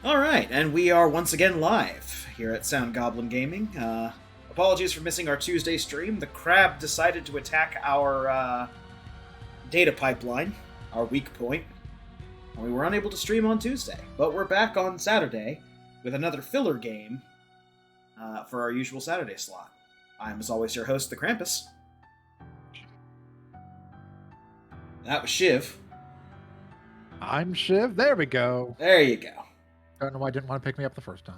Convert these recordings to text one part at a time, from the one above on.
Alright, and we are once again live here at Sound Goblin Gaming. Apologies for missing our Tuesday stream. The crab decided to attack our data pipeline, our weak point, and we were unable to stream on Tuesday. But we're back on Saturday with another filler game for our usual Saturday slot. I'm, as always, your host, the Krampus. That was Shiv. I'm Shiv. There we go. There you go. Don't know why I didn't want to pick me up the first time.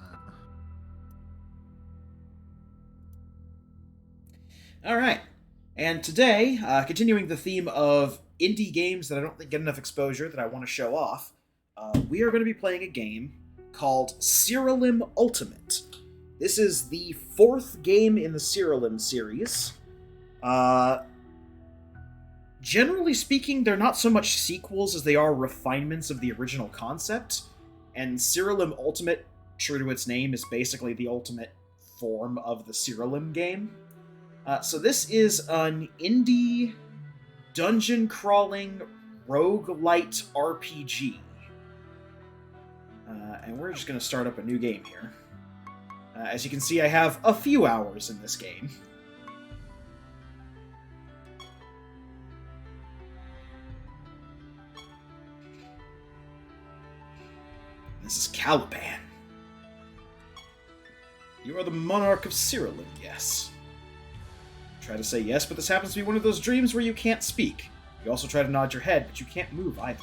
Alright. And today, continuing the theme of indie games that I don't think get enough exposure that I want to show off, we are going to be playing a game called Sira Ultimate. This is the fourth game in the Sira series. Generally speaking, they're not so much sequels as they are refinements of the original concept. And Sira Ultimate, true to its name, is basically the ultimate form of the Sira game. So this is an indie dungeon-crawling roguelite RPG. And we're just going to start up a new game here. As you can see, I have a few hours in this game. This is Caliban. You are the monarch of Sira, yes. Try to say yes, but this happens to be one of those dreams where you can't speak. You also try to nod your head, but you can't move either.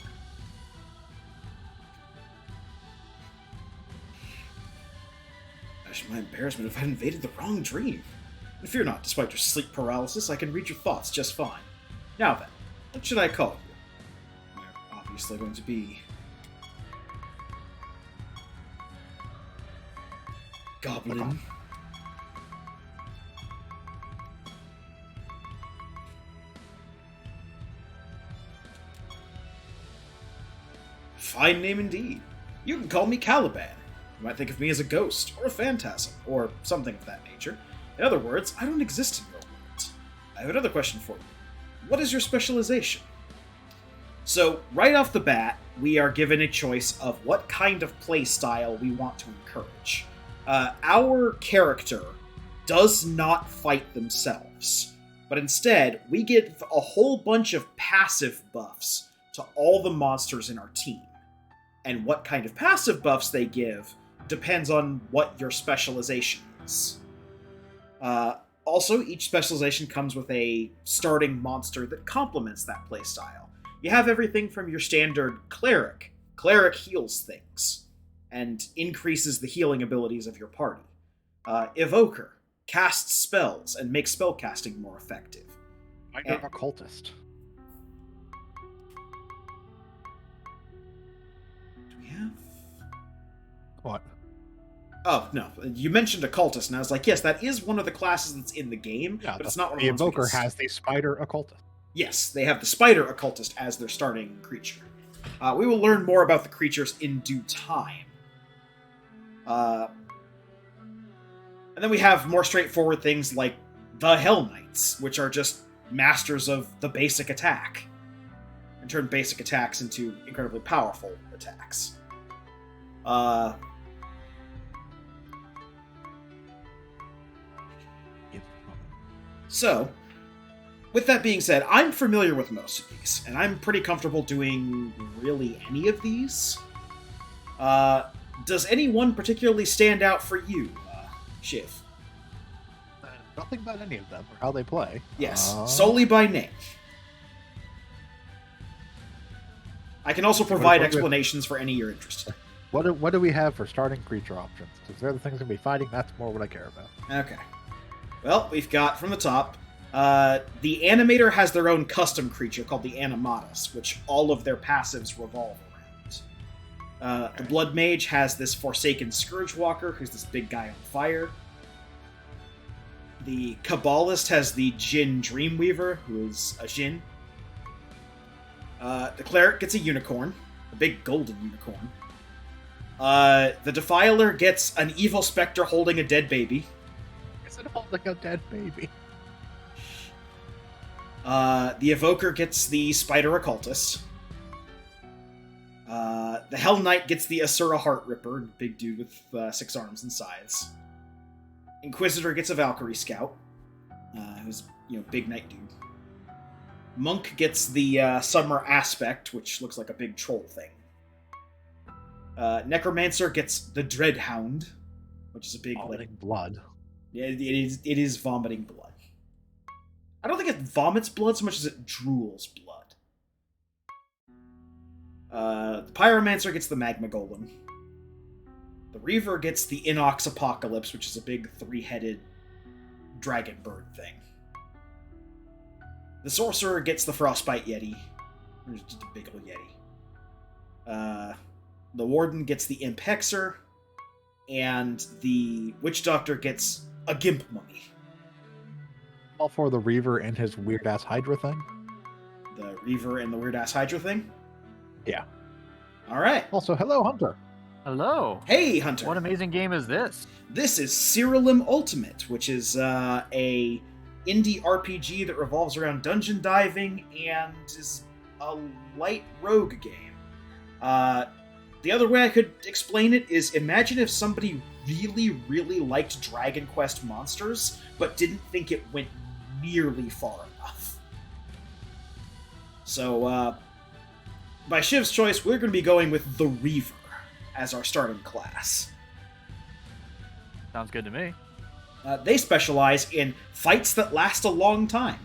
Imagine my embarrassment if I had invaded the wrong dream. And fear not, despite your sleep paralysis, I can read your thoughts just fine. Now then, what should I call you? You're obviously going to be... Goblin. Fine name indeed. You can call me Caliban. You might think of me as a ghost, or a phantasm, or something of that nature. In other words, I don't exist in your world. I have another question for you. What is your specialization? So, right off the bat, we are given a choice of what kind of play style we want to encourage. Our character does not fight themselves, but instead, we give a whole bunch of passive buffs to all the monsters in our team. And what kind of passive buffs they give depends on what your specialization is. Also, each specialization comes with a starting monster that complements that playstyle. You have everything from your standard Cleric. Cleric heals things and increases the healing abilities of your party. Evoker casts spells and makes spellcasting more effective. I'm a cultist. Do we have... What? Oh, no. You mentioned occultist, and I was like, yes, that is one of the classes that's in the game, Yeah, but it's not one of the the ones Evoker has the Spider Occultist. Yes, they have the Spider Occultist as their starting creature. We will learn more about the creatures in due time. And then we have more straightforward things like the Hell Knights, which are just masters of the basic attack, and turn basic attacks into incredibly powerful attacks. So, with that being said, I'm familiar with most of these, and I'm pretty comfortable doing really any of these. Does any one particularly stand out for you, Shiv? Nothing about any of them or how they play. Yes, solely by name. I can also provide explanations for any you're interested in. What do we have for starting creature options? Because they're the things we'll be fighting. That's more what I care about. Okay. Well, we've got, from the top, the Animator has their own custom creature called the Animatus, which all of their passives revolve around. The Blood Mage has this Forsaken Scourge Walker, who's this big guy on fire. The Kabbalist has the Jinn Dreamweaver, who is a Jinn. The Cleric gets a unicorn, a big golden unicorn. The Defiler gets an evil specter holding a dead baby. Is it holding a dead baby? The Evoker gets the Spider Occultist. The Hell Knight gets the Asura Heart Ripper, big dude with 6 arms and scythes. Inquisitor gets a Valkyrie Scout, who's, big knight dude. Monk gets the Summer Aspect, which looks like a big troll thing. Necromancer gets the Dreadhound, which is a big vomiting blood. Yeah, it is vomiting blood. I don't think it vomits blood so much as it drools blood. The Pyromancer gets the Magma Golem. The Reaver gets the Inox Apocalypse, which is a big 3-headed dragon bird thing. The Sorcerer gets the Frostbite Yeti. Or just a big old Yeti. The Warden gets the Imp Hexer. And the Witch Doctor gets a Gimp Mummy. All for the Reaver and his weird-ass Hydra thing? The Reaver and the weird-ass Hydra thing? Yeah. Alright. Also, hello, Hunter. Hello. Hey, Hunter. What amazing game is this? This is Sira Ultimate, which is a indie RPG that revolves around dungeon diving and is a light rogue game. The other way I could explain it is, imagine if somebody really, really liked Dragon Quest monsters, but didn't think it went nearly far enough. So, by Shiv's choice, we're going to be going with the Reaver as our starting class. Sounds good to me. They specialize in fights that last a long time.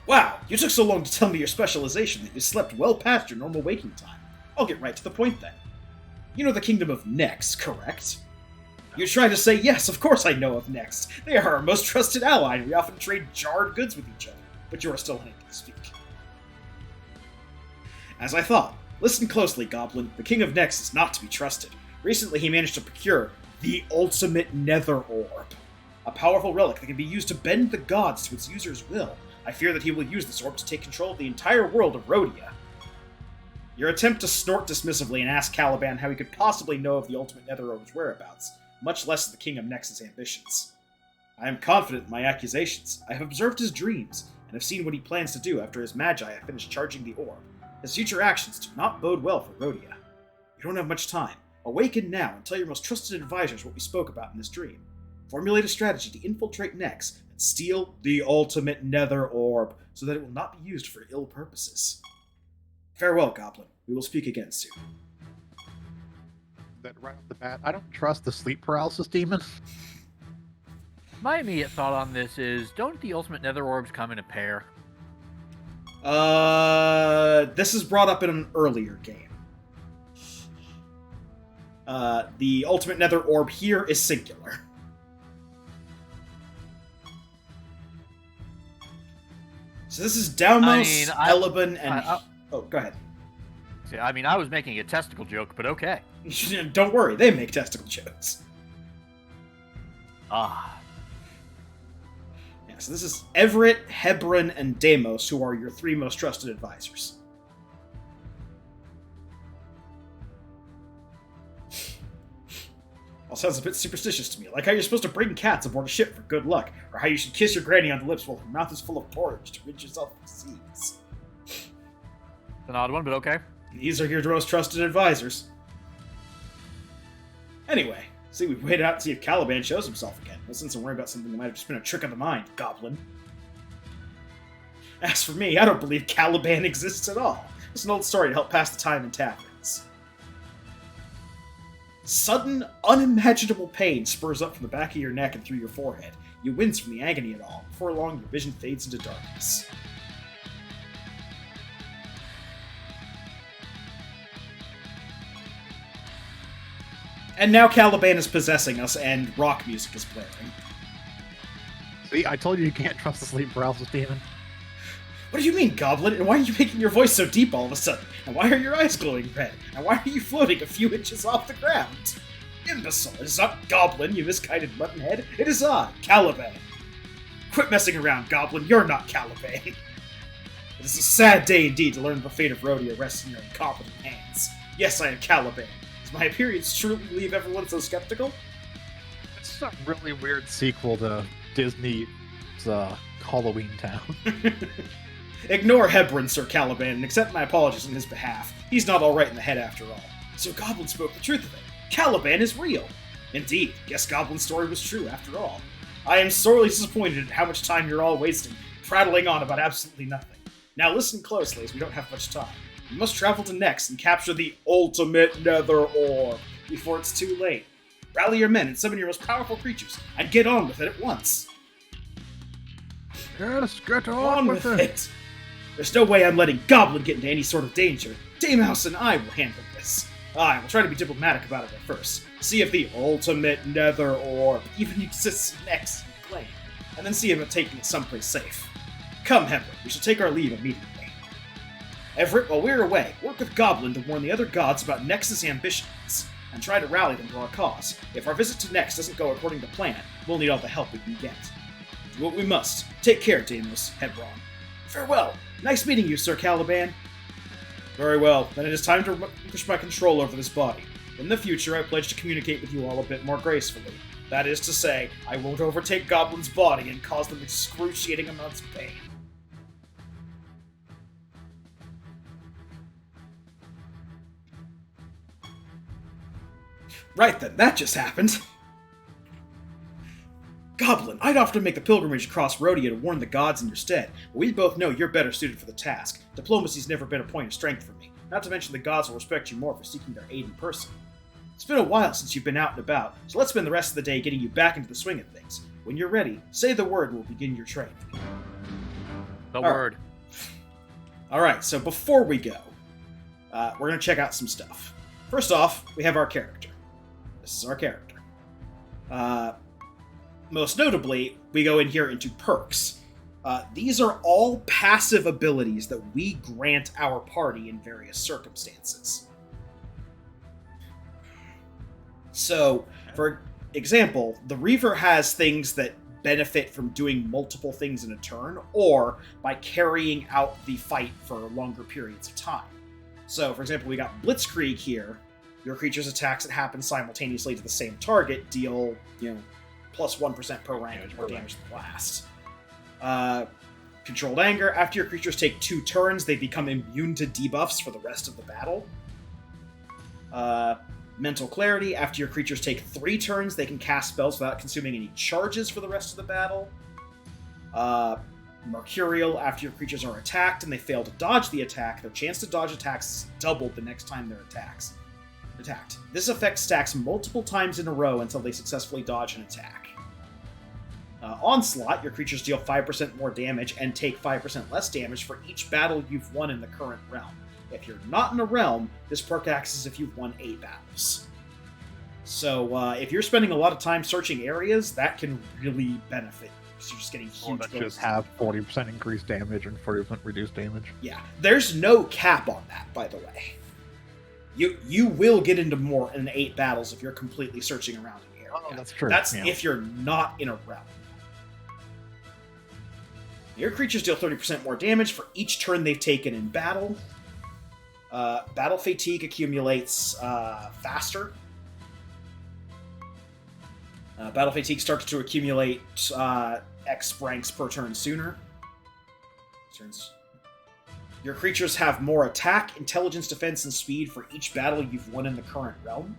Wow, you took so long to tell me your specialization that you slept well past your normal waking time. I'll get right to the point then. You know the Kingdom of Nex, correct? You try to say, yes, of course I know of Nex. They are our most trusted ally, and we often trade jarred goods with each other, but you are still unable to speak. As I thought. Listen closely, Goblin. The King of Nex is not to be trusted. Recently he managed to procure the ultimate Nether Orb, a powerful relic that can be used to bend the gods to its user's will. I fear that he will use this orb to take control of the entire world of Rhodia. Your attempt to snort dismissively and ask Caliban how he could possibly know of the ultimate Nether Orb's whereabouts, much less the King of Nex's ambitions. I am confident in my accusations. I have observed his dreams, and have seen what he plans to do after his magi have finished charging the orb. His future actions do not bode well for Rhodia. You don't have much time. Awaken now and tell your most trusted advisors what we spoke about in this dream. Formulate a strategy to infiltrate Nex and steal the ultimate Nether Orb, so that it will not be used for ill purposes. Farewell, Goblin. We will speak again soon. That right off the bat, I don't trust the sleep paralysis demon. My immediate thought on this is, don't the ultimate Nether Orbs come in a pair? This is brought up in an earlier game. The ultimate Nether Orb here is singular. So this is Daumos, Eleben, and... Oh, go ahead. See, I was making a testicle joke, but okay. Don't worry, they make testicle jokes. Ah. Yeah, so this is Everett, Hebron, and Deimos, who are your 3 most trusted advisors. All sounds a bit superstitious to me, like how you're supposed to bring cats aboard a ship for good luck, or how you should kiss your granny on the lips while her mouth is full of porridge to rid yourself of disease. It's an odd one, but okay. These are your most trusted advisors. Anyway, see, we waited out to see if Caliban shows himself again. No sense in worrying about something that might have just been a trick of the mind, Goblin. As for me, I don't believe Caliban exists at all. It's an old story to help pass the time in taverns. Sudden, unimaginable pain spurs up from the back of your neck and through your forehead. You wince from the agony of it all. Before long, your vision fades into darkness. And now Caliban is possessing us, and rock music is blaring. See, I told you can't trust the sleep paralysis demon. What do you mean, Goblin? And why are you making your voice so deep all of a sudden? And why are your eyes glowing red? And why are you floating a few inches off the ground? Imbecile, it is not Goblin, you misguided muttonhead. It is I, Caliban. Quit messing around, Goblin. You're not Caliban. It is a sad day indeed to learn that the fate of Rhodia rests in your incompetent hands. Yes, I am Caliban. Does my appearance truly leave everyone so skeptical? It's a really weird sequel to Disney's Halloween Town. Ignore Hebron, Sir Caliban, and accept my apologies on his behalf. He's not alright in the head after all. So Goblin spoke the truth of it. Caliban is real. Indeed, guess Goblin's story was true after all. I am sorely disappointed at how much time you're all wasting, prattling on about absolutely nothing. Now listen closely, as we don't have much time. We must travel to Nex and capture the ultimate Nether Orb before it's too late. Rally your men and summon your most powerful creatures, and get on with it at once. Yes, get on with it. There's no way I'm letting Goblin get into any sort of danger. Damehouse and I will handle this. I will try to be diplomatic about it at first. See if the ultimate Nether Orb even exists next in play, and then see about taking it someplace safe. Come, Hebron, we shall take our leave immediately. Everett, while we're away, work with Goblin to warn the other gods about Nex's ambitions, and try to rally them to our cause. If our visit to Nex doesn't go according to plan, we'll need all the help we can get. Do what we must. Take care, Deimos, Hebron. Farewell! Nice meeting you, Sir Caliban. Very well, then it is time to push my control over this body. In the future, I pledge to communicate with you all a bit more gracefully. That is to say, I won't overtake Goblin's body and cause them excruciating amounts of pain. Right then, that just happened. Goblin, I'd often make the pilgrimage across Rhodia to warn the gods in your stead, but we both know you're better suited for the task. Diplomacy's never been a point of strength for me, not to mention the gods will respect you more for seeking their aid in person. It's been a while since you've been out and about, so let's spend the rest of the day getting you back into the swing of things. When you're ready, say the word and we'll begin your training. The word. Alright, so before we go, we're going to check out some stuff. First off, we have our character. This is our character. Most notably, we go in here into perks. These are all passive abilities that we grant our party in various circumstances. So, for example, the Reaver has things that benefit from doing multiple things in a turn, or by carrying out the fight for longer periods of time. So, for example, we got Blitzkrieg here. Your creature's attacks that happen simultaneously to the same target deal, plus 1% per rank more damage than the last. Controlled Anger. After your creatures take 2 turns, they become immune to debuffs for the rest of the battle. Mental Clarity. After your creatures take 3 turns, they can cast spells without consuming any charges for the rest of the battle. Mercurial. After your creatures are attacked and they fail to dodge the attack, their chance to dodge attacks is doubled the next time they're attacked. This effect stacks multiple times in a row until they successfully dodge an attack. Onslaught, your creatures deal 5% more damage and take 5% less damage for each battle you've won in the current realm. If you're not in a realm, this perk acts as if you've won 8 battles. So if you're spending a lot of time searching areas, that can really benefit. So you're just getting huge that just have 40% increased damage and 40% reduced damage. Yeah, there's no cap on that, by the way. You will get into more than 8 battles if you're completely searching around an area. Oh, that's true. That's if you're not in a realm. Your creatures deal 30% more damage for each turn they've taken in battle. Battle Fatigue accumulates faster. Battle Fatigue starts to accumulate X ranks per turn sooner. Your creatures have more attack, intelligence, defense, and speed for each battle you've won in the current realm.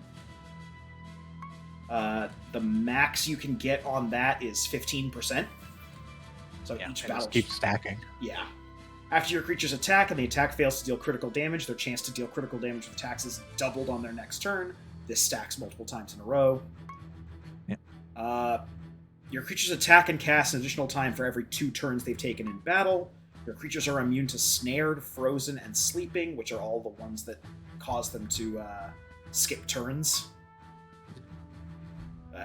The max you can get on that is 15%. So each battle keeps stacking. Yeah. After your creatures attack and the attack fails to deal critical damage, their chance to deal critical damage with attacks is doubled on their next turn. This stacks multiple times in a row. Yeah. Your creatures attack and cast an additional time for every 2 turns they've taken in battle. Your creatures are immune to Snared, Frozen, and Sleeping, which are all the ones that cause them to skip turns.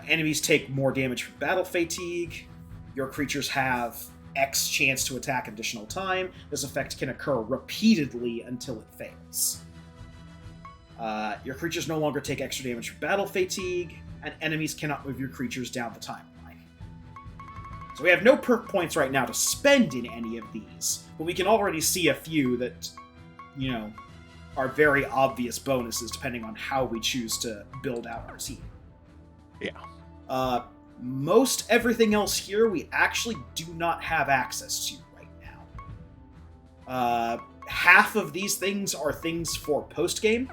Enemies take more damage from Battle Fatigue. Your creatures have X chance to attack additional time. This effect can occur repeatedly until it fails. Your creatures no longer take extra damage from Battle Fatigue, and enemies cannot move your creatures down the timeline. So we have no perk points right now to spend in any of these, but we can already see a few that, are very obvious bonuses depending on how we choose to build out our team. Yeah. Most everything else here we actually do not have access to right now. Half of these things are things for post-game,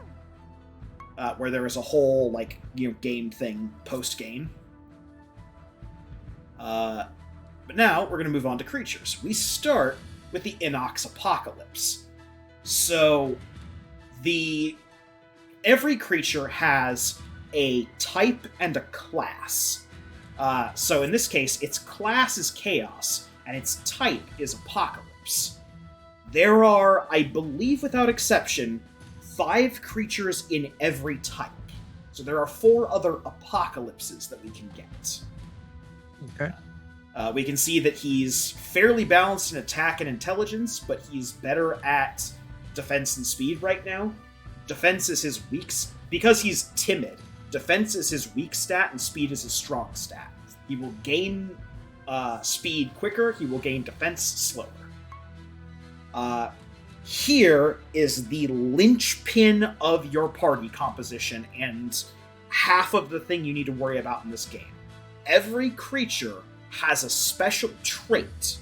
where there is a whole, like, game thing post-game. But now, we're going to move on to creatures. We start with the Inox Apocalypse. So, every creature has a type and a class. So in this case, its class is Chaos, and its type is Apocalypse. There are, I believe without exception, 5 creatures in every type. So there are 4 other Apocalypses that we can get. Okay. We can see that he's fairly balanced in attack and intelligence, but he's better at defense and speed right now. Defense is his weak... Because he's timid, defense is his weak stat, and speed is his strong stat. He will gain speed quicker, he will gain defense slower. Here is the linchpin of your party composition, and half of the thing you need to worry about in this game. Every creature has a special trait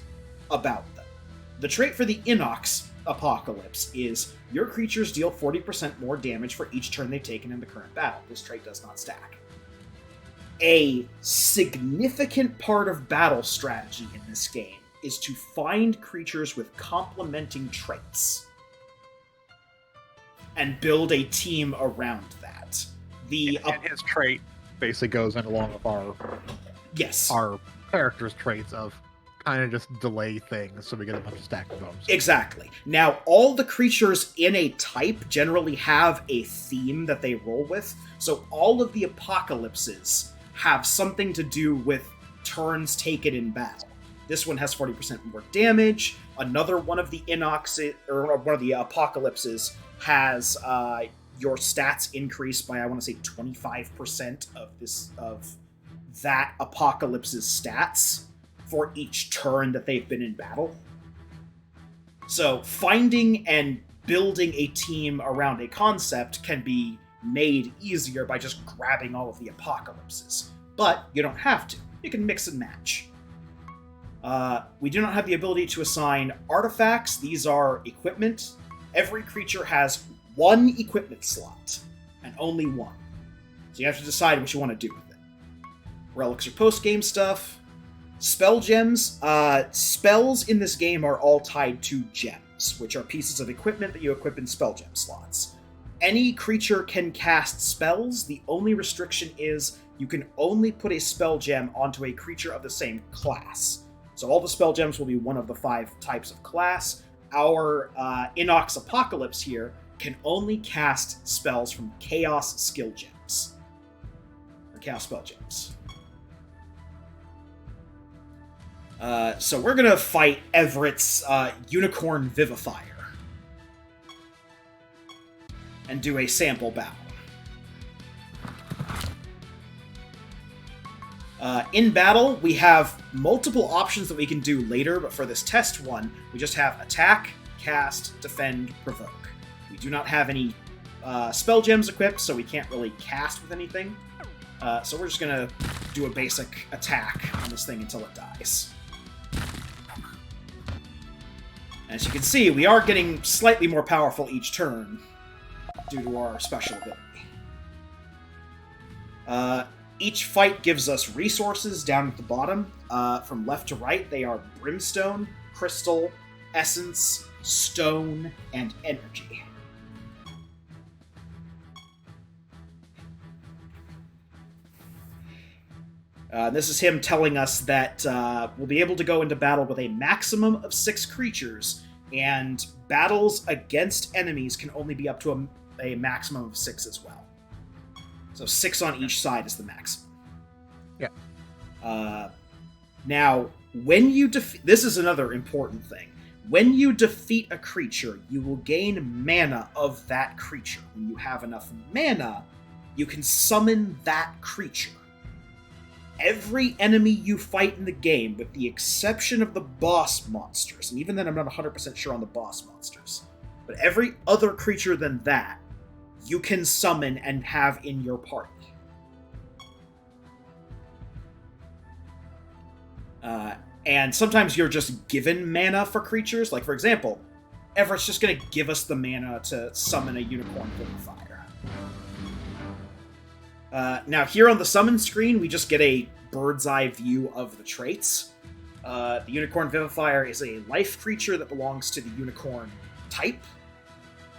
about them. The trait for the Inox Apocalypse is your creatures deal 40% more damage for each turn they've taken in the current battle. This trait does not stack. A significant part of battle strategy in this game is to find creatures with complementing traits and build a team around that. And his trait basically goes in along with our character's traits of kind of just delay things so we get a bunch of stack of bones. Exactly. Now, all the creatures in a type generally have a theme that they roll with, so all of the apocalypses have something to do with turns taken in battle. This one has 40% more damage. Another one of the Inox, or one of the apocalypses, has your stats increased by, I want to say, 25% of that apocalypse's stats for each turn that they've been in battle. So finding and building a team around a concept can be made easier by just grabbing all of the apocalypses. But you don't have to. You can mix and match. We do not have the ability to assign artifacts. These are equipment. Every creature has 1 equipment slot, and only 1. So you have to decide what you want to do with it. Relics are post-game stuff. Spell gems. Spells in this game are all tied to gems, which are pieces of equipment that you equip in spell gem slots. Any creature can cast spells. The only restriction is you can only put a spell gem onto a creature of the same class. So all the spell gems will be one of the 5 types of class. Our Inox Apocalypse here can only cast spells from Chaos skill gems. Or Chaos spell gems. So we're gonna fight Everett's Unicorn Vivifier. And do a sample battle. In battle, we have multiple options that we can do later, but for this test one, we just have attack, cast, defend, provoke. We do not have any spell gems equipped, so we can't really cast with anything. So we're just gonna do a basic attack on this thing until it dies. As you can see, we are getting slightly more powerful each turn due to our special ability. Each fight gives us resources down at the bottom. From left to right, they are brimstone, crystal, essence, stone, and energy. This is him telling us that we'll be able to go into battle with a maximum of 6 creatures, and battles against enemies can only be up to a maximum of 6 as well. So 6 on each side is the maximum. Yeah. Now, when you defeat... This is another important thing. When you defeat a creature, you will gain mana of that creature. When you have enough mana, you can summon that creature. Every enemy you fight in the game, with the exception of the boss monsters, and even then I'm not 100% sure on the boss monsters, but every other creature than that, you can summon and have in your party. And sometimes you're just given mana for creatures. Like, for example, Everett's just going to give us the mana to summon a Unicorn Vivifier. Now, here on the summon screen, we just get a bird's eye view of the traits. The Unicorn Vivifier is a life creature that belongs to the Unicorn type,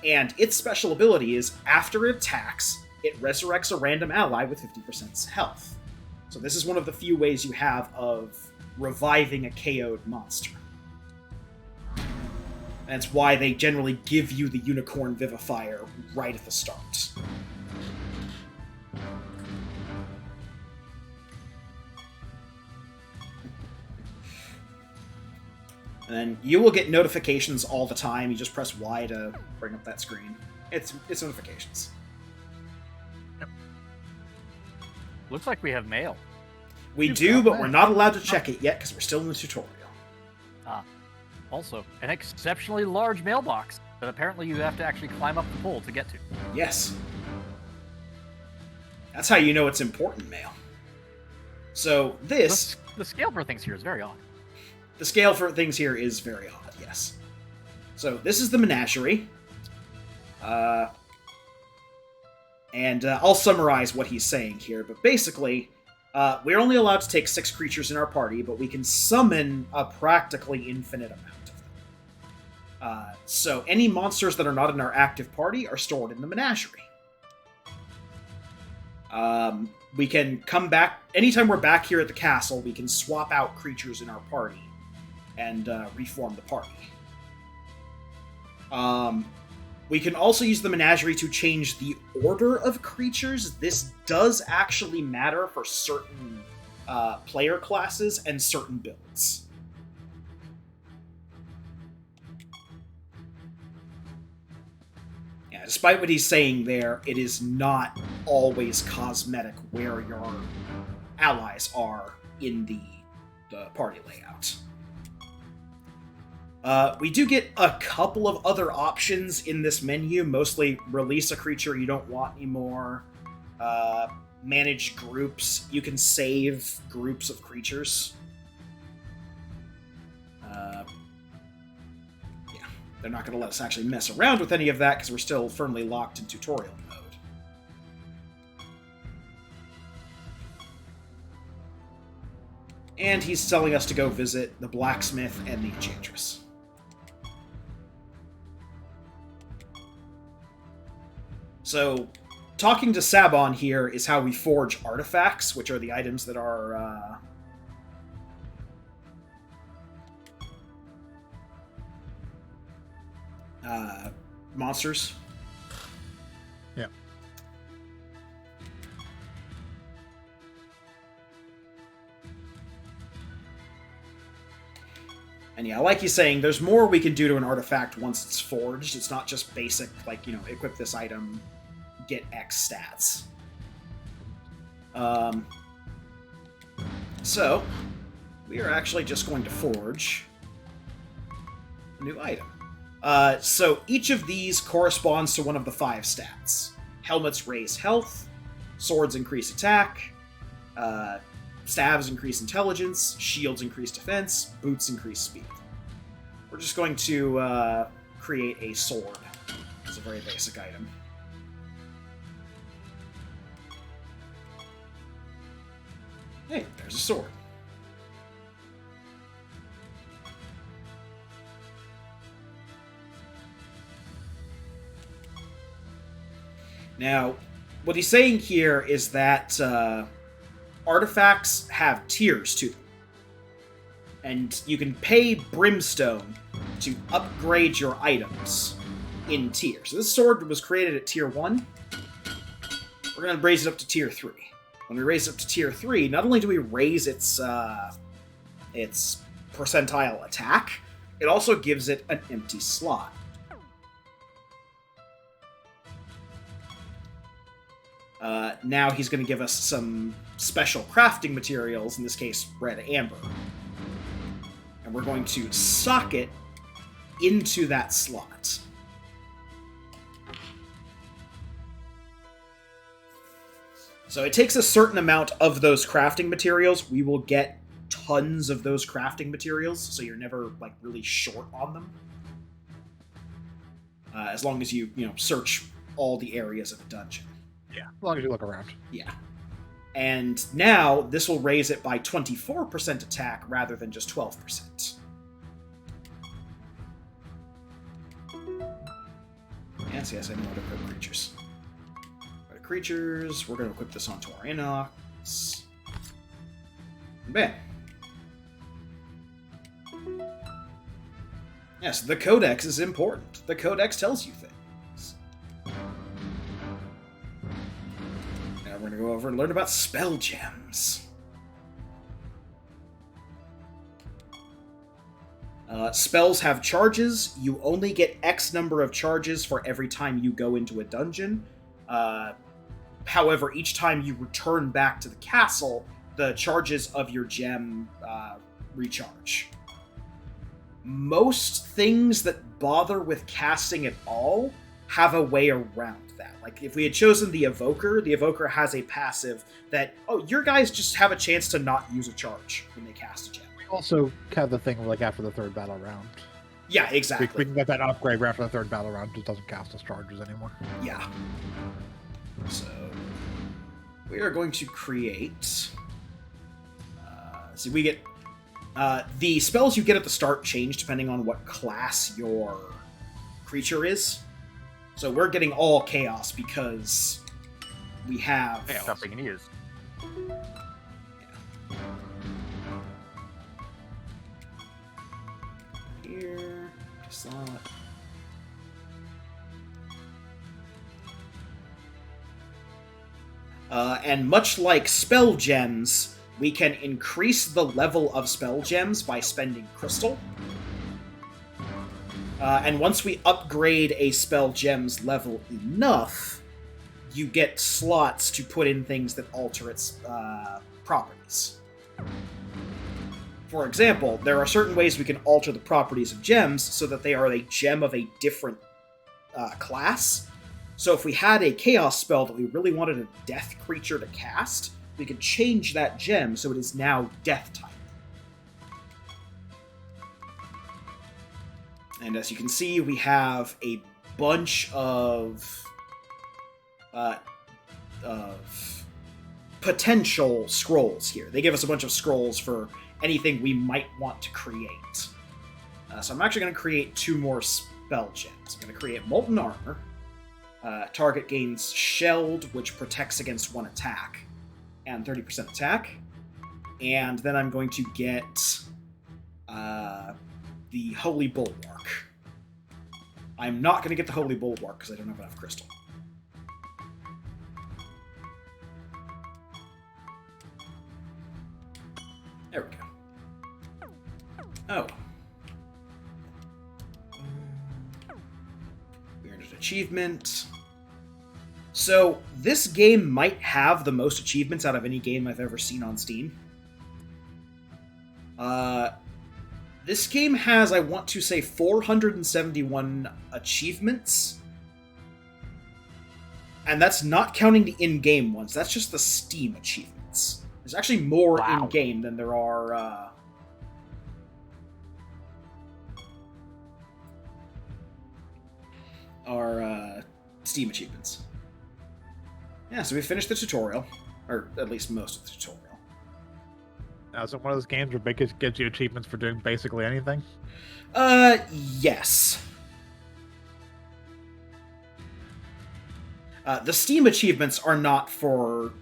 and its special ability is, after it attacks, it resurrects a random ally with 50% health. So this is one of the few ways you have of reviving a KO'd monster. That's why they generally give you the Unicorn Vivifier right at the start. And then you will get notifications all the time. You just press Y to bring up that screen. It's notifications. Yep. Looks like we have mail. We do, but we're not allowed to check it yet because we're still in the tutorial. Also, an exceptionally large mailbox that apparently you have to actually climb up the pole to get to. Yes. That's how you know it's important mail. So this... The scale for things here is very odd. The scale for things here is very odd, yes. So this is the menagerie. And I'll summarize what he's saying here, but basically, we're only allowed to take 6 creatures in our party, but we can summon a practically infinite amount of them. So any monsters that are not in our active party are stored in the menagerie. We can come back, anytime we're back here at the castle, we can swap out creatures in our party and reform the party. We can also use the menagerie to change the order of creatures. This does actually matter for certain player classes and certain builds. Yeah, despite what he's saying there, it is not always cosmetic where your allies are in the party layout. We do get a couple of other options in this menu, mostly release a creature you don't want anymore, manage groups. You can save groups of creatures. Yeah, they're not going to let us actually mess around with any of that because we're still firmly locked in tutorial mode. And he's telling us to go visit the blacksmith and the enchantress. So, talking to Sabon here is how we forge artifacts, which are the items that are, monsters. Yeah. And yeah, like he's saying, there's more we can do to an artifact once it's forged. It's not just basic, like, you know, equip this item, get X stats. So, we are actually just going to forge a new item. So each of these corresponds to one of the 5 stats. Helmets raise health, swords increase attack, staves increase intelligence, shields increase defense, boots increase speed. We're just going to create a sword. It's a very basic item. Hey, there's a sword. Now, what he's saying here is that artifacts have tiers to them. And you can pay Brimstone to upgrade your items in tiers. So this sword was created at tier 1. We're going to raise it up to tier 3. When we raise it up to tier 3, not only do we raise its percentile attack, it also gives it an empty slot. Now he's going to give us some special crafting materials, in this case, red amber. And we're going to sock it into that slot. So it takes a certain amount of those crafting materials. We will get tons of those crafting materials, so you're never, like, really short on them. as long as you search all the areas of the dungeon. Yeah, as long as you look around. Yeah. And now, this will raise it by 24% attack rather than just 12%. Yes, I know how to equip creatures. Creatures, we're going to equip this onto our Inox. Bam. Yes, the Codex is important. The Codex tells you things. Now we're going to go over and learn about spell gems. Spells have charges. You only get X number of charges for every time you go into a dungeon. However, each time you return back to the castle, the charges of your gem recharge. Most things that bother with casting at all have a way around that. Like, if we had chosen the Evoker has a passive that, your guys just have a chance to not use a charge when they cast a gem. We also have the thing like after the third battle round. Yeah, exactly. We can get that upgrade right after the third battle round. It doesn't cast as charges anymore. Yeah. So, we are going to create... we get... the spells you get at the start change depending on what class your creature is. So we're getting all chaos because we have... Something it is. Here, slot. And much like spell gems, we can increase the level of spell gems by spending crystal. And once we upgrade a spell gem's level enough, you get slots to put in things that alter its properties. For example, there are certain ways we can alter the properties of gems so that they are a gem of a different class. So if we had a chaos spell that we really wanted a death creature to cast, we could change that gem so it is now death type. And as you can see, we have a bunch of potential scrolls here. They give us a bunch of scrolls for anything we might want to create. So I'm actually going to create 2 more spell gems. I'm going to create Molten Armor. Target gains Shelled, which protects against 1 attack, and 30% attack. And then I'm going to get the Holy Bulwark. I'm not going to get the Holy Bulwark because I don't have enough crystal. There we go. Oh. We earned an achievement. So, this game might have the most achievements out of any game I've ever seen on Steam. This game has, I want to say, 471 achievements. And that's not counting the in-game ones. That's just the Steam achievements. There's actually more in-game than there are, Steam achievements. Yeah, so we finished the tutorial. Or at least most of the tutorial. Now, is it one of those games where it gives you achievements for doing basically anything? Yes. The Steam achievements are not for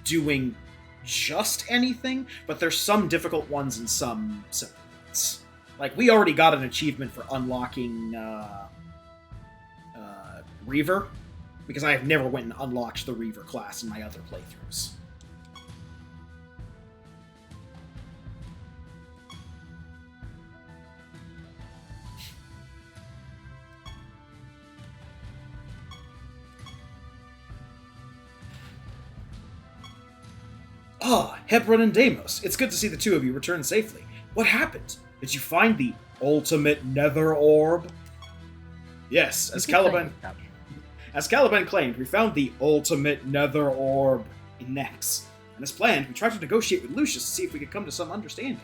doing just anything, but there's some difficult ones and some simple ones. Like, we already got an achievement for unlocking, Reaver, because I have never went and unlocked the Reaver class in my other playthroughs. Ah, Hebron and Deimos. It's good to see the 2 of you return safely. What happened? Did you find the ultimate Nether Orb? Yes, as Caliban claimed, we found the ultimate Nether Orb in Nex. And as planned, we tried to negotiate with Lucius to see if we could come to some understanding.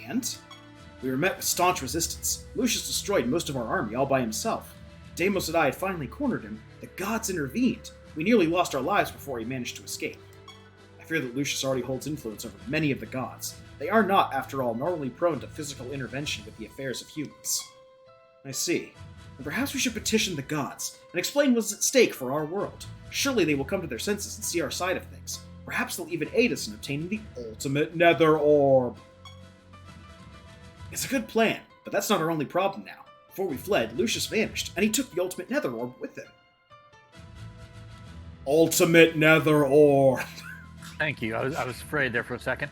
And we were met with staunch resistance. Lucius destroyed most of our army all by himself. Deimos and I had finally cornered him, the gods intervened. We nearly lost our lives before he managed to escape. I fear that Lucius already holds influence over many of the gods. They are not, after all, normally prone to physical intervention with the affairs of humans. I see. And perhaps we should petition the gods and explain what's at stake for our world. Surely they will come to their senses and see our side of things. Perhaps they'll even aid us in obtaining the ultimate Nether Orb. It's a good plan, but that's not our only problem now. Before we fled, Lucius vanished, and he took the ultimate Nether Orb with him. Ultimate Nether Orb! Thank you. I was afraid there for a second.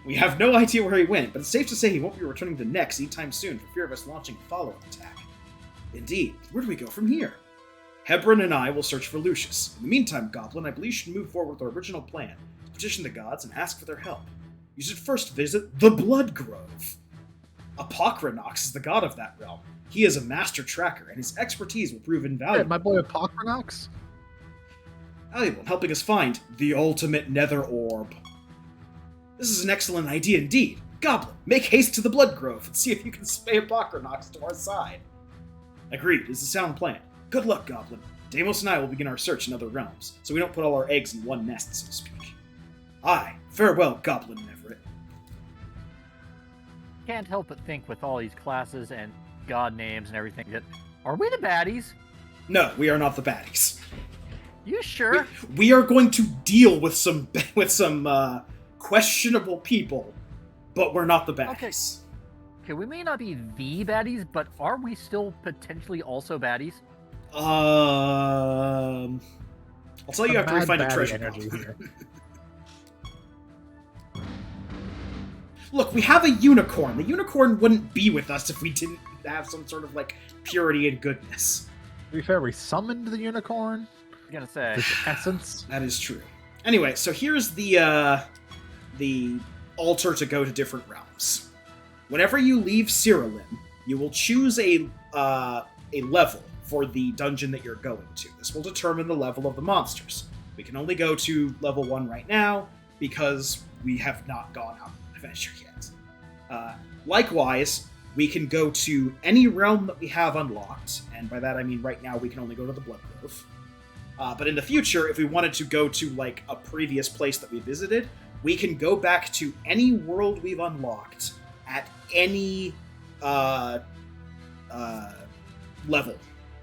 We have no idea where he went, but it's safe to say he won't be returning to Nex anytime soon for fear of us launching a follow-up attack. Indeed, where do we go from here? Hebron and I will search for Lucius. In the meantime, Goblin, I believe you should move forward with our original plan. Petition the gods and ask for their help. You should first visit the Blood Grove. Apocrynox is the god of that realm. He is a master tracker, and his expertise will prove invaluable. Hey, my boy Apocrynox? Valuable in helping us find the ultimate Nether Orb. This is an excellent idea indeed. Goblin, make haste to the Blood Grove and see if you can sway Apocrynox to our side. Agreed, it's a sound plan. Good luck, Goblin. Deimos and I will begin our search in other realms, so we don't put all our eggs in one nest, so to speak. Aye, farewell, Goblin Everett. Can't help but think with all these classes and god names and everything that, are we the baddies? No, we are not the baddies. You sure? We are going to deal with some questionable people, but we're not the baddies. Okay, we may not be the baddies, but are we still potentially also baddies? I'll tell you after we find a treasure energy here. Look, we have a unicorn. The unicorn wouldn't be with us if we didn't have some sort of, purity and goodness. To be fair, we summoned the unicorn. I'm gonna say. This essence. That is true. Anyway, so here's the altar to go to different realms. Whenever you leave Sira, you will choose a level for the dungeon that you're going to. This will determine the level of the monsters. We can only go to level 1 right now because we have not gone out on an adventure yet. Likewise, we can go to any realm that we have unlocked, and by that I mean right now we can only go to the Blood Grove. But in the future, if we wanted to go to, a previous place that we visited, we can go back to any world we've unlocked at any level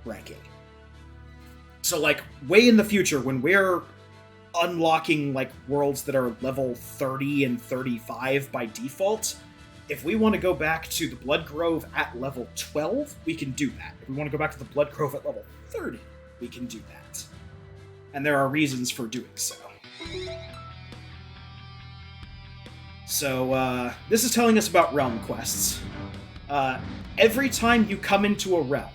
ranking. So, way in the future, when we're unlocking, worlds that are level 30 and 35 by default, if we want to go back to the Blood Grove at level 12, we can do that. If we want to go back to the Blood Grove at level 30, we can do that. And there are reasons for doing so. So, this is telling us about realm quests. Every time you come into a realm,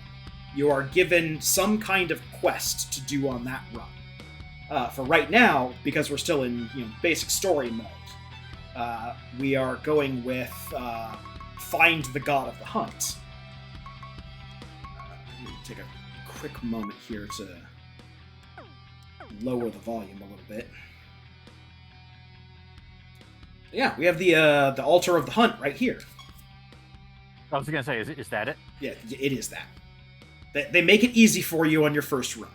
you are given some kind of quest to do on that run. For right now, because we're still in basic story mode, we are going with Find the God of the Hunt. Let me take a quick moment here to lower the volume a little bit. Yeah, we have the Altar of the Hunt right here. I was going to say, is that it? Yeah, it is that. They make it easy for you on your first run.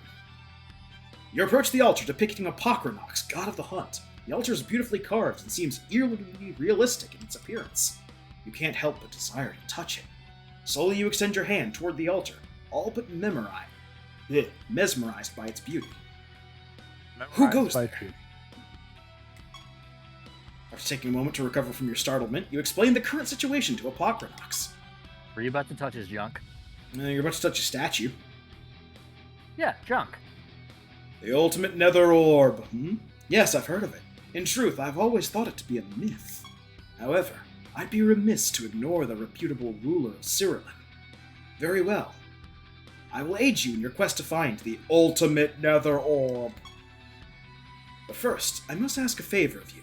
You approach the altar depicting Apocrynox, god of the hunt. The altar is beautifully carved and seems eerily realistic in its appearance. You can't help but desire to touch it. Slowly you extend your hand toward the altar, all but mesmerized by its beauty. Who goes there? After taking a moment to recover from your startlement, you explain the current situation to Apocrynox. Were you about to touch his junk? You're about to touch a statue. Yeah, junk. The ultimate Nether Orb. Yes, I've heard of it. In truth, I've always thought it to be a myth. However, I'd be remiss to ignore the reputable ruler of Sira. Very well. I will aid you in your quest to find the ultimate Nether Orb. But first, I must ask a favor of you.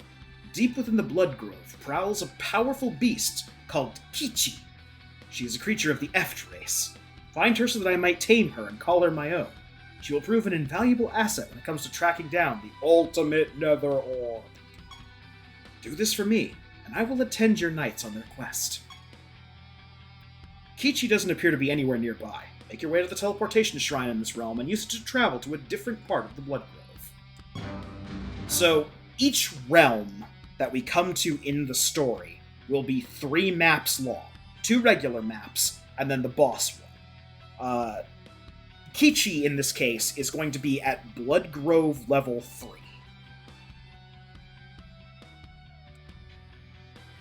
Deep within the Blood Grove prowls a powerful beast called Kichi. She is a creature of the Eft race. Find her so that I might tame her and call her my own. She will prove an invaluable asset when it comes to tracking down the ultimate Nether Orb. Do this for me, and I will attend your knights on their quest. Kichi doesn't appear to be anywhere nearby. Make your way to the teleportation shrine in this realm and use it to travel to a different part of the Blood Grove. So, each realm that we come to in the story will be 3 maps long. 2 regular maps, and then the boss one. Kichi, in this case, is going to be at Blood Grove level 3.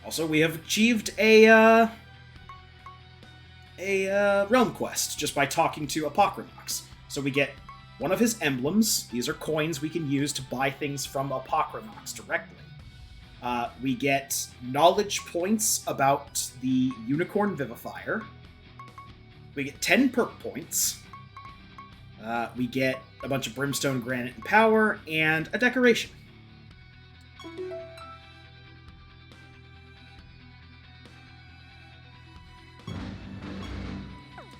Also, we have achieved a realm quest just by talking to Apocrynox. So we get one of his emblems. These are coins we can use to buy things from Apocrynox directly. We get knowledge points about the Unicorn Vivifier. We get 10 perk points. We get a bunch of Brimstone, Granite, and Power, and a decoration.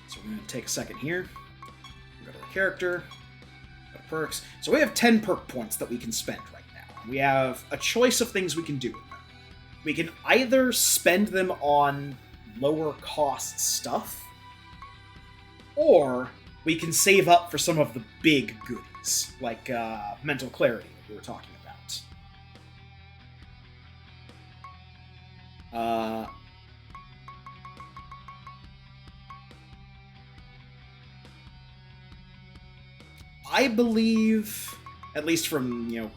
So we're going to take a second here. Go to our character. Go to perks. So we have 10 perk points that we can spend right now. We have a choice of things we can do with them. We can either spend them on lower cost stuff, or we can save up for some of the big goodies, like mental clarity that we were talking about. I believe, at least from,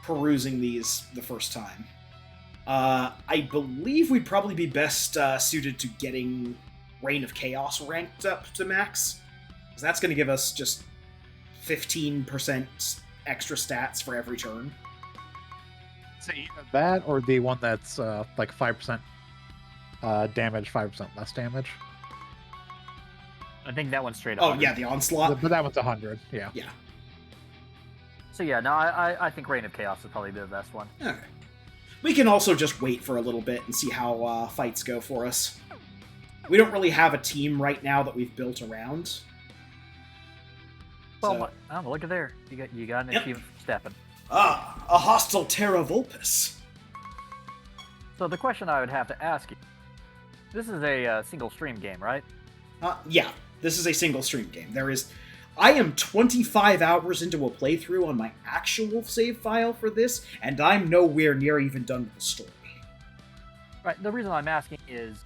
perusing these the first time, I believe we'd probably be best suited to getting Reign of Chaos ranked up to max. Because that's going to give us just 15% extra stats for every turn. So either that, or the one that's like 5% damage, 5% less damage. I think that one's straight up. Oh, yeah, the Onslaught. But that one's 100, yeah. Yeah. So yeah, no, I think Reign of Chaos would probably be the best one. Okay. We can also just wait for a little bit and see how fights go for us. We don't really have a team right now that we've built around. Well, so, I don't know, look at there. You got an achievement for stepping. Ah, a hostile Terra Vulpes. So the question I would have to ask you, this is a single stream game, right? Yeah, this is a single stream game. I am 25 hours into a playthrough on my actual save file for this, and I'm nowhere near even done with the story. Right, the reason I'm asking is,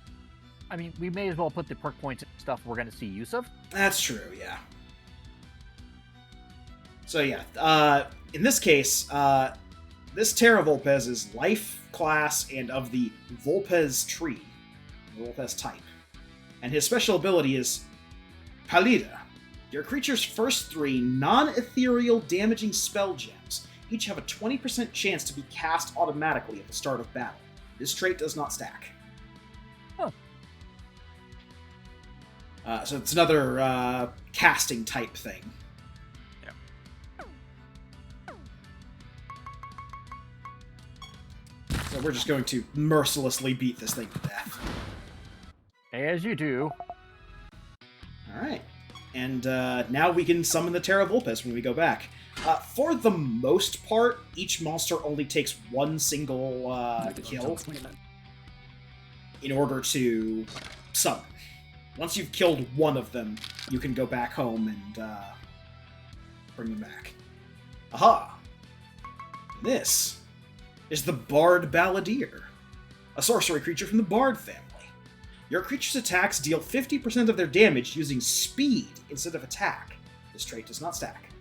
I mean, we may as well put the perk points and stuff we're going to see use of. That's true, yeah. So yeah, in this case, this Terra Vulpes is life, class, and of the Vulpes tree, Vulpes type. And his special ability is Pallida. Your creature's first 3 non-ethereal damaging spell gems each have a 20% chance to be cast automatically at the start of battle. This trait does not stack. Huh. So it's another casting type thing. Yeah. So we're just going to mercilessly beat this thing to death. As you do. Alright. And now we can summon the Terra Vulpes when we go back. For the most part, each monster only takes one single kill in order to summon. Once you've killed one of them, you can go back home and bring them back. Aha! This is the Bard Balladeer, a sorcery creature from the Bard family. Your creature's attacks deal 50% of their damage using speed instead of attack. This trait does not stack.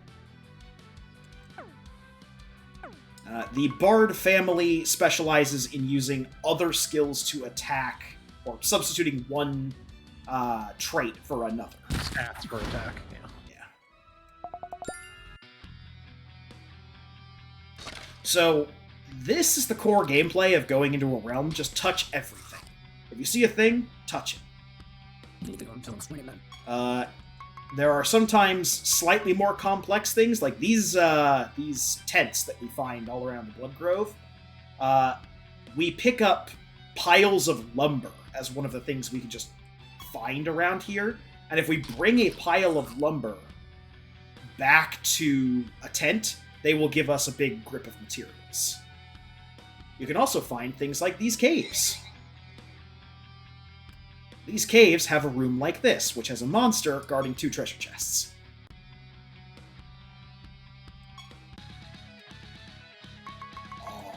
The Bard family specializes in using other skills to attack, or substituting one trait for another. Stats for attack, yeah. So, this is the core gameplay of going into a realm. Just touch everything. If you see a thing, touch it. There are sometimes slightly more complex things, like these tents that we find all around the Blood Grove. We pick up piles of lumber as one of the things we can just find around here, and if we bring a pile of lumber back to a tent, they will give us a big grip of materials. You can also find things like these caves. These caves have a room like this, which has a monster guarding 2 treasure chests. Oh,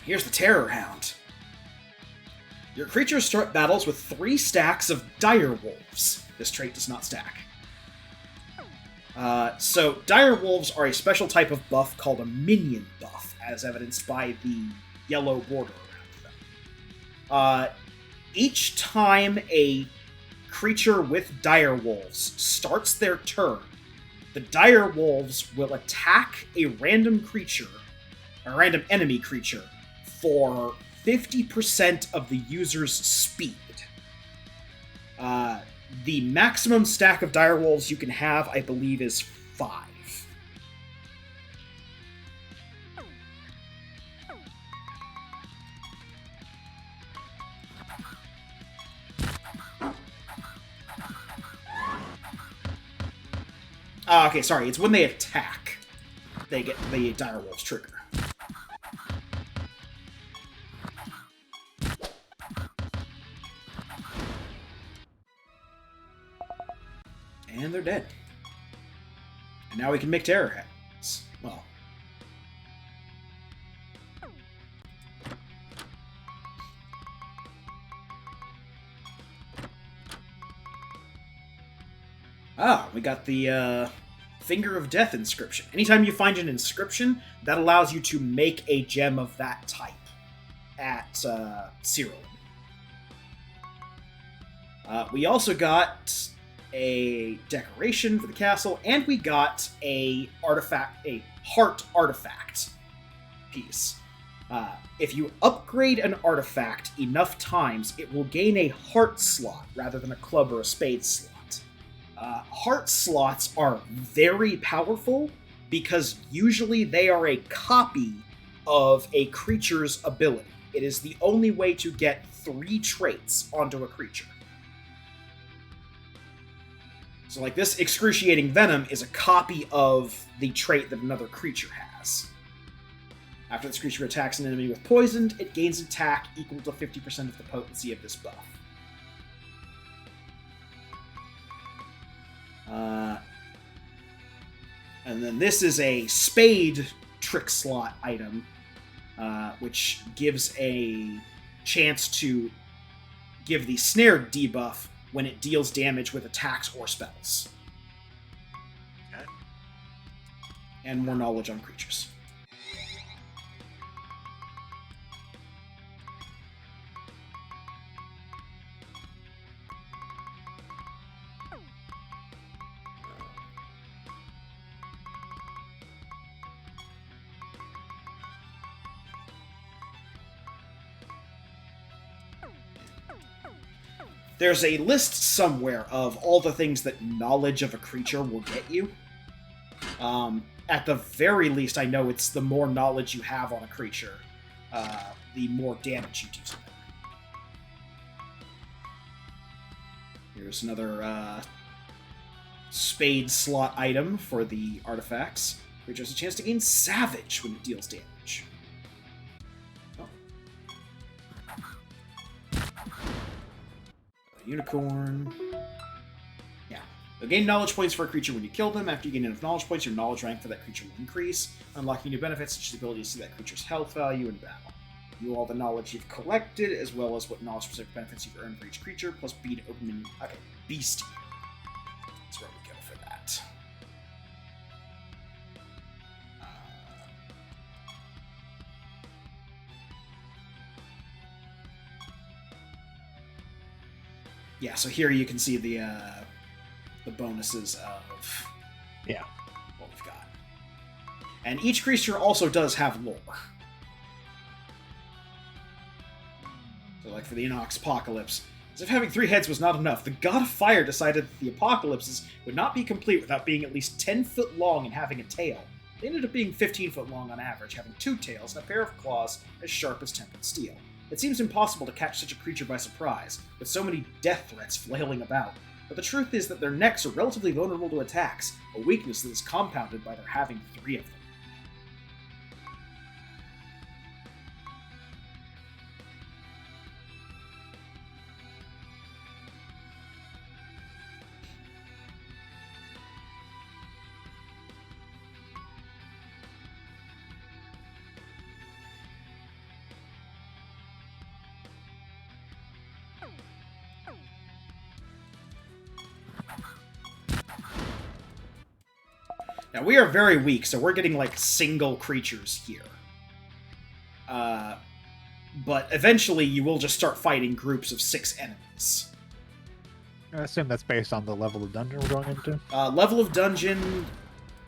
here's the Terror Hound. Your creatures start battles with 3 stacks of dire wolves. This trait does not stack. So, dire wolves are a special type of buff called a minion buff, as evidenced by the yellow border around them. Each time a creature with dire wolves starts their turn, the dire wolves will attack a random creature, a random enemy creature, for 50% of the user's speed. The maximum stack of dire wolves you can have, I believe, is 5. Okay, sorry, it's when they attack, they get the dire wolves trigger. And they're dead. And now we can make terror hounds. Well. We got the Finger of Death inscription. Anytime you find an inscription, that allows you to make a gem of that type at Sira. We also got a decoration for the castle, and we got a heart artifact piece. If you upgrade an artifact enough times, it will gain a heart slot rather than a club or a spade slot. Heart slots are very powerful because usually they are a copy of a creature's ability. It is the only way to get 3 traits onto a creature. So, like, this Excruciating Venom is a copy of the trait that another creature has. After this creature attacks an enemy with poisoned, it gains attack equal to 50% of the potency of this buff. And then this is a Spade trick slot item, which gives a chance to give the Snared debuff when it deals damage with attacks or spells. Okay. And more knowledge on creatures. There's a list somewhere of all the things that knowledge of a creature will get you. At the very least, I know it's the more knowledge you have on a creature, the more damage you do to them. Here's another spade slot item for the artifacts. Creature has a chance to gain Savage when it deals damage. Unicorn. Yeah. You'll gain knowledge points for a creature when you kill them. After you gain enough knowledge points, your knowledge rank for that creature will increase, unlocking new benefits such as the ability to see that creature's health value in battle. You all the knowledge you've collected, as well as what knowledge-specific benefits you've earned for each creature, plus B to open menu. Okay, Beast. That's where we go for that. Yeah, so here you can see the bonuses of what we've got. And each creature also does have lore. So like for the Inox Apocalypse, as if having 3 heads was not enough, the God of Fire decided that the apocalypses would not be complete without being at least 10 foot long and having a tail. They ended up being 15 foot long on average, having 2 tails and a pair of claws as sharp as tempered steel. It seems impossible to catch such a creature by surprise, with so many death threats flailing about, but the truth is that their necks are relatively vulnerable to attacks, a weakness that is compounded by their having 3 of them. Now, we are very weak, so we're getting, like, single creatures here. But eventually you will just start fighting groups of 6 enemies. I assume that's based on the level of dungeon we're going into? Level of dungeon,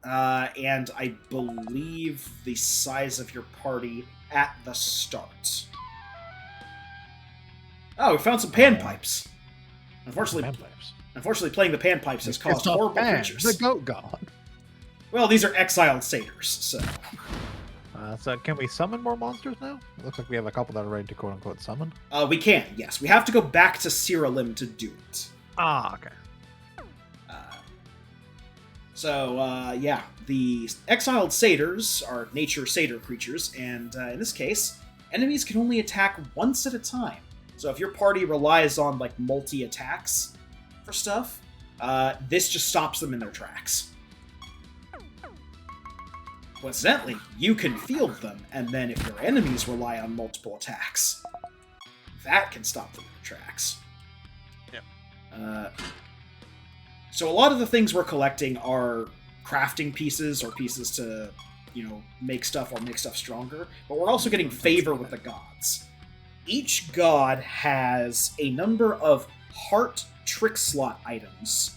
and I believe the size of your party at the start. Oh, we found some panpipes. Unfortunately, playing the panpipes has caused horrible creatures. The goat god. Well, these are exiled satyrs, so... So can we summon more monsters now? It looks like we have a couple that are ready to quote-unquote summon. We can, yes. We have to go back to Sira to do it. Ah, okay. Yeah. The exiled satyrs are nature satyr creatures, and in this case, enemies can only attack once at a time. So if your party relies on, like, multi-attacks for stuff, this just stops them in their tracks. Coincidentally, you can field them, and then if your enemies rely on multiple attacks, that can stop them in their tracks. Yep. So a lot of the things we're collecting are crafting pieces, or pieces to, make stuff or make stuff stronger, but we're also getting favor with the gods. Each god has a number of heart trick slot items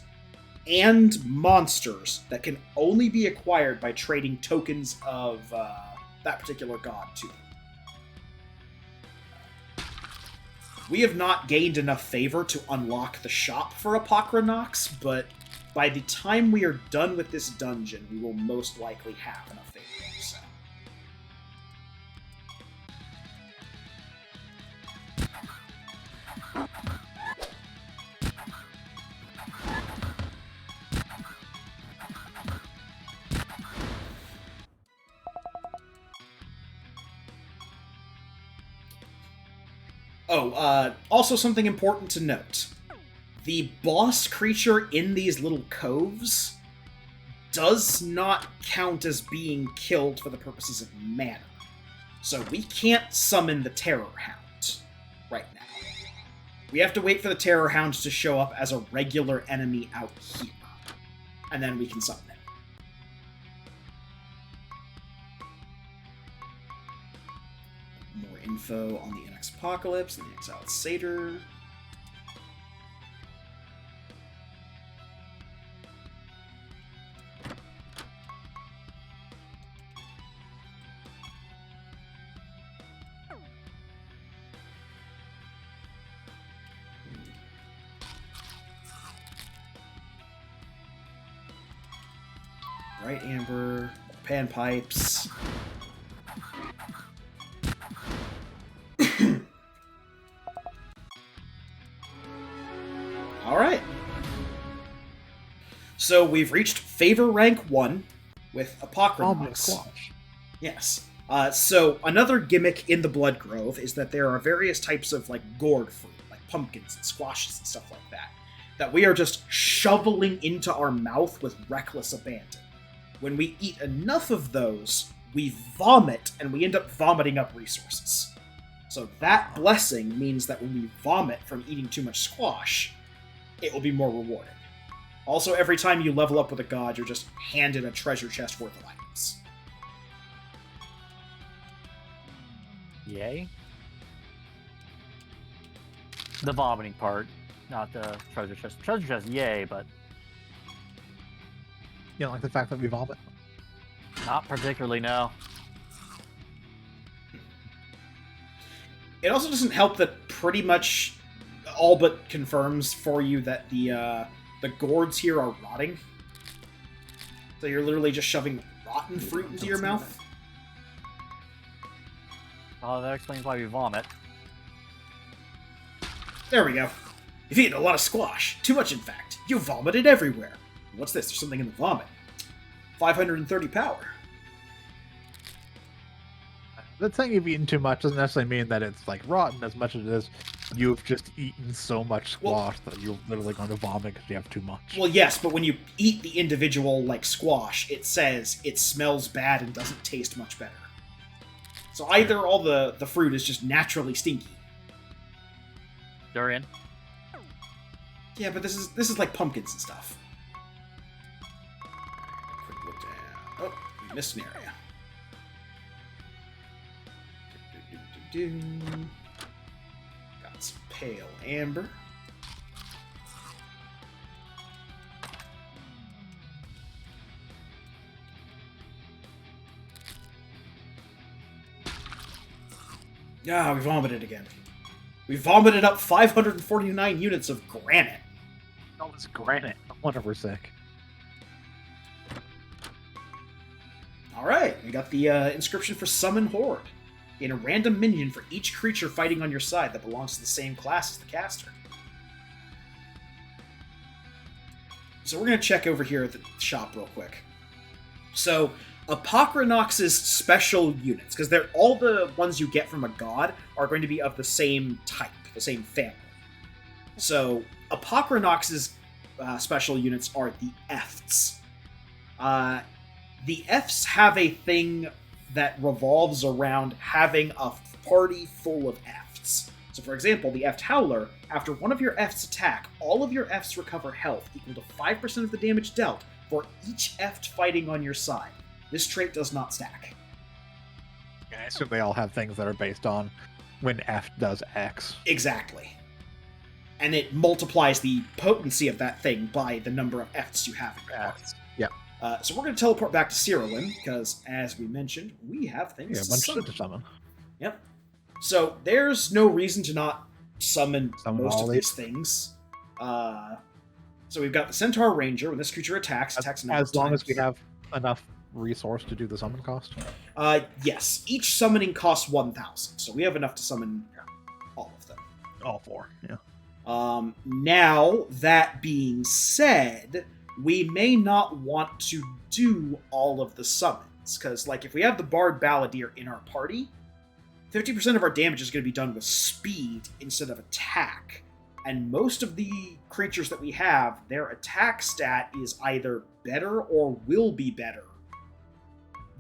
and monsters that can only be acquired by trading tokens of that particular god to them. We have not gained enough favor to unlock the shop for Apocrynox, but by the time we are done with this dungeon, we will most likely have enough favor. So. Also something important to note. The boss creature in these little coves does not count as being killed for the purposes of mana. So we can't summon the Terror Hound right now. We have to wait for the Terror Hound to show up as a regular enemy out here. And then we can summon him. More info on the NX Apocalypse and the Exiled Satyr. Bright Amber, Panpipes. Alright. So we've reached Favor Rank 1 with Apocrynox. Yes. So another gimmick in the Blood Grove is that there are various types of, like, gourd fruit, like pumpkins and squashes and stuff like that we are just shoveling into our mouth with reckless abandon. When we eat enough of those, we vomit, and we end up vomiting up resources. So that blessing means that when we vomit from eating too much squash, it will be more rewarding. Also, every time you level up with a god, you're just handed a treasure chest worth of items. Yay. The vomiting part, not the treasure chest. Treasure chest, yay, but... You don't like the fact that we vomit? Not particularly, no. It also doesn't help that pretty much all but confirms for you that the gourds here are rotting. So you're literally just shoving rotten fruit into your mouth. Oh, that explains why we vomit. There we go. You've eaten a lot of squash. Too much, in fact. You vomited everywhere. What's this? There's something in the vomit. 530 power. The saying you've eaten too much doesn't necessarily mean that it's, like, rotten as much as it is you've just eaten so much squash that you're literally going to vomit because you have too much. Well, yes, but when you eat the individual, like, squash, it says it smells bad and doesn't taste much better. So either all the fruit is just naturally stinky. Durian. Yeah, but this is like pumpkins and stuff. Quick look Oh, we missed an area. Got some pale amber. Ah, we vomited again. We vomited up 549 units of granite. Oh, it's granite. No wonder we're sick. Alright, we got the inscription for Summon Horde. Gain a random minion for each creature fighting on your side that belongs to the same class as the caster. So we're going to check over here at the shop real quick. So, Apocrynox's special units, because they're all the ones you get from a god, are going to be of the same type, the same family. So, Apocrynox's special units are the Efts. The Efts have a thing that revolves around having a party full of Efts. So for example, the Eft Howler, after one of your Efts attack, all of your Efts recover health equal to 5% of the damage dealt for each Eft fighting on your side. This trait does not stack. Yeah, I assume they all have things that are based on when Eft does X. Exactly. And it multiplies the potency of that thing by the number of Efts you have in your party. Yep. So we're going to teleport back to Cyrillin, because, as we mentioned, we have things a bunch of to summon. Yep. So there's no reason to not summon most of these these. things. So we've got the Centaur Ranger. When this creature attacks a number as long times. as we have enough resource to do the summon cost. Yes. Each summoning costs 1,000, so we have enough to summon all of them. All four, yeah. Now, that being said, we may not want to do all of the summons, because, like, if we have the Bard Balladeer in our party, 50% of our damage is going to be done with speed instead of attack. And most of the creatures that we have, their attack stat is either better or will be better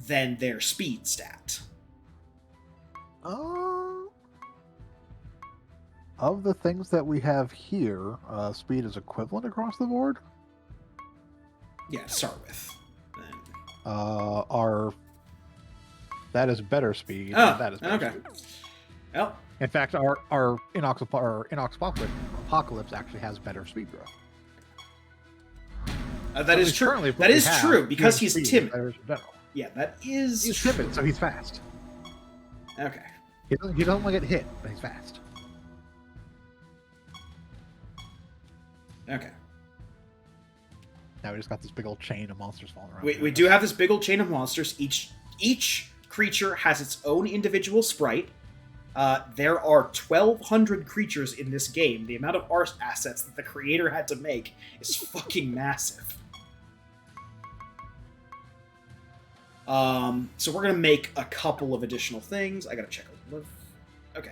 than their speed stat. Of the things that we have here, speed is equivalent across the board? Yeah, to start with. That is better speed. Oh, that is better okay. speed. Well, in fact, our Inox Apocalypse actually has better speed growth. That is true. That is true, because he's timid. Yeah, that is... He's timid, so he's fast. Okay. He doesn't want to get hit, but he's fast. Okay. Now we just got this big old chain of monsters falling around. We do have this big old chain of monsters. Each creature has its own individual sprite. There are 1,200 creatures in this game. The amount of art assets that the creator had to make is fucking massive. So we're gonna make a couple of additional things. I gotta check. Okay.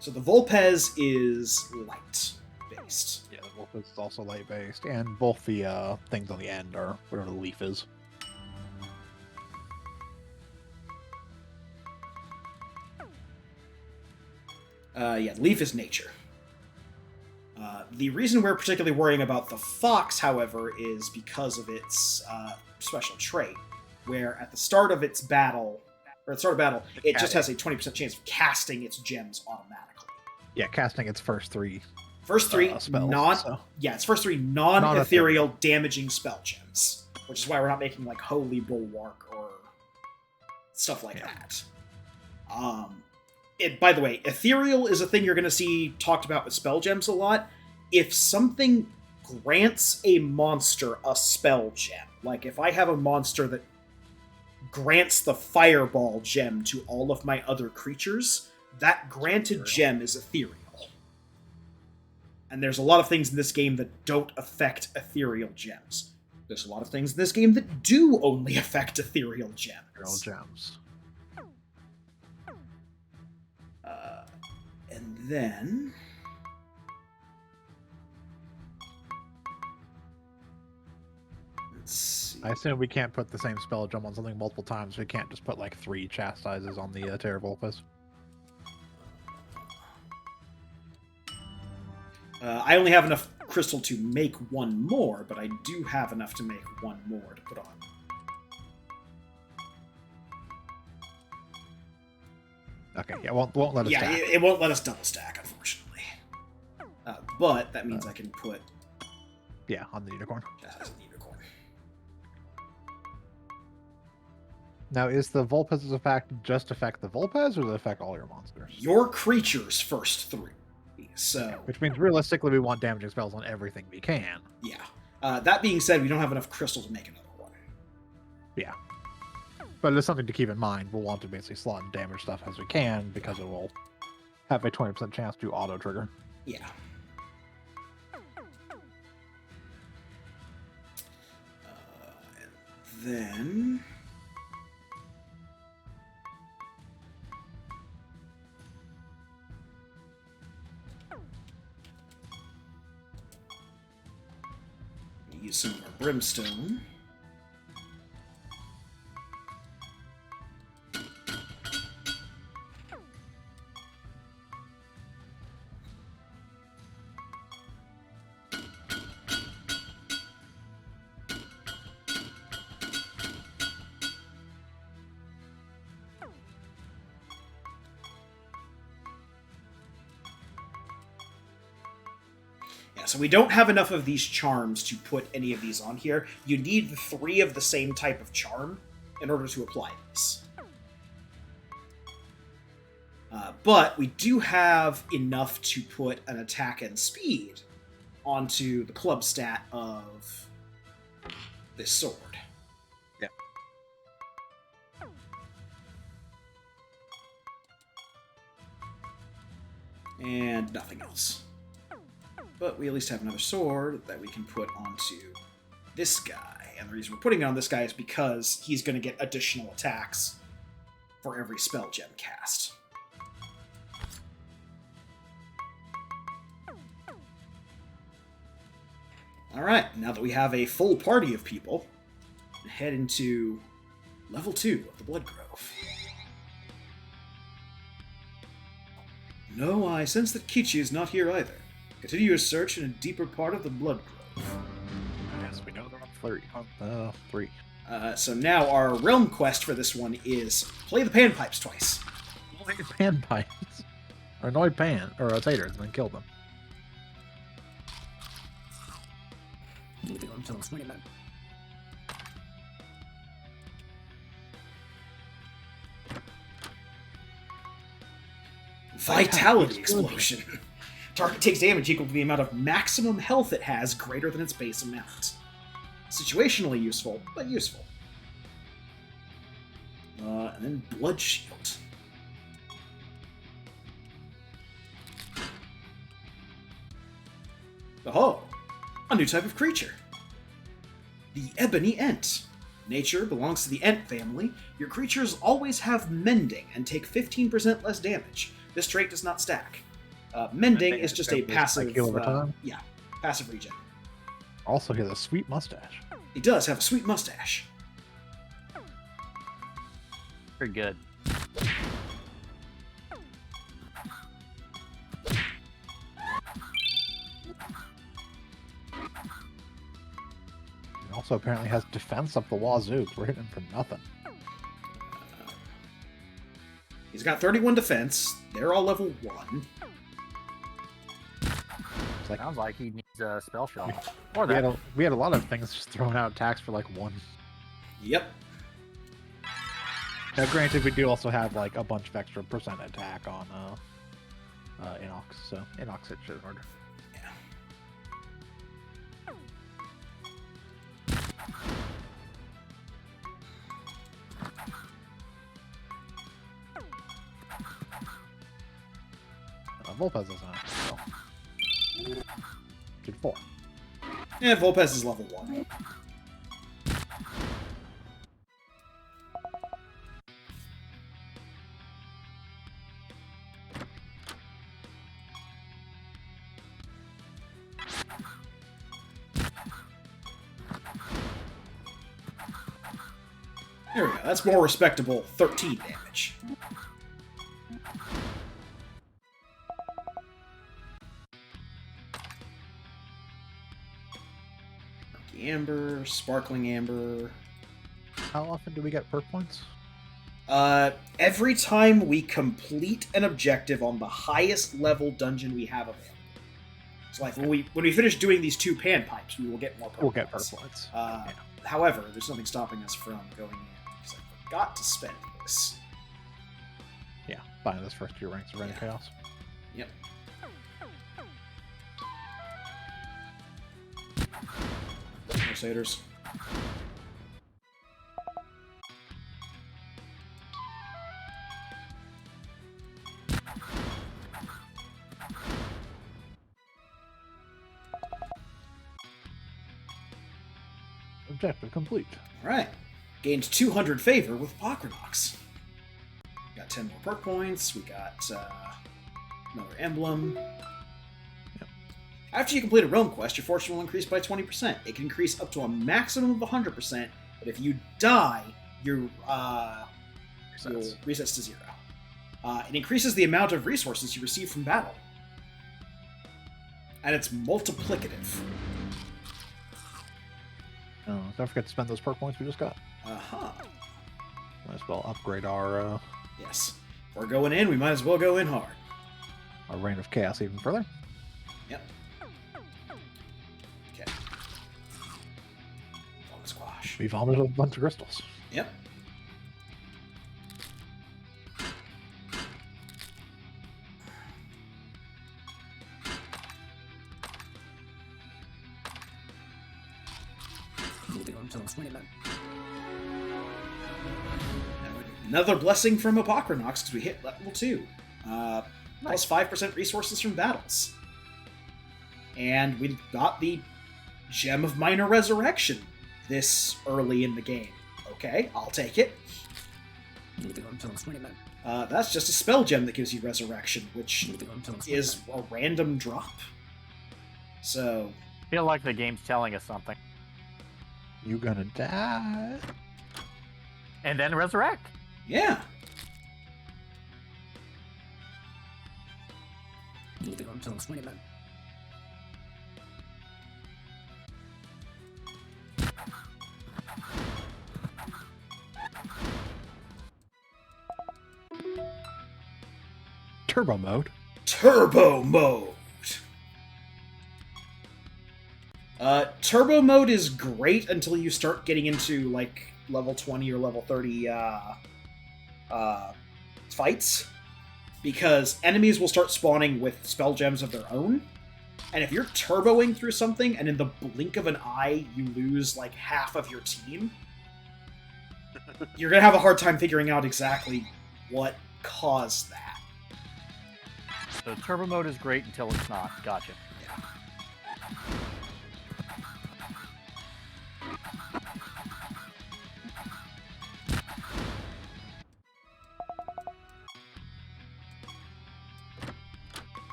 So the Volpez is light-based. Yeah, the Volpez is also light-based, and both the things on the end are whatever the leaf is. Yeah, leaf is nature. The reason we're particularly worrying about the fox, however, is because of its special trait, where at the start of its battle, it just has a 20% chance of casting its gems automatically. Yeah, casting its first three. First three spells, its first three non-ethereal damaging spell gems, which is why we're not making like Holy Bulwark or stuff like that. By the way, ethereal is a thing you're going to see talked about with spell gems a lot. If something grants a monster a spell gem, like if I have a monster that grants the Fireball gem to all of my other creatures, that granted gem is ethereal. And there's a lot of things in this game that don't affect ethereal gems. There's a lot of things in this game that do only affect ethereal gems. Ethereal gems. And then... let's see. I assume we can't put the same spell gem on something multiple times. We can't just put like 3 chastises on the Terravolpus. I only have enough crystal to make one more, but I do have enough to make one more to put on. Okay, yeah, won't let us stack. Yeah, it won't let us double stack, unfortunately. But that means I can put... Yeah, on the unicorn. That has a unicorn. Now, is the Vulpes' effect just affect the Vulpes, or does it affect all your monsters? Your creature's first 3. So... Which means, realistically, we want damaging spells on everything we can. Yeah. That being said, we don't have enough crystal to make another one. Yeah. But it's something to keep in mind. We'll want to basically slot and damage stuff as we can, because it will have a 20% chance to auto-trigger. Yeah. And then... use some of our brimstone. So we don't have enough of these charms to put any of these on here. You need 3 of the same type of charm in order to apply these. But we do have enough to put an attack and speed onto the club stat of this sword. Yeah. And nothing else. But we at least have another sword that we can put onto this guy. And the reason we're putting it on this guy is because he's going to get additional attacks for every spell gem cast. Alright, now that we have a full party of people, we'll head into level 2 of the Blood Grove. No, I sense that Kichi is not here either. Continue your search in a deeper part of the Blood Grove. Yes, we know they're on 3. So now our realm quest for this one is play the panpipes twice. Play the panpipes. Or annoy taters and then kill them. Vitality explosion. Target takes damage equal to the amount of maximum health it has greater than its base amount. Situationally useful, but useful. And then Blood Shield. Oh, a new type of creature. The Ebony Ent. Nature belongs to the Ent family. Your creatures always have Mending and take 15% less damage. This trait does not stack. Mending is just a passive... passive regen. Also, he has a sweet mustache. He does have a sweet mustache. Pretty good. He also apparently has defense up the wazoo. We're hitting him for nothing. He's got 31 defense. They're all level 1. Sounds like he needs a spell shot. We had a lot of things just throwing out attacks for like 1. Yep. Now, granted, we do also have like a bunch of extra percent attack on Inox, so Inox hit shit in order. Vulpes doesn't have spell. Did 4. Yeah, Vulpes is level 1. There we go. That's more respectable. 13 damage. Amber, Sparkling Amber. How often do we get perk points? Every time we complete an objective on the highest level dungeon we have available. So, like, when we finish doing these 2 pan pipes, we will get more perk We'll get points. perk points. However, there's nothing stopping us from going in, because I forgot to spend this. Yeah, buying those first 2 ranks of Random Chaos. Yep. Crusaders. Objective complete. Alright. Gained 200 favor with Pokrinox. Got 10 more perk points. We got another emblem. Yep. After you complete a realm quest, your fortune will increase by 20%. It can increase up to a maximum of 100%, but if you die, your resets to 0. It increases the amount of resources you receive from battle. And it's multiplicative. Oh, don't forget to spend those perk points we just got. Uh-huh. Might as well upgrade our Yes. If we're going in, we might as well go in hard. our Reign of Chaos even further. Yep. Okay. Vomit squash. We vomited a bunch of crystals. Yep. Another blessing from Apokrinox because we hit level 2. Plus 5% resources from battles. And we got the Gem of Minor Resurrection this early in the game. Okay, I'll take it. That's just a spell gem that gives you Resurrection, which is a random drop. So... I feel like the game's telling us something. You gonna die? And then resurrect. Yeah. Turbo mode. Turbo mode. Turbo mode is great until you start getting into, like, level 20 or level 30 fights, because enemies will start spawning with spell gems of their own, and if you're turboing through something and in the blink of an eye you lose like half of your team, you're gonna have a hard time figuring out exactly what caused that. So turbo mode is great until it's not. Gotcha. Yeah.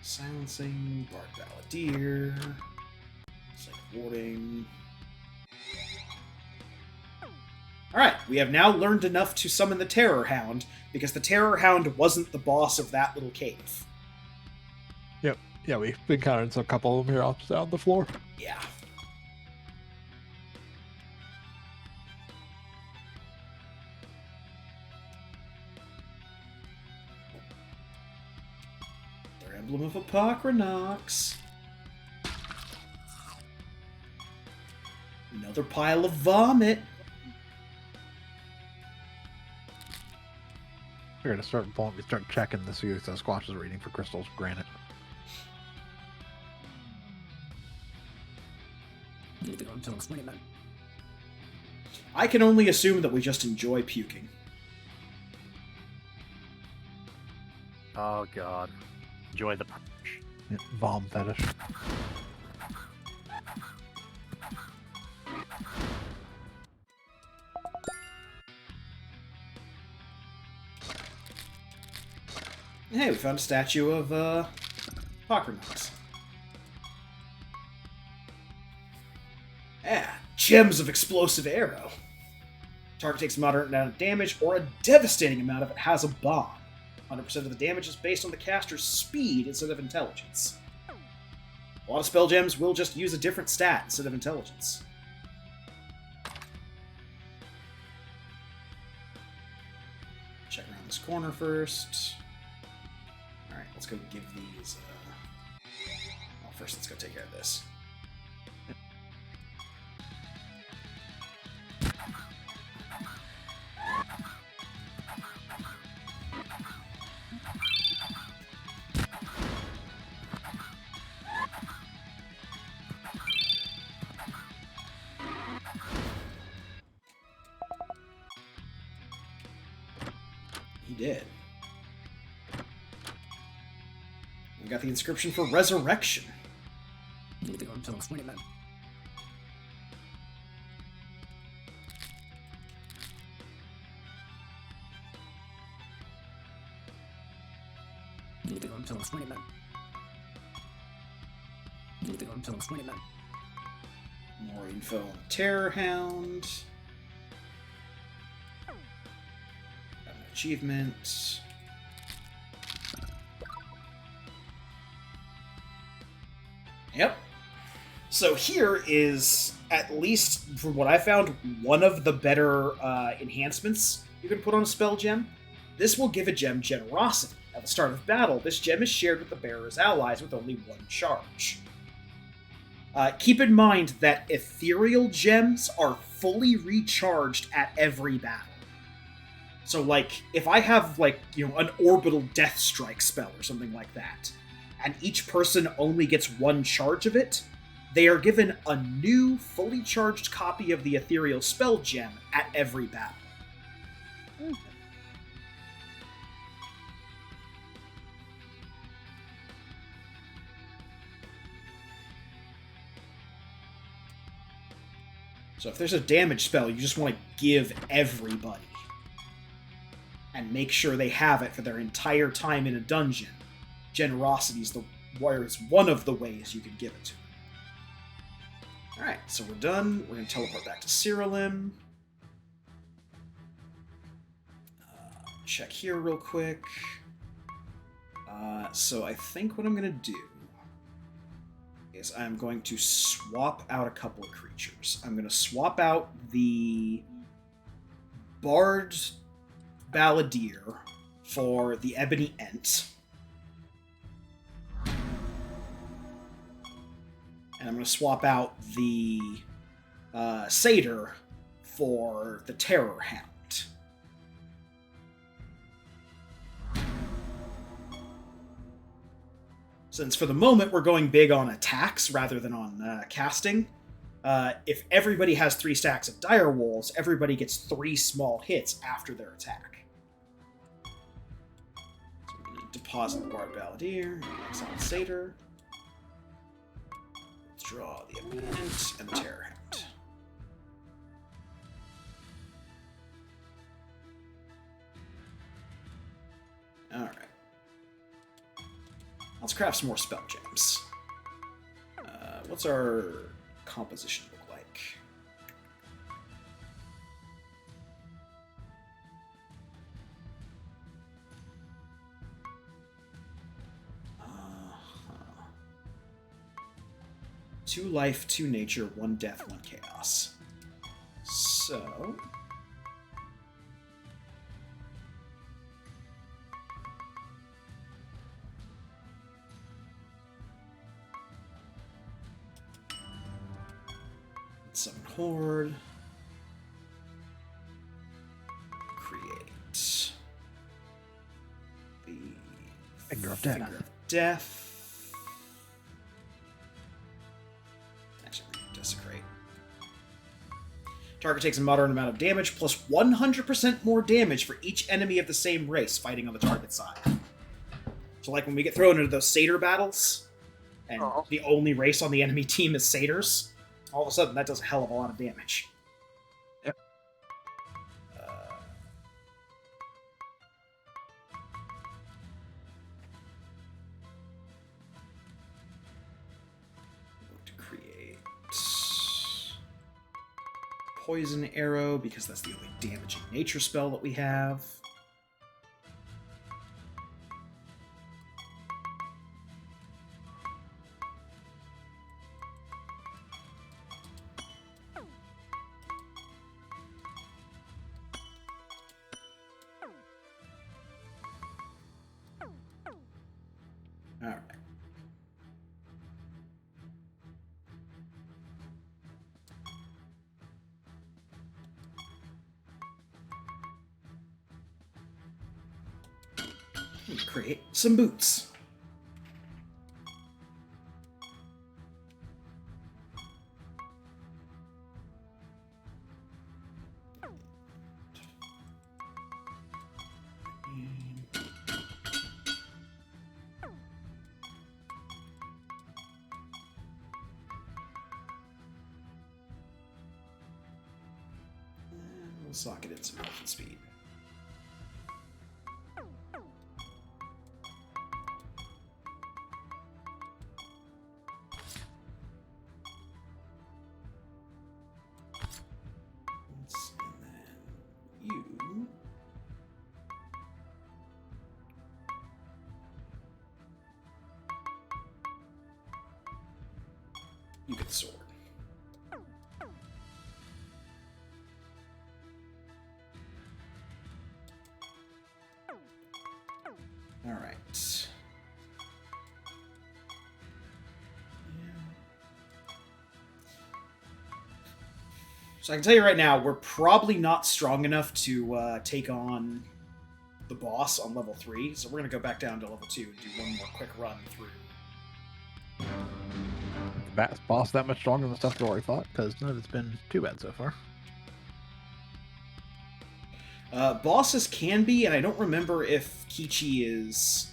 Silencing, Bard Balladeer, Psychic Warding. Alright, we have now learned enough to summon the Terror Hound, because the Terror Hound wasn't the boss of that little cave. Yep. Yeah, we've encountered a couple of them here up down the floor. Yeah. Their Emblem of Apokrinox. Another pile of vomit. We're gonna start checking to see if the Squash is reading for crystals of granite. I can only assume that we just enjoy puking. Oh god. Enjoy the punch. Yeah, vom fetish. Hey, we found a statue of, Pokrinox. Ah, Gems of Explosive Arrow. Target takes a moderate amount of damage, or a devastating amount if it has a bomb. 100% of the damage is based on the caster's speed instead of intelligence. A lot of spell gems will just use a different stat instead of intelligence. this corner first. Alright, let's go give these... Well, first let's go take care of this. He did. We got the inscription for resurrection. More info on Terror Hound. Got an achievement. Yep. So here is, at least from what I found, one of the better enhancements you can put on a spell gem. This will give a gem generosity. At the start of battle, this gem is shared with the bearer's allies with only one charge. Keep in mind that ethereal gems are fully recharged at every battle. So, like, if I have, like, you know, an orbital death strike spell or something like that, and each person only gets one charge of it, they are given a new, fully charged copy of the ethereal spell gem at every battle. So if there's a damage spell you just want to give everybody, and make sure they have it for their entire time in a dungeon, generosity is one of the ways you can give it to them. Alright, so we're done. We're going to teleport back to Sira. Check here real quick. So I think what I'm going to do is I'm going to swap out a couple of creatures. I'm going to swap out the Bard Balladeer for the Ebony Ent. And I'm going to swap out the Satyr for the Terror Hound. Since for the moment we're going big on attacks rather than on casting, if everybody has 3 stacks of Dire Wolves, everybody gets 3 small hits after their attack. So I'm going to deposit the Bard Balladeer, exile the Satyr. Let's draw the Abundant and the Terror Hound. Alright. Let's craft some more spell gems. What's our composition look like? Two life, 2 nature, 1 death, 1 chaos. So... Summon Horde. Create the Finger of Death. Finger of Death. Actually, Desecrate. Target takes a moderate amount of damage, plus 100% more damage for each enemy of the same race fighting on the target side. So, like when we get thrown into those Satyr battles, and the only race on the enemy team is Satyrs, all of a sudden, that does a hell of a lot of damage. Yep. I'm going to create Poison Arrow, because that's the only damaging nature spell that we have. And create some boots. We'll socket in some health and speed. And then you. You get the sword. All right. So I can tell you right now, we're probably not strong enough to take on the boss on level 3, so we're going to go back down to level 2 and do one more quick run through. That boss that much stronger than stuff we already thought, because none of it's been too bad so far. Bosses can be, and I don't remember if Kichi is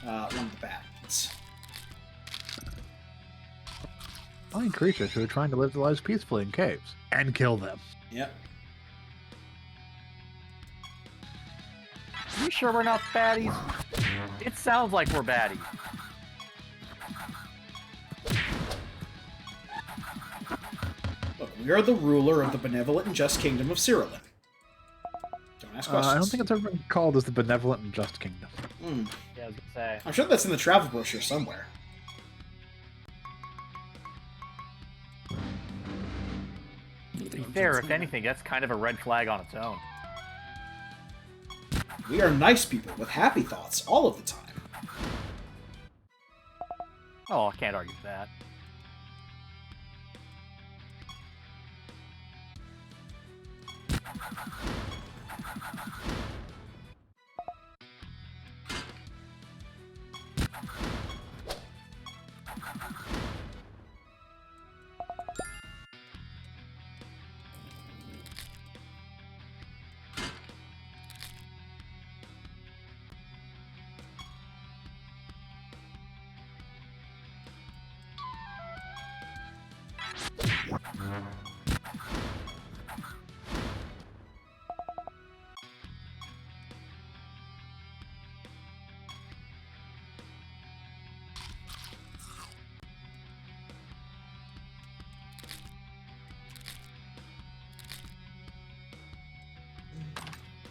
one of the bad ones. Find creatures who are trying to live their lives peacefully in caves and kill them. Yep. You sure we're not baddies? It sounds like we're baddies. Look, we are the ruler of the benevolent and just kingdom of Sira. Don't ask questions. I don't think it's ever been called as the benevolent and just kingdom. Yeah, I was gonna say. I'm sure that's in the travel brochure somewhere. To be fair, if anything, that's kind of a red flag on its own. We are nice people with happy thoughts all of the time. Oh, I can't argue with that.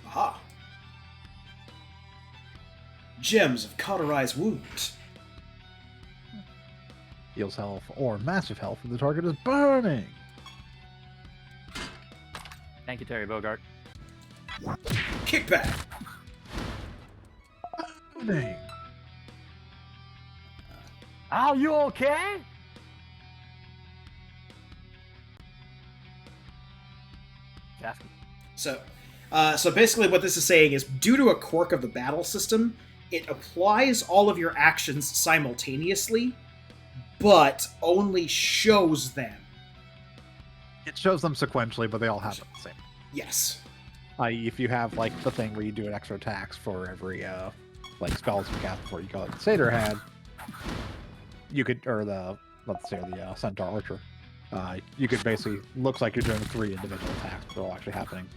Aha. Gems of cauterized wounds. Heals health or massive health if the target is burning. Thank you, Terry Bogart. Kickback. Burning. Are you okay? Ask me. So basically what this is saying is, due to a quirk of the battle system, it applies all of your actions simultaneously, but only shows them. It shows them sequentially, but they all happen the same. Yes. If you have like the thing where you do an extra attacks for every like spells you cast before you go, like the Satyr had, you could, or the let's say the Centaur Archer, you could basically, looks like you're doing 3 individual attacks, but they're all actually happening.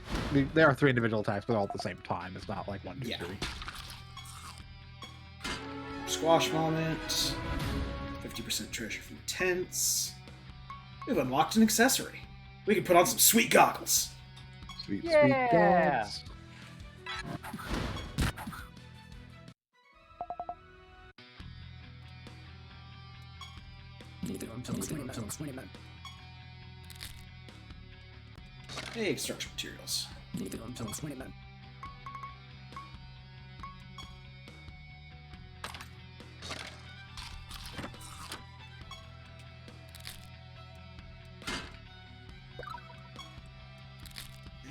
There are 3 individual attacks, but all at the same time. It's not like 1, 2, 3. Squash moment. 50% treasure from tents. We've unlocked an accessory. We can put on some sweet goggles. Sweet, Yeah. sweet gods. Hey, extraction materials.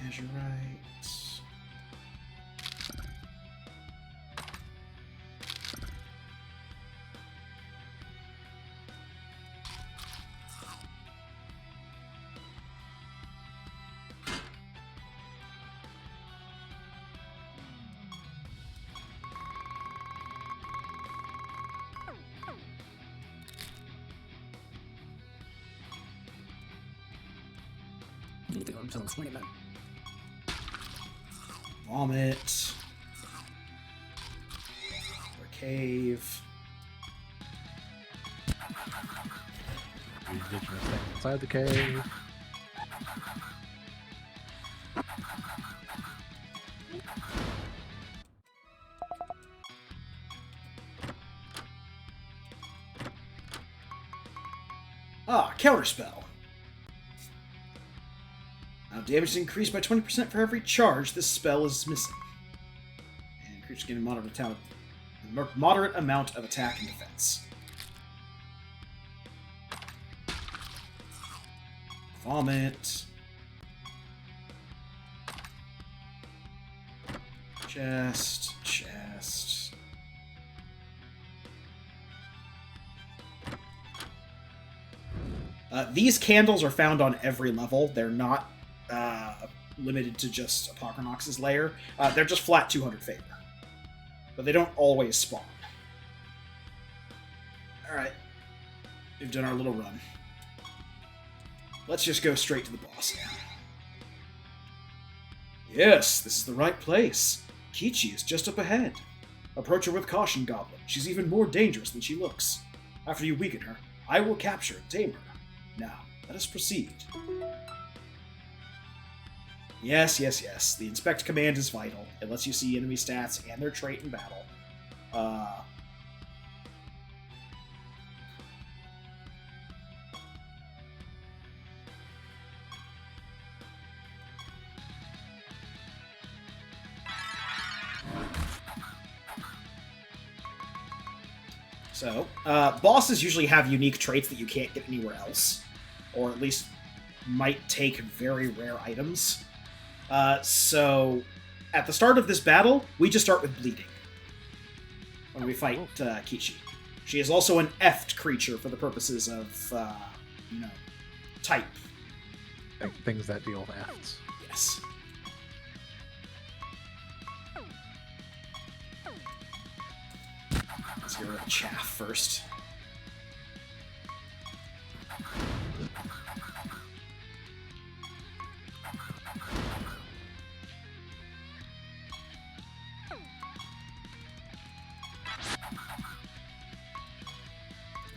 Azurite. Vomit. Or cave. Indigenous thing inside the cave. Ah, counterspell. Now damage is increased by 20% for every charge this spell is missing. And creatures gain a moderate amount of attack and defense. Vomit. Chest. These candles are found on every level. They're not limited to just Apochronox's lair. They're just flat 200 favor. But they don't always spawn. Alright. We've done our little run. Let's just go straight to the boss now. Yes, this is the right place. Kichi is just up ahead. Approach her with caution, Goblin. She's even more dangerous than she looks. After you weaken her, I will capture and tame her. Now, let us proceed. Yes. The Inspect command is vital. It lets you see enemy stats and their trait in battle. So, bosses usually have unique traits that you can't get anywhere else. Or at least might take very rare items. So, at the start of this battle, we just start with bleeding. When we fight Kichi. She is also an F'd creature for the purposes of, type. Things that deal with F's. Yes. Let's get rid of chaff first.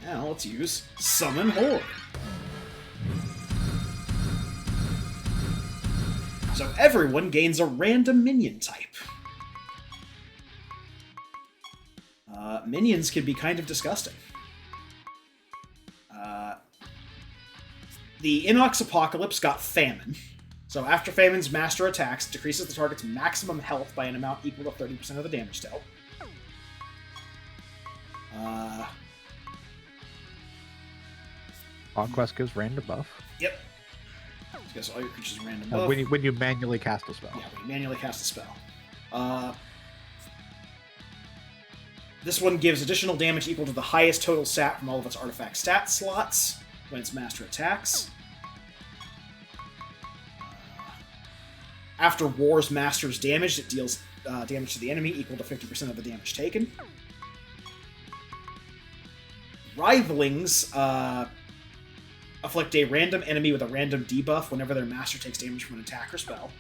Now let's use Summon Horde. So everyone gains a random minion type. Minions can be kind of disgusting. The Inox Apocalypse got Famine. So after Famine's master attacks, decreases the target's maximum health by an amount equal to 30% of the damage dealt. Conquest gives random buff. Yep. So guess all your creatures random buff. When you manually cast a spell. Yeah, when you manually cast a spell. This one gives additional damage equal to the highest total stat from all of its artifact stat slots when its master attacks. After War's Master's damage, it deals damage to the enemy equal to 50% of the damage taken. Rivalings afflict a random enemy with a random debuff whenever their master takes damage from an attack or spell.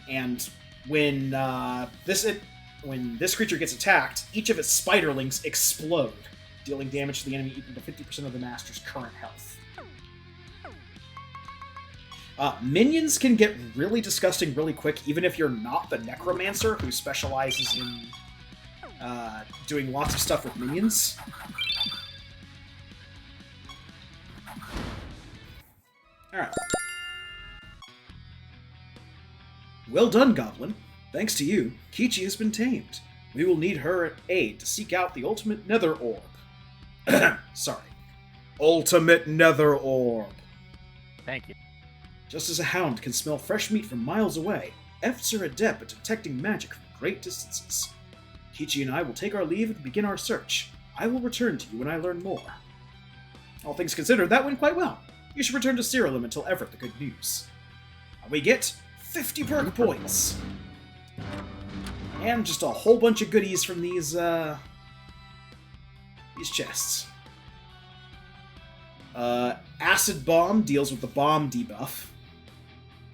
And when this creature gets attacked, each of its spiderlings explode, dealing damage to the enemy equal to 50% of the master's current health. Minions can get really disgusting really quick, even if you're not the Necromancer, who specializes in doing lots of stuff with minions. Alright. Well done, Goblin. Thanks to you, Kichi has been tamed. We will need her aid to seek out the ultimate Nether Orb. Sorry. Ultimate Nether Orb. Thank you. Just as a hound can smell fresh meat from miles away, F's are adept at detecting magic from great distances. Kichi and I will take our leave and begin our search. I will return to you when I learn more. All things considered, that went quite well. You should return to Sira until ever the good news. We get 50 perk points! And just a whole bunch of goodies from these chests. Acid Bomb deals with the bomb debuff.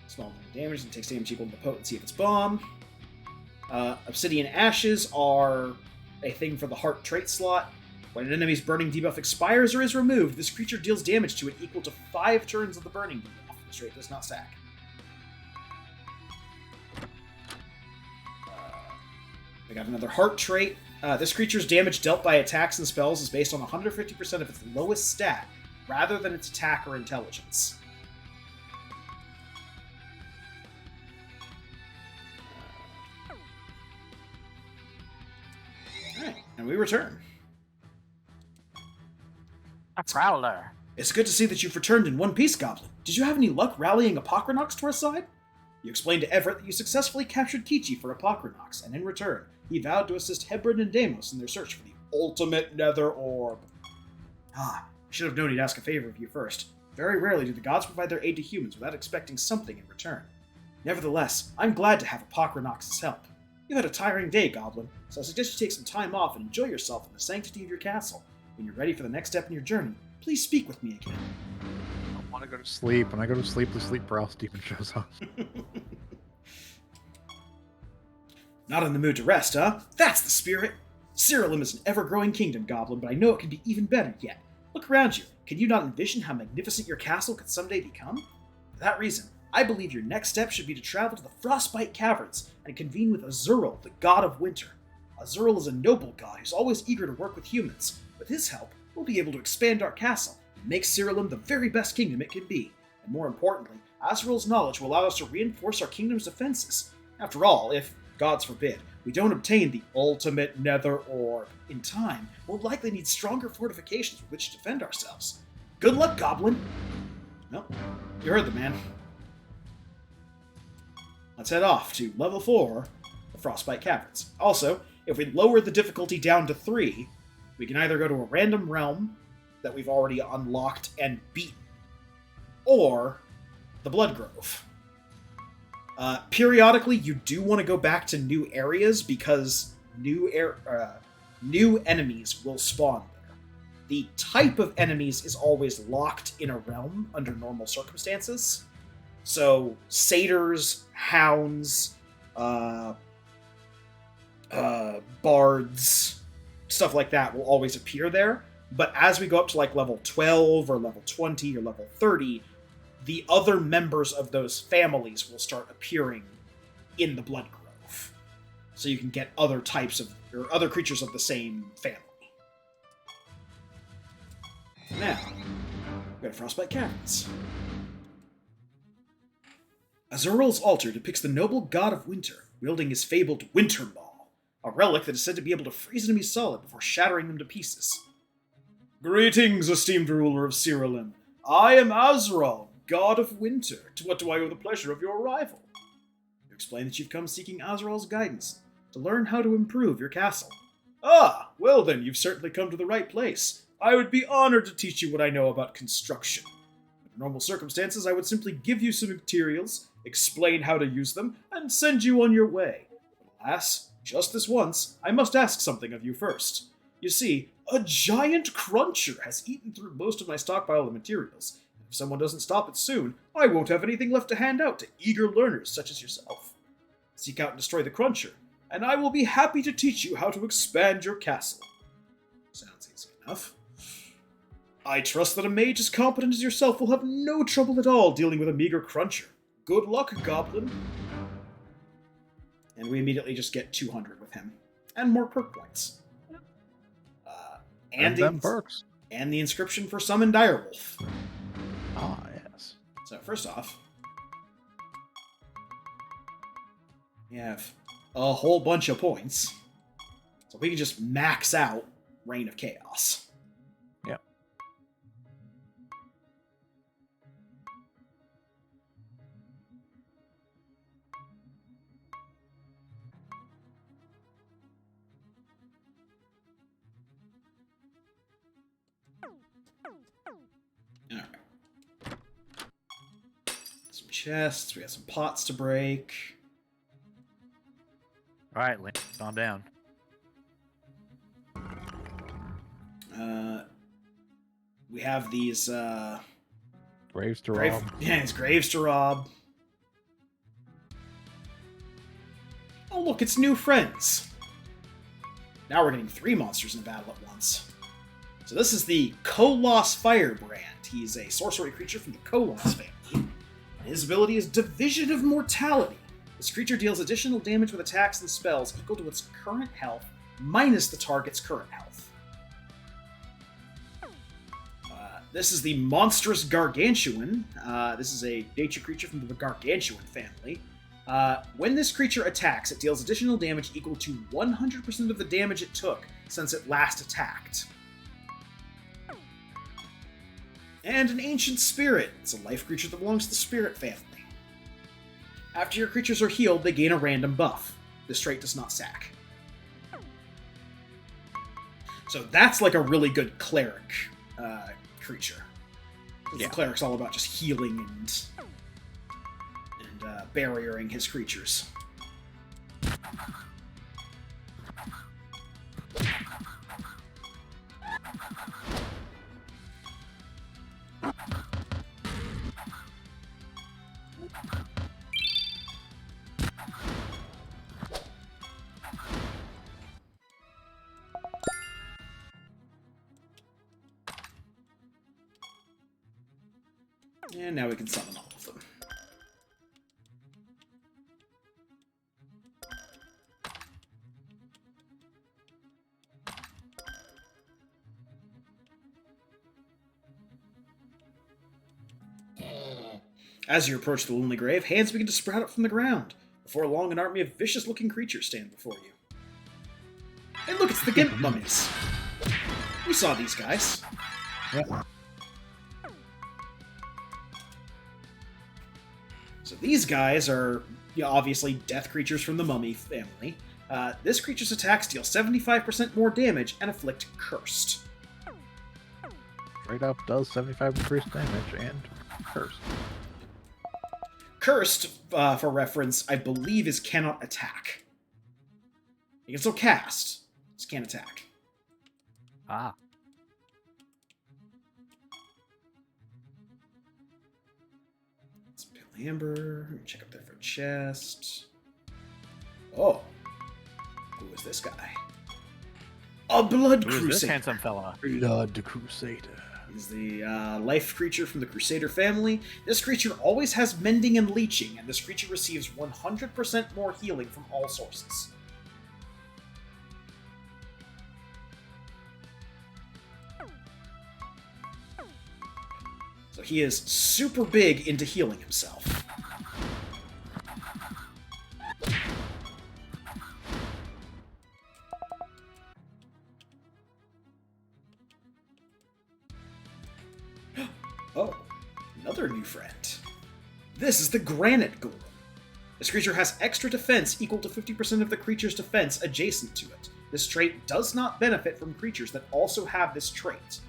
Small damage and takes damage equal to the potency of its bomb. Obsidian Ashes are a thing for the heart trait slot. When an enemy's burning debuff expires or is removed, this creature deals damage to it equal to 5 turns of the burning debuff. This trait does not stack. We got another heart trait. This creature's damage dealt by attacks and spells is based on 150% of its lowest stat, rather than its attack or intelligence. Alright, and we return. A prowler. It's good to see that you've returned in one piece, Goblin. Did you have any luck rallying Apocrynox to our side? You explained to Everett that you successfully captured Kichi for Apocrynox, and in return, he vowed to assist Hebron and Deimos in their search for the ultimate Nether Orb. Ah, I should have known he'd ask a favor of you first. Very rarely do the gods provide their aid to humans without expecting something in return. Nevertheless, I'm glad to have Apocrynox's help. You had a tiring day, Goblin, so I suggest you take some time off and enjoy yourself in the sanctity of your castle. When you're ready for the next step in your journey, please speak with me again. I want to go to sleep. When I go to sleep, the sleep paralysis demon shows up. Not in the mood to rest, huh? That's the spirit! Sira is an ever-growing kingdom, Goblin, but I know it can be even better yet. Look around you. Can you not envision how magnificent your castle could someday become? For that reason, I believe your next step should be to travel to the Frostbite Caverns and convene with Azuril, the god of winter. Azuril is a noble god who's always eager to work with humans. With his help, we'll be able to expand our castle and make Siralim the very best kingdom it can be. And more importantly, Azuril's knowledge will allow us to reinforce our kingdom's defenses. After all, if, gods forbid, we don't obtain the ultimate Nether Orb in time, we'll likely need stronger fortifications with which to defend ourselves. Good luck, Goblin! Well, you heard the man. Let's head off to level 4, the Frostbite Caverns. Also, if we lower the difficulty down to 3, we can either go to a random realm that we've already unlocked and beaten, or the Blood Grove. Periodically, you do want to go back to new areas because new enemies will spawn there. The type of enemies is always locked in a realm under normal circumstances. So, satyrs, hounds, bards, stuff like that will always appear there. But as we go up to like level 12 or level 20 or level 30, the other members of those families will start appearing in the Blood Grove. So you can get other types of, or other creatures of the same family. Now, we go to Frostbite Caverns. Azuril's altar depicts the noble god of winter, wielding his fabled Winter Maul, a relic that is said to be able to freeze enemies solid before shattering them to pieces. Greetings, esteemed ruler of Siralim. I am Azrael, god of winter. To what do I owe the pleasure of your arrival? You explain that you've come seeking Azrael's guidance to learn how to improve your castle. Ah, well then, you've certainly come to the right place. I would be honored to teach you what I know about construction. In normal circumstances, I would simply give you some materials, explain how to use them, and send you on your way. But alas, just this once, I must ask something of you first. You see, a giant cruncher has eaten through most of my stockpile of materials. If someone doesn't stop it soon, I won't have anything left to hand out to eager learners such as yourself. Seek out and destroy the cruncher, and I will be happy to teach you how to expand your castle. Sounds easy enough. I trust that a mage as competent as yourself will have no trouble at all dealing with a meager cruncher. Good luck, Goblin. And we immediately just get 200 with him. And more perk points. And them perks. And the inscription for Summon Direwolf. Ah, yes. So first off, we have a whole bunch of points. So we can just max out Reign of Chaos. Yep. Alright. Some chests, we got some pots to break. Alright, Link, calm down. We have these Graves to rob. Yeah, it's graves to rob. Oh, look, it's new friends. Now we're getting 3 monsters in a battle at once. So this is the Kolos Firebrand. He's a sorcery creature from the Kolos family. His ability is Division of Mortality. This creature deals additional damage with attacks and spells equal to its current health minus the target's current health. This is the Monstrous Gargantuan. This is a nature creature from the Gargantuan family. When this creature attacks, it deals additional damage equal to 100% of the damage it took since it last attacked. And an Ancient Spirit. It's a life creature that belongs to the Spirit family. After your creatures are healed, they gain a random buff. This trait does not sack. So that's like a really good cleric creature. Yeah. The cleric's all about just healing and barriering his creatures. And now we can summon all of them. As you approach the lonely grave, hands begin to sprout up from the ground. Before long, an army of vicious-looking creatures stand before you. Hey look, it's the Gimp mummies! We saw these guys. Yeah. So these guys are obviously death creatures from the mummy family. This creature's attacks deal 75% more damage and afflict cursed. Straight up does 75 increased damage and cursed. Cursed, for reference, I believe is cannot attack. You can still cast, just can't attack. Ah. Let's pill amber. Check up there for chest. Oh. Who is this guy? A blood Who is crusader. this handsome fella? Blood Crusader. He's the life creature from the Crusader family. This creature always has mending and leeching, and this creature receives 100% more healing from all sources. So he is super big into healing himself. Oh, another new friend. This is the Granite Golem. This creature has extra defense equal to 50% of the creature's defense adjacent to it. This trait does not benefit from creatures that also have this trait.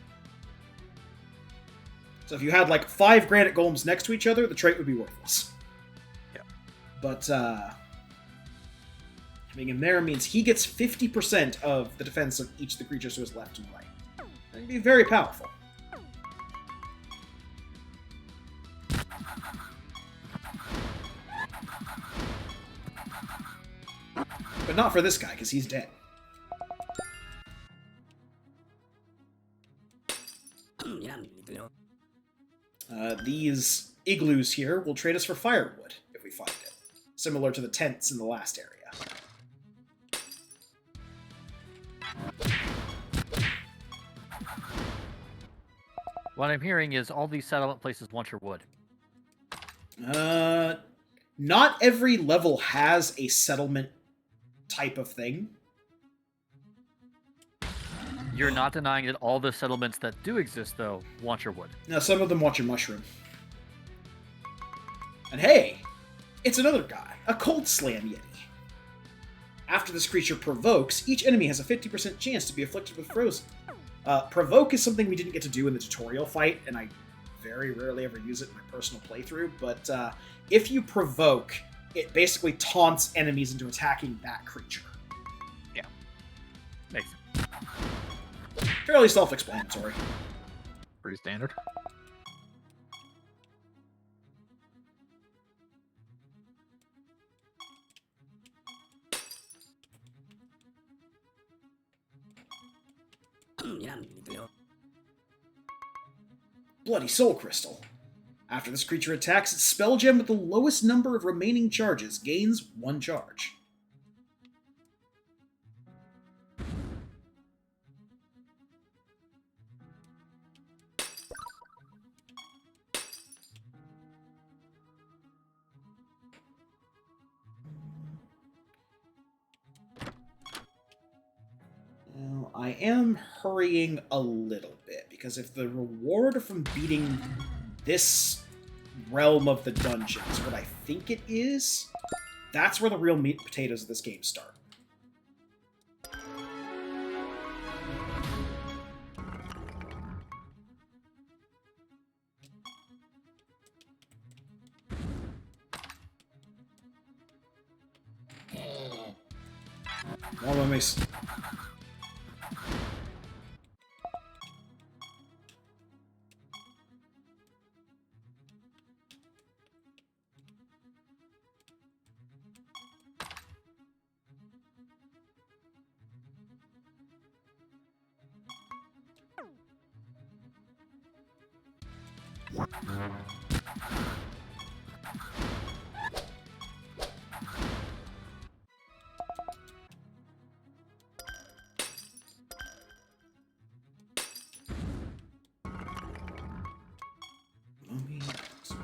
So if you had like 5 Granite Golems next to each other, the trait would be worthless. Yeah. But having him there means he gets 50% of the defense of each of the creatures to his left and right. That can be very powerful. But not for this guy, because he's dead. These igloos here will trade us for firewood, if we find it. Similar to the tents in the last area. What I'm hearing is all these settlement places want your wood. Not every level has a settlement type of thing. You're not denying that all the settlements that do exist, though, want your wood. Now, some of them want your mushroom. And hey, it's another guy, a Cold Slam Yeti. After this creature provokes, each enemy has a 50% chance to be afflicted with frozen. Provoke is something we didn't get to do in the tutorial fight, and I very rarely ever use it in my personal playthrough, but if you provoke, it basically taunts enemies into attacking that creature. Yeah. Makes sense. Fairly self-explanatory. Pretty standard. Bloody Soul Crystal. After this creature attacks, its spell gem with the lowest number of remaining charges gains 1 charge. Well, I am hurrying a little bit, because if the reward from beating this realm of the dungeon is what I think it is, that's where the real meat and potatoes of this game start. Well, let me...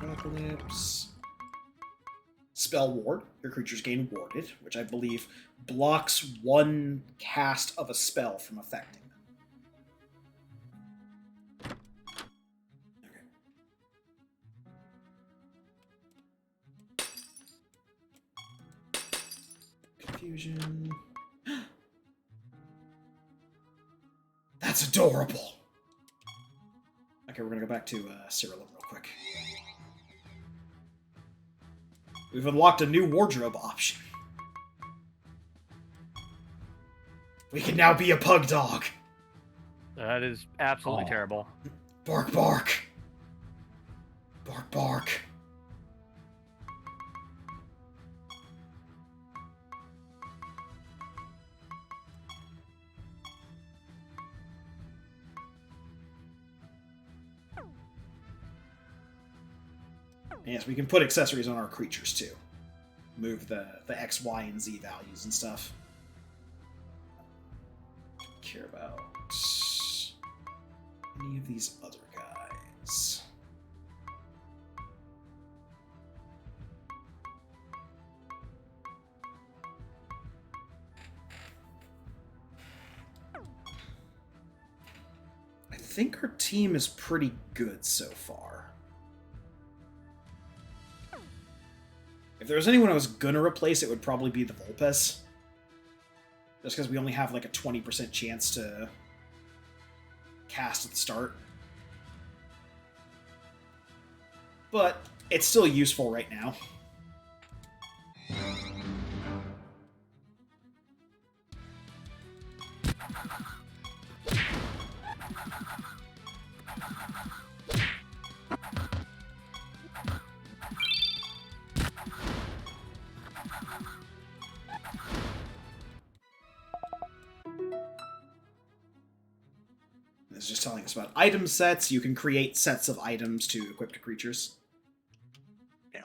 Apocalypse. Spell Ward. Your creatures gain warded, which I believe blocks 1 cast of a spell from affecting them. Okay. Confusion. That's adorable! Okay, we're gonna go back to Sira real quick. We've unlocked a new wardrobe option. We can now be a pug dog. That is absolutely terrible. Bark, bark. Bark, bark. Yes, we can put accessories on our creatures too. Move the X, Y, and Z values and stuff. Don't care about any of these other guys. I think our team is pretty good so far. If there was anyone I was gonna replace, it would probably be the Vulpes. Just because we only have like a 20% chance to cast at the start. But it's still useful right now. It's just telling us about item sets. You can create sets of items to equip to creatures. Yeah.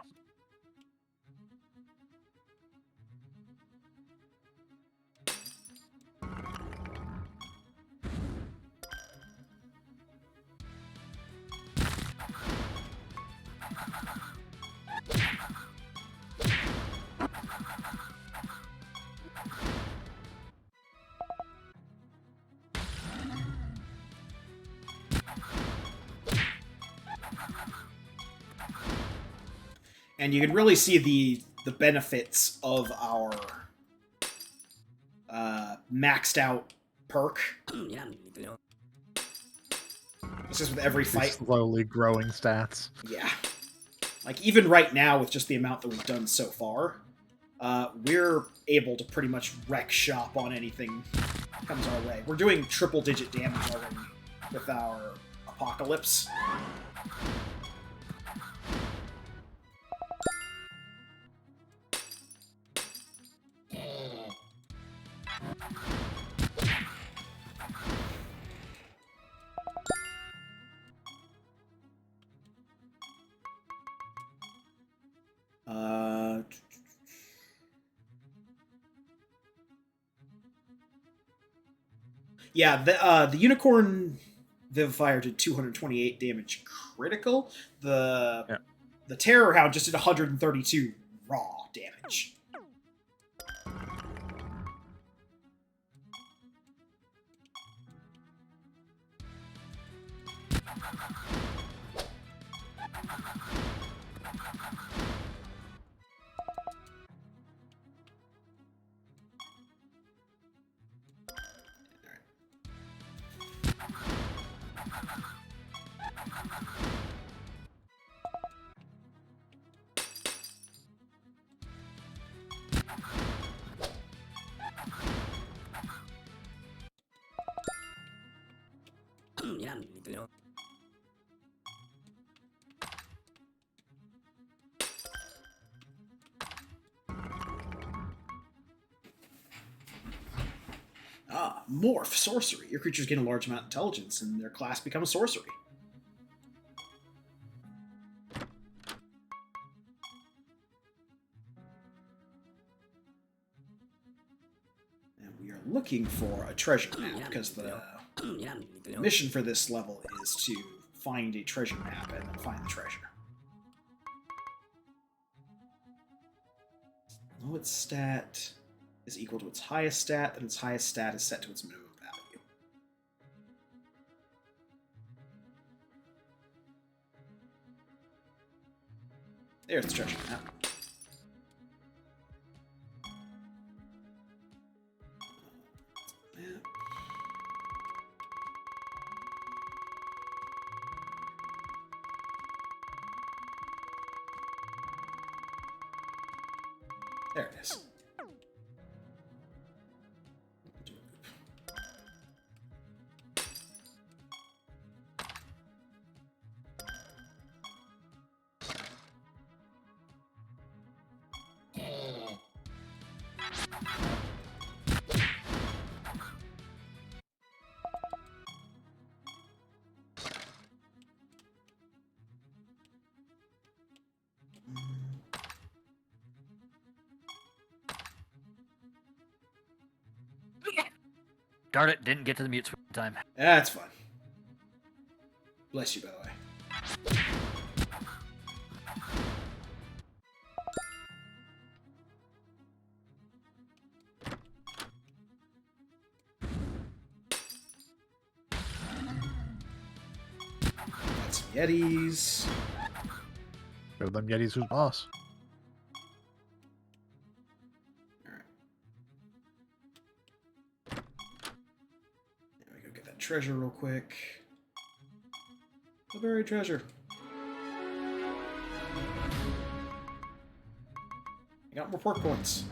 And you can really see the benefits of our maxed out perk. It's just with every fight. Slowly growing stats. Yeah. Like, even right now, with just the amount that we've done so far, we're able to pretty much wreck shop on anything that comes our way. We're doing triple-digit damage already with our Apocalypse. Uh, yeah, the Unicorn Vivifier did 228 damage critical. Yeah. The Terror Hound just did 132 raw damage. Ah, Morph, sorcery. Your creatures gain a large amount of intelligence, and their class becomes sorcery. And we are looking for a treasure map, because the mission for this level is to find a treasure map and then find the treasure. Lowest stat is equal to its highest stat, and its highest stat is set to its minimum value. There's the treasure map. There it is. Darn it, didn't get to the mute switch in time. That's fine. Bless you, by the way. Got some Yetis. Go them Yetis who's boss. Treasure real quick. The buried treasure. I got more pork points.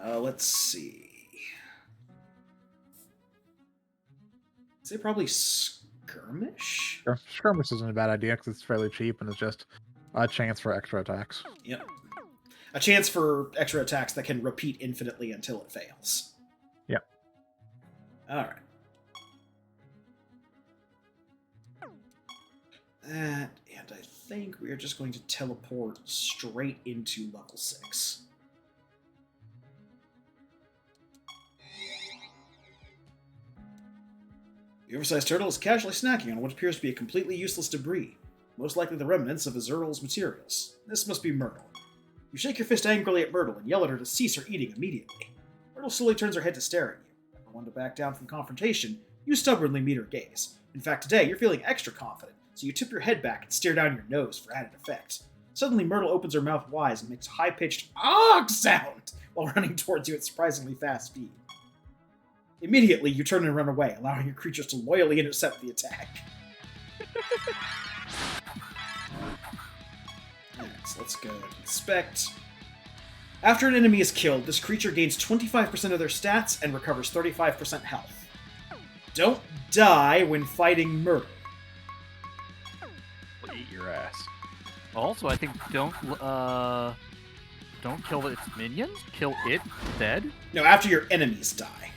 Let's see. I'd say probably skirmish? Sure. Skirmish isn't a bad idea because it's fairly cheap and it's just a chance for extra attacks. Yep. A chance for extra attacks that can repeat infinitely until it fails. Yep. Alright. That, and I think we are just going to teleport straight into level 6. The oversized turtle is casually snacking on what appears to be a completely useless debris, most likely the remnants of Azural's materials. This must be Myrtle. You shake your fist angrily at Myrtle and yell at her to cease her eating immediately. Myrtle slowly turns her head to stare at you. Never one to back down from confrontation, you stubbornly meet her gaze. In fact, today you're feeling extra confident, so you tip your head back and stare down your nose for added effect. Suddenly, Myrtle opens her mouth wide and makes a high-pitched "Ogh" sound while running towards you at surprisingly fast speed. Immediately, you turn and run away, allowing your creatures to loyally intercept the attack. Alright, so let's go and inspect. After an enemy is killed, this creature gains 25% of their stats and recovers 35% health. Don't die when fighting Myrtle. Eat your ass. Also, I think don't kill its minions. Kill it dead. No, after your enemies die.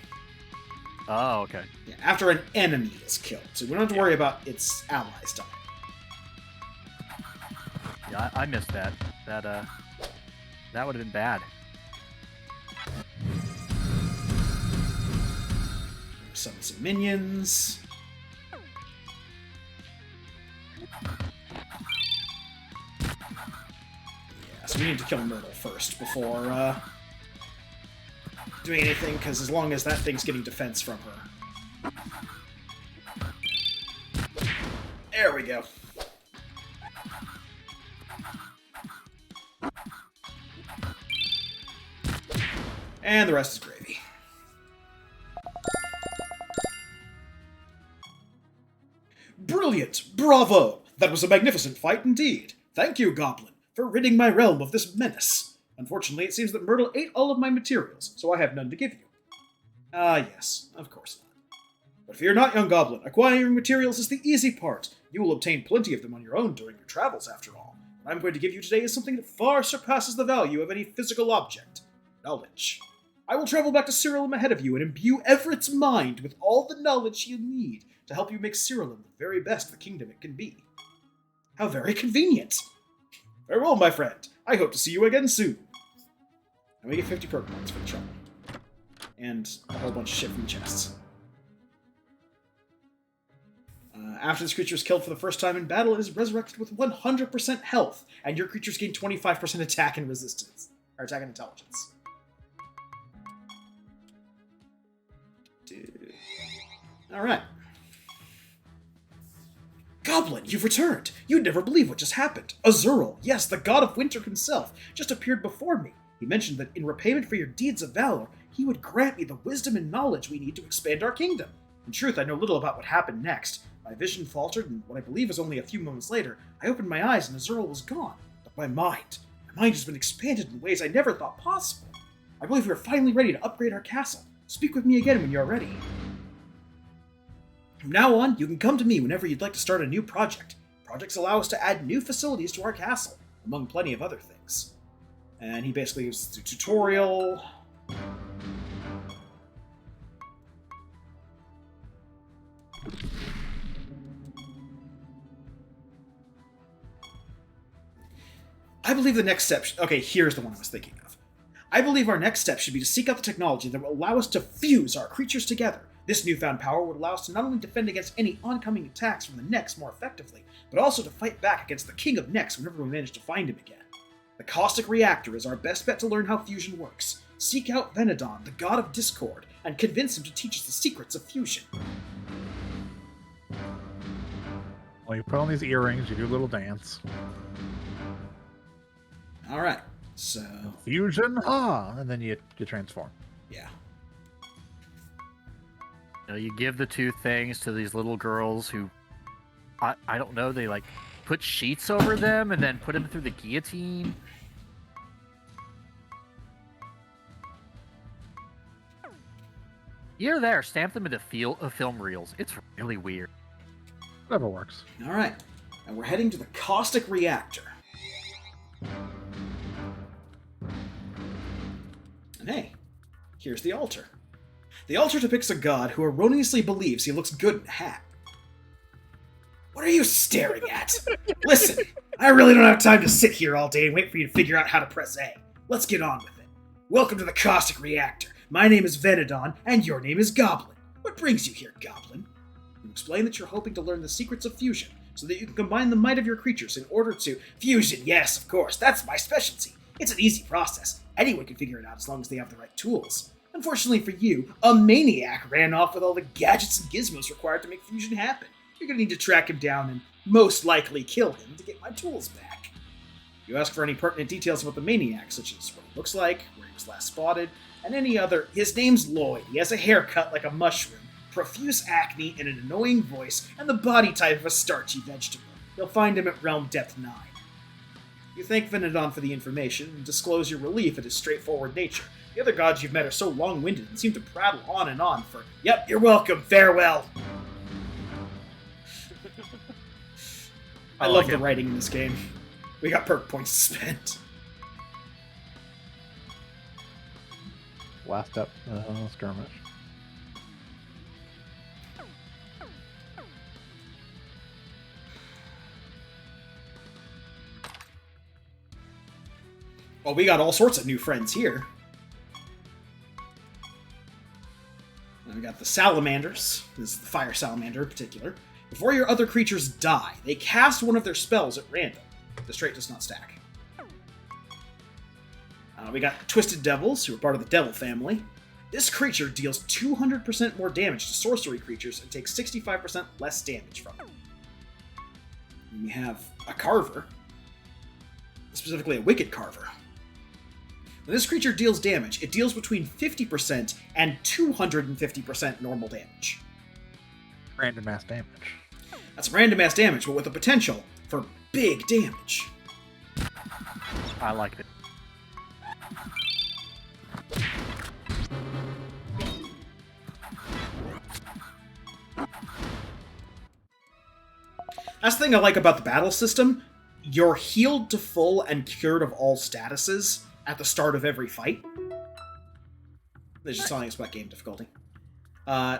Oh, okay. Yeah, after an enemy is killed. So we don't have to worry about its allies dying. Yeah, I missed that. That would have been bad. Summon some minions. Yeah, so we need to kill Myrtle first before doing anything, because as long as that thing's getting defense from her. There we go. And the rest is gravy. Brilliant! Bravo! That was a magnificent fight indeed. Thank you, Goblin, for ridding my realm of this menace. Unfortunately, it seems that Myrtle ate all of my materials, so I have none to give you. Ah, yes, of course not. But fear not, young Goblin. Acquiring materials is the easy part. You will obtain plenty of them on your own during your travels, after all. What I'm going to give you today is something that far surpasses the value of any physical object. Knowledge. I will travel back to Cyrillum ahead of you and imbue Everett's mind with all the knowledge you need to help you make Cyrillum the very best the kingdom it can be. How very convenient! Farewell, my friend. I hope to see you again soon. And we get 50 perk points for the trouble. And a whole bunch of shit from the chests. After this creature is killed for the first time in battle, it is resurrected with 100% health, and your creatures gain 25% attack and resistance. Or attack and intelligence. Alright. Goblin, you've returned! You'd never believe what just happened. Azuriel, yes, the god of winter himself, just appeared before me. He mentioned that in repayment for your deeds of valor, he would grant me the wisdom and knowledge we need to expand our kingdom. In truth, I know little about what happened next. My vision faltered, and what I believe was only a few moments later, I opened my eyes and Azuriel was gone. But my mind has been expanded in ways I never thought possible. I believe we are finally ready to upgrade our castle. Speak with me again when you are ready. From now on, you can come to me whenever you'd like to start a new project. Projects allow us to add new facilities to our castle, among plenty of other things. And he basically uses the tutorial. I believe the next step... Okay, here's the one I was thinking of. I believe our next step should be to seek out the technology that will allow us to fuse our creatures together. This newfound power would allow us to not only defend against any oncoming attacks from the Nex more effectively, but also to fight back against the King of Nex whenever we manage to find him again. The Caustic Reactor is our best bet to learn how fusion works. Seek out Venedon, the god of discord, and convince him to teach us the secrets of fusion. Well, you put on these earrings, you do a little dance. Alright, so... Fusion, and then you transform. Yeah. You know, you give the two things to these little girls who, I don't know, they like put sheets over them and then put them through the guillotine. Here, there, stamp them into film reels. It's really weird. Whatever works. Alright, and we're heading to the Caustic Reactor. And hey, here's the altar. The altar depicts a god who erroneously believes he looks good in a hat. What are you staring at? Listen, I really don't have time to sit here all day and wait for you to figure out how to press A. Let's get on with it. Welcome to the Caustic Reactor. My name is Venedon, and your name is Goblin. What brings you here, Goblin? You explain that you're hoping to learn the secrets of fusion, so that you can combine the might of your creatures in order to... Fusion, yes, of course, that's my specialty. It's an easy process. Anyone can figure it out as long as they have the right tools. Unfortunately for you, a maniac ran off with all the gadgets and gizmos required to make fusion happen. You're going to need to track him down and most likely kill him to get my tools back. You ask for any pertinent details about the maniac, such as what he looks like, where he was last spotted, and any other... His name's Lloyd. He has a haircut like a mushroom, profuse acne, and an annoying voice, and the body type of a starchy vegetable. You'll find him at Realm Depth 9. You thank Venedon for the information, and disclose your relief at his straightforward nature. The other gods you've met are so long-winded and seem to prattle on and on for, "Yep, you're welcome, farewell." I love the writing in this game. We got perk points to spend. Last up, skirmish. Well, we got all sorts of new friends here. And we got the salamanders. This is the fire salamander in particular. Before your other creatures die, they cast one of their spells at random. This trait does not stack. We got Twisted Devils, who are part of the Devil family. This creature deals 200% more damage to sorcery creatures and takes 65% less damage from them. And we have a Carver, specifically a Wicked Carver. When this creature deals damage, it deals between 50% and 250% normal damage. Random mass damage. That's random mass damage, but with the potential for big damage. I like it. That's the thing I like about the battle system. You're healed to full and cured of all statuses at the start of every fight. They're just telling us about game difficulty.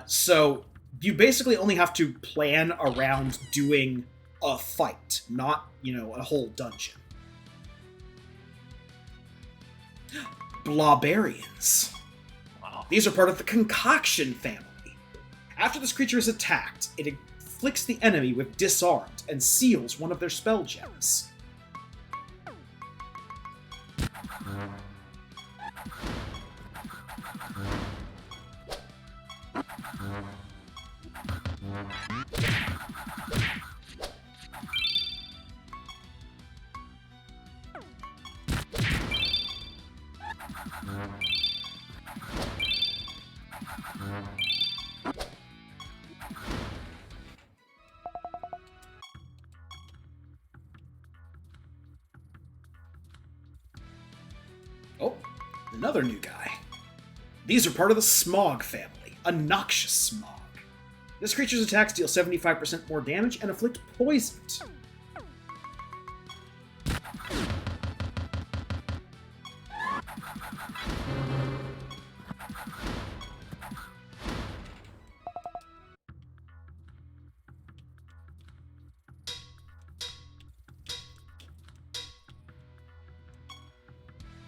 So you basically only have to plan around doing a fight, not, a whole dungeon. Barbarians. Wow. These are part of the Concoction family. After this creature is attacked, it inflicts the enemy with Disarmed and seals one of their spell gems. Oh, another new guy. These are part of the Smog family, a noxious smog. This creature's attacks deal 75% more damage and inflict poison.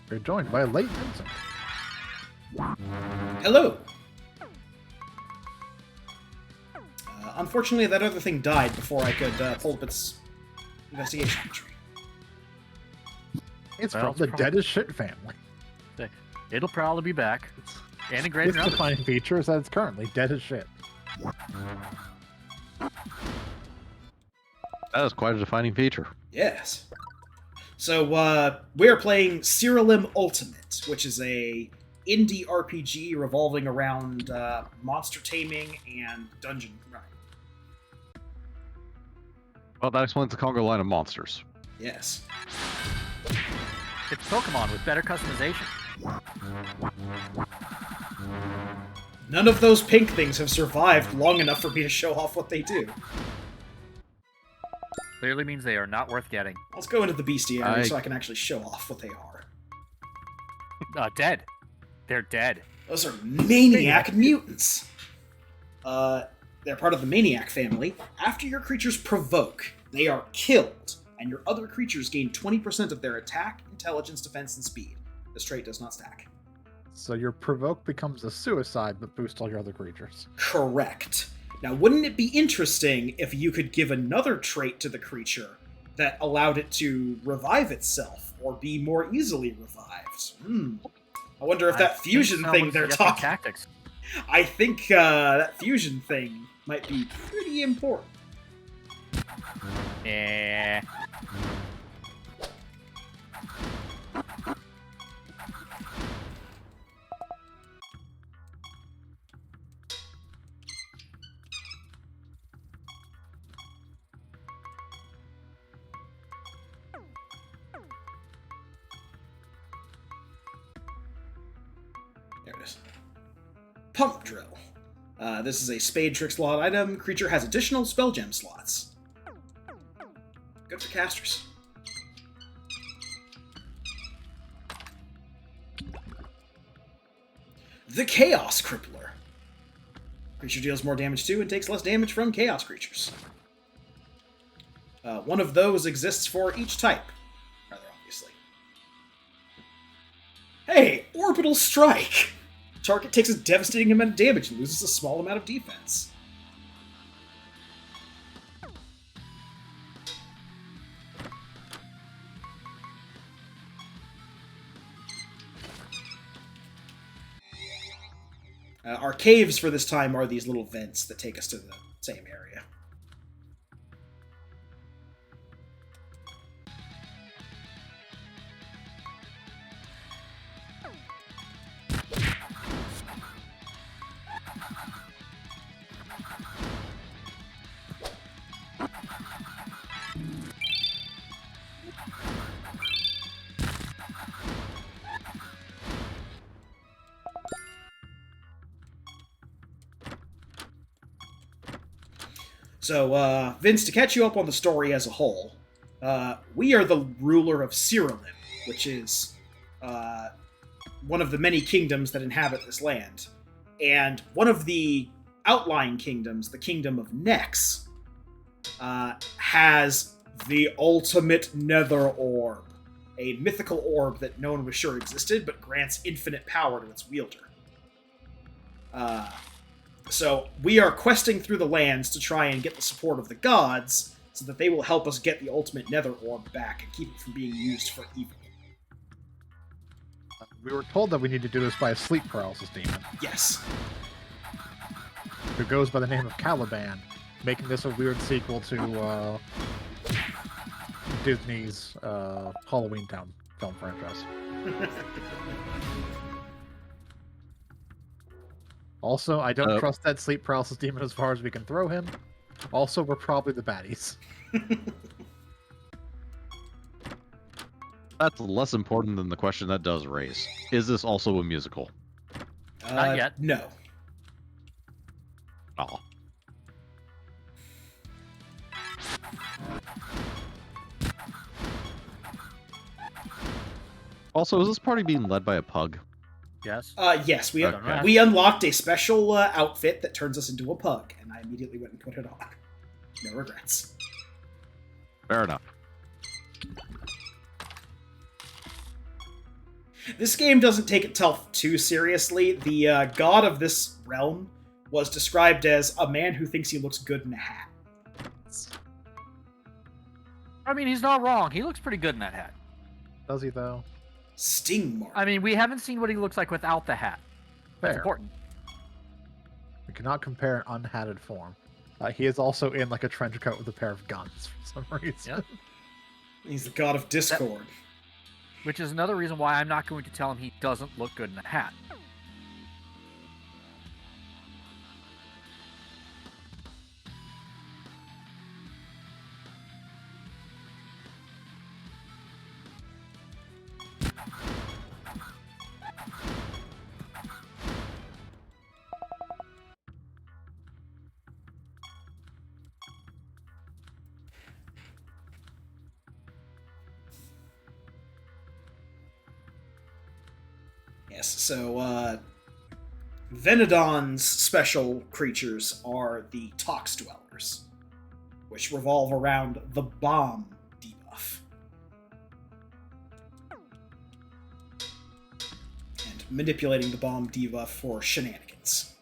You're joined by Late Vincent. Hello! Unfortunately, that other thing died before I could pull up its investigation entry. It's Well, from the it's Dead as Shit family. It'll probably be back. And a great Its defining feature is that it's currently dead as shit. That is quite a defining feature. Yes. So, we're playing Sira Ultimate, which is a indie RPG revolving around monster taming and dungeon running. Well, that explains the Congo line of monsters. Yes. It's Pokemon with better customization. None of those pink things have survived long enough for me to show off what they do. Clearly means they are not worth getting. Let's go into the bestiary so I can actually show off what they are. Dead. They're dead. Those are maniac mutants. They're part of the Maniac family. After your creatures provoke, they are killed, and your other creatures gain 20% of their attack, intelligence, defense, and speed. This trait does not stack. So your provoke becomes a suicide, but boosts all your other creatures. Correct. Now, wouldn't it be interesting if you could give another trait to the creature that allowed it to revive itself, or be more easily revived? I wonder if that fusion thing they're talking... Tactics. I think that fusion thing might be pretty important. Yeah. There it is. Pump Drill. This is a spade trick slot item. Creature has additional spell gem slots. Good for casters. The Chaos Crippler. Creature deals more damage to and takes less damage from chaos creatures. One of those exists for each type, rather obviously. Hey, Orbital Strike! Target takes a devastating amount of damage and loses a small amount of defense. Our caves for this time are these little vents that take us to the same area. So, Vince, to catch you up on the story as a whole, we are the ruler of Sira, which is one of the many kingdoms that inhabit this land. And one of the outlying kingdoms, the Kingdom of Nex, has the ultimate Nether Orb, a mythical orb that no one was sure existed, but grants infinite power to its wielder. So we are questing through the lands to try and get the support of the gods so that they will help us get the ultimate Nether Orb back and keep it from being used for evil. We were told that we need to do this by a sleep paralysis demon, Yes. who goes by the name of Caliban, making this a weird sequel to Disney's Halloween Town film franchise. Also, I don't trust that sleep paralysis demon as far as we can throw him. Also, we're probably the baddies. That's less important than the question that does raise. Is this also a musical? Not yet. No. Oh. Also, is this party being led by a pug? Yes. Yes, Okay. we unlocked a special outfit that turns us into a pug, and I immediately went and put it on. No regrets. Fair enough. This game doesn't take itself too seriously. The god of this realm was described as a man who thinks he looks good in a hat. I mean, he's not wrong. He looks pretty good in that hat. Does he, though? Sting mark. I mean, we haven't seen what he looks like without the hat. That's Fair. important. We cannot compare an unhatted form. He is also in like a trench coat with a pair of guns for some reason. Yep. He's the god of discord. Which is another reason why I'm not going to tell him he doesn't look good in a hat. Yes, so Venedon's special creatures are the Tox Dwellers, which revolve around the bomb debuff. And manipulating the bomb debuff for shenanigans.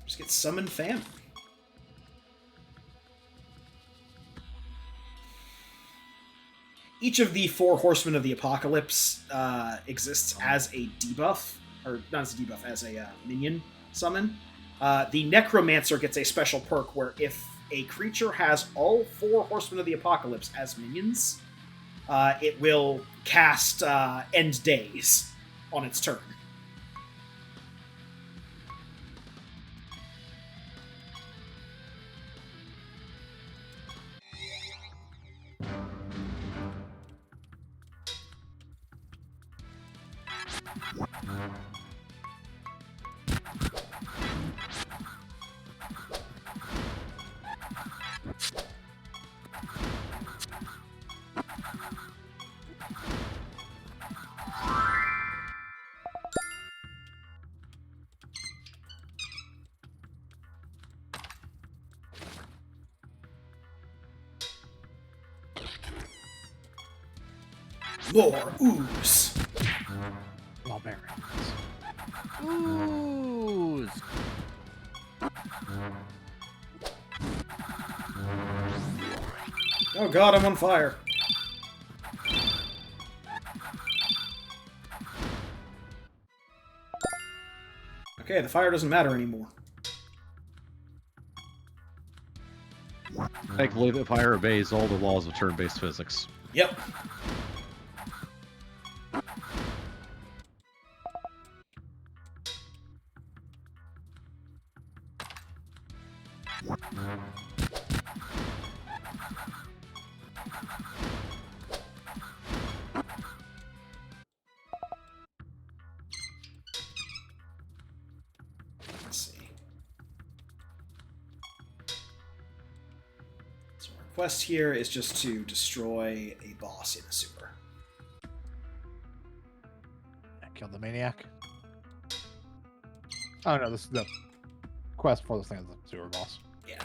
Just get summoned family. Each of the 4 Horsemen of the Apocalypse exists as a debuff, or not as a debuff, as a minion summon. The Necromancer gets a special perk where if a creature has all 4 Horsemen of the Apocalypse as minions, it will cast End Days on its turn. More ooze. Barbarians. Ooh. Oh god, I'm on fire. Okay, the fire doesn't matter anymore. Thankfully, the fire obeys all the laws of turn-based physics. Yep. Let's see. So our quest here is just to destroy a boss in a sewer. Kill the maniac. Oh no, this is the quest for this thing is the sewer boss. Yeah.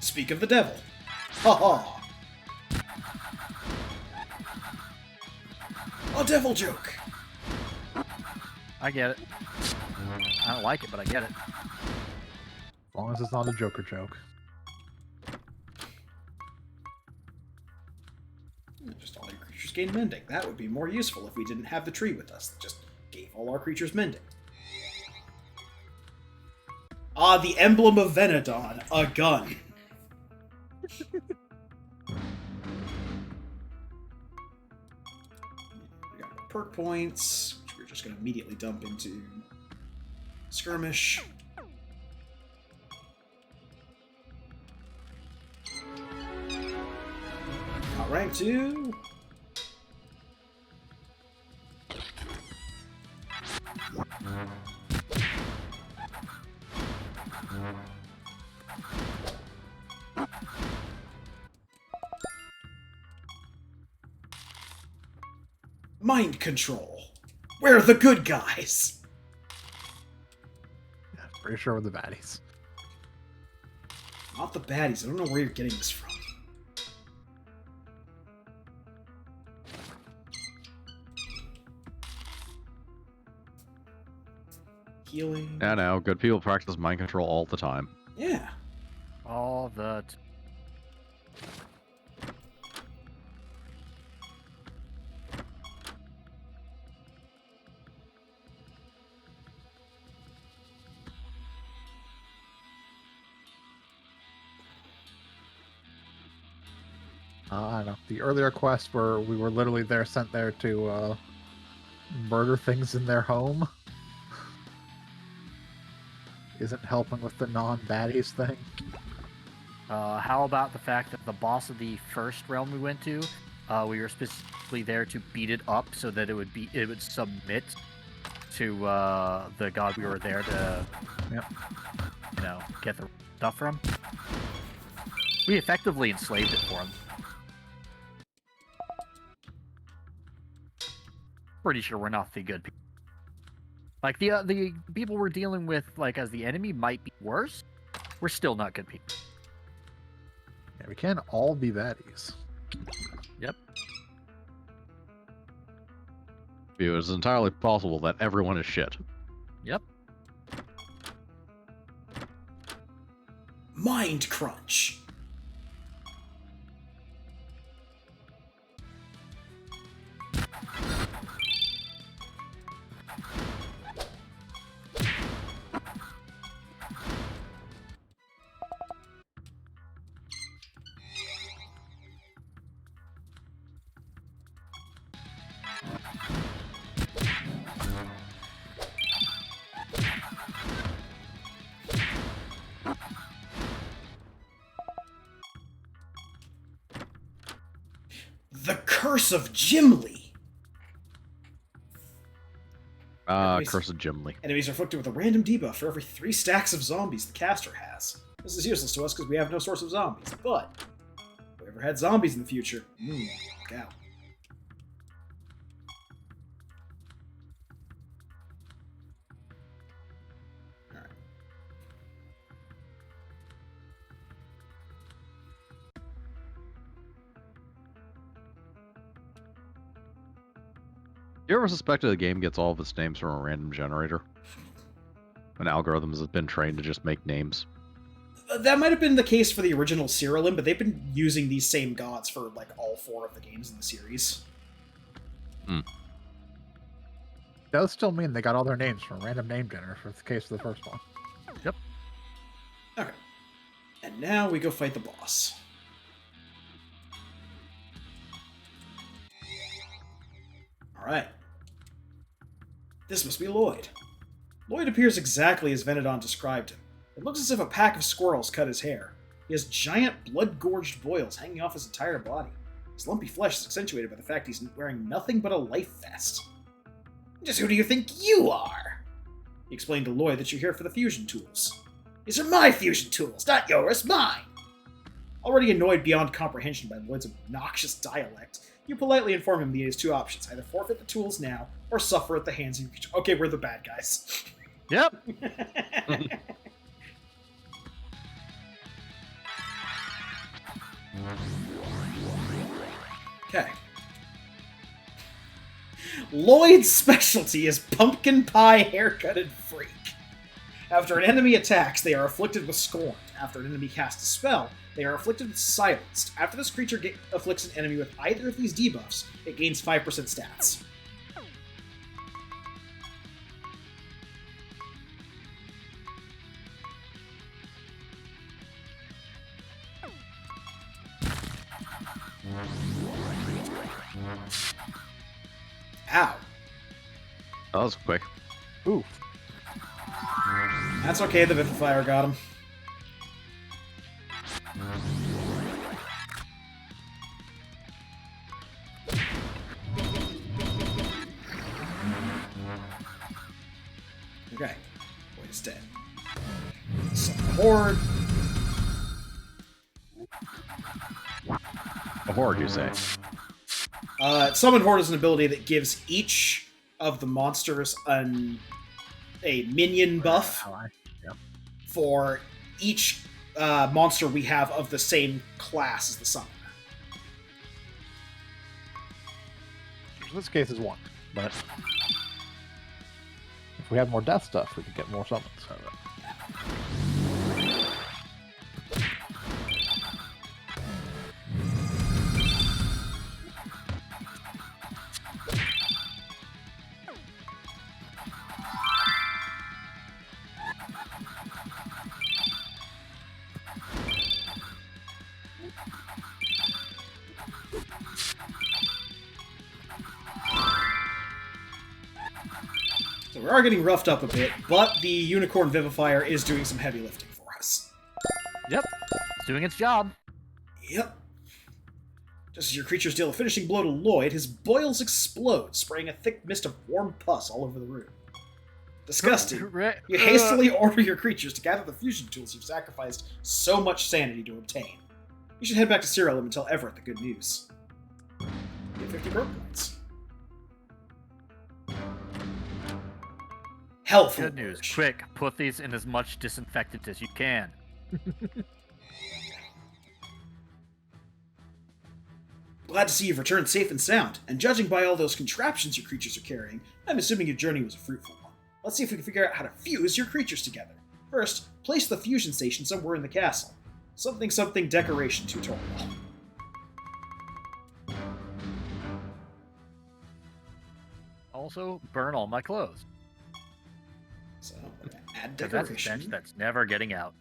Speak of the devil. Ha ha. A devil joke. I get it. I don't like it, but I get it. As long as it's not a Joker joke. Just all your creatures gain mending. That would be more useful if we didn't have the tree with us that just gave all our creatures mending. Ah, the emblem of Venedon, a gun. We got perk points, which we're just going to immediately dump into skirmish. Got rank 2. Mind control. We're the good guys. Yeah, pretty sure we're the baddies. Not the baddies. I don't know where you're getting this from. Healing. Yeah, no, good people practice mind control all the time. Yeah. All the. I don't know. The earlier quests where we were literally sent there to murder things in their home isn't helping with the non-baddies thing. How about the fact that the boss of the first realm we went to, we were specifically there to beat it up so that it would submit to the god we were there to, get the stuff from. We effectively enslaved it for him. Pretty sure we're not the good people. Like the people we're dealing with, like as the enemy, might be worse. We're still not good people. Yeah, we can't all be baddies. Yep. It was entirely possible that everyone is shit. Yep. Mind crunch. Curse of Gimli. Curse of Gimli. Enemies are afflicted with a random debuff for every 3 stacks of zombies the caster has. This is useless to us because we have no source of zombies, but if we ever had zombies in the future, look out. Alright. You ever suspected the game gets all of its names from a random generator? An algorithm has been trained to just make names. That might have been the case for the original Sira, but they've been using these same gods for like all 4 of the games in the series. Does still mean they got all their names from a random name generator for the case of the first one. Yep. Okay. And now we go fight the boss. Alright. This must be Lloyd. Lloyd appears exactly as Venedon described him. It looks as if a pack of squirrels cut his hair. He has giant, blood-gorged boils hanging off his entire body. His lumpy flesh is accentuated by the fact he's wearing nothing but a life vest. Just who do you think you are? He explained to Lloyd that you're here for the fusion tools. These are my fusion tools, not yours, mine! Already annoyed beyond comprehension by Lloyd's obnoxious dialect, you politely inform him that he has 2 options. Either forfeit the tools now, or suffer at the hands of your creature. Okay, we're the bad guys. Yep. Okay. Lloyd's specialty is pumpkin pie haircutted freak. After an enemy attacks, they are afflicted with scorn. After an enemy casts a spell, they are afflicted with silenced. After this creature afflicts an enemy with either of these debuffs, it gains 5% stats. Ow. That was quick. Oof. That's okay, the Vivifier got him. Okay. Boyd is dead. Summon the Horde. A horde, you say? Summon Horde is an ability that gives each of the monsters a minion buff for each monster we have of the same class as the summoner. In this case is 1, but if we had more death stuff, we could get more summons. So we are getting roughed up a bit, but the Unicorn Vivifier is doing some heavy lifting for us. Yep. It's doing its job. Yep. Just as your creatures deal a finishing blow to Lloyd, his boils explode, spraying a thick mist of warm pus all over the room. Disgusting, you hastily order your creatures to gather the fusion tools you've sacrificed so much sanity to obtain. You should head back to Sira and tell Everett the good news. Get 50 growth points. Helpful. Good news. Quick, put these in as much disinfectant as you can. Glad to see you've returned safe and sound, and judging by all those contraptions your creatures are carrying, I'm assuming your journey was a fruitful one. Let's see if we can figure out how to fuse your creatures together. First, place the fusion station somewhere in the castle. Something decoration tutorial. Also, burn all my clothes. So, we're gonna add 'Cause that's a decoration. stench that's never getting out.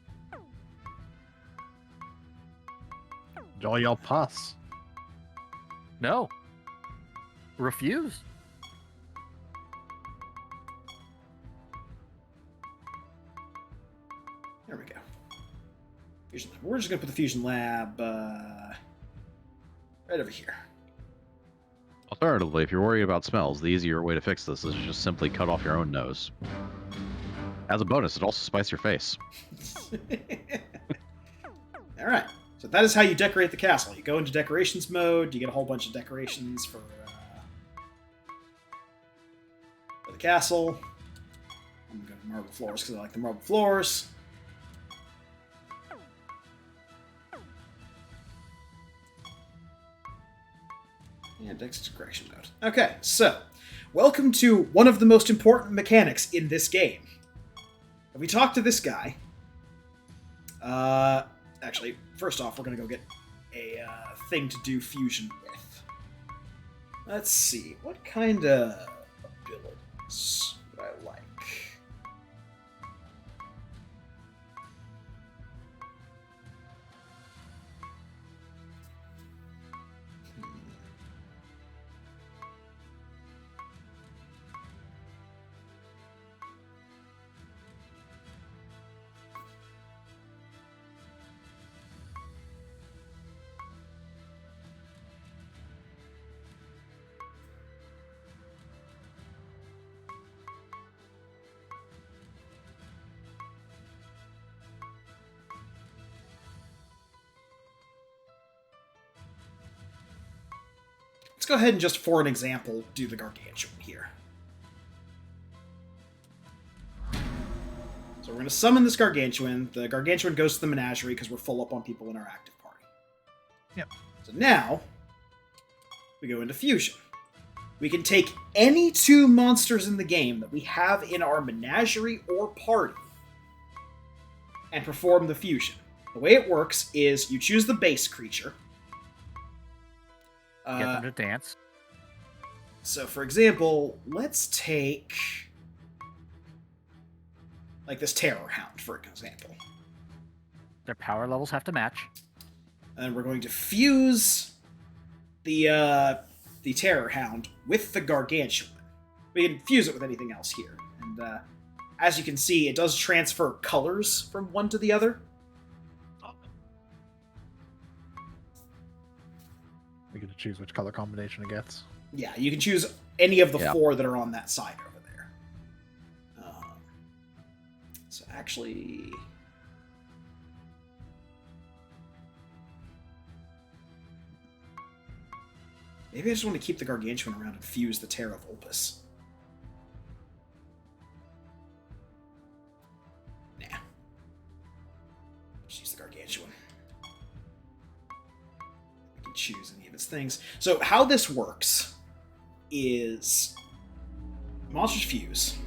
Enjoy your pus. No. Refuse. There we go. Fusion lab. We're just gonna put the fusion lab right over here. Alternatively, if you're worried about smells, the easier way to fix this is just simply cut off your own nose. As a bonus, it also spices your face. Alright, so that is how you decorate the castle. You go into decorations mode, you get a whole bunch of decorations for the castle. I'm going to go to marble floors because I like the marble floors. And decoration mode. Okay, so welcome to one of the most important mechanics in this game. We talked to this guy. Actually, first off, we're going to go get a thing to do fusion with. Let's see, what kind of abilities would I like? Let's go ahead and just, for an example, do the Gargantuan here. So we're going to summon this Gargantuan. The Gargantuan goes to the menagerie because we're full up on people in our active party. Yep. So now, we go into fusion. We can take any two monsters in the game that we have in our menagerie or party and perform the fusion. The way it works is you choose the base creature. Get them to dance. So, for example, let's take like this Terror Hound, for example. Their power levels have to match. And we're going to fuse the Terror Hound with the Gargantuan. We can fuse it with anything else here. And as you can see, it does transfer colors from one to the other. We get to choose which color combination it gets. Yeah, you can choose any of the four that are on that side over there. So actually... maybe I just want to keep the Gargantuan around and fuse the Terra Vulpus. Nah. Just use the Gargantuan. We can choose any of its things. So how this works is monsters fuse.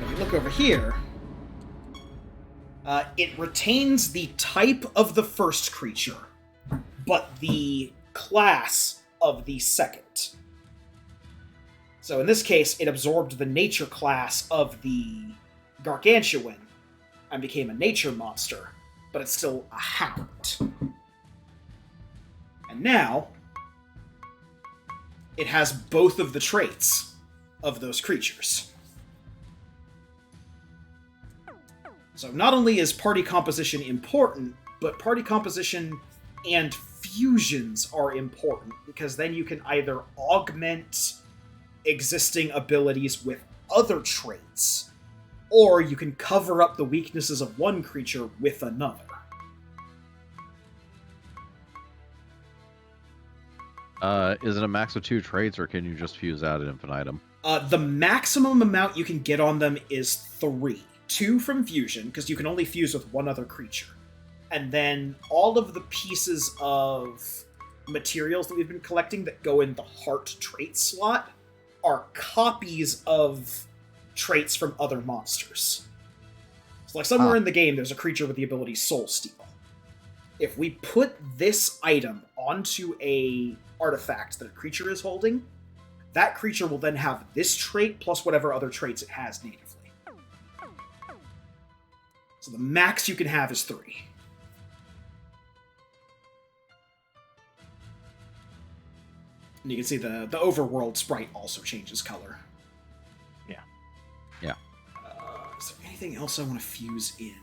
If we look over here, it retains the type of the first creature, but the class of the second. So in this case, it absorbed the nature class of the Gargantuan and became a nature monster, but it's still a hound. And now, it has both of the traits of those creatures. So not only is party composition important, but party composition and fusions are important, because then you can either augment existing abilities with other traits, or you can cover up the weaknesses of one creature with another. Is it a max of 2 traits, or can you just fuse out ad infinitum? The maximum amount you can get on them is 3. 2 from fusion, because you can only fuse with one other creature. And then all of the pieces of materials that we've been collecting that go in the heart trait slot are copies of traits from other monsters. So like somewhere in the game, there's a creature with the ability Soul Steal. If we put this item onto a artifact that a creature is holding, that creature will then have this trait plus whatever other traits it has natively. So the max you can have is 3. And you can see the overworld sprite also changes color. Yeah. Yeah. Is there anything else I want to fuse in?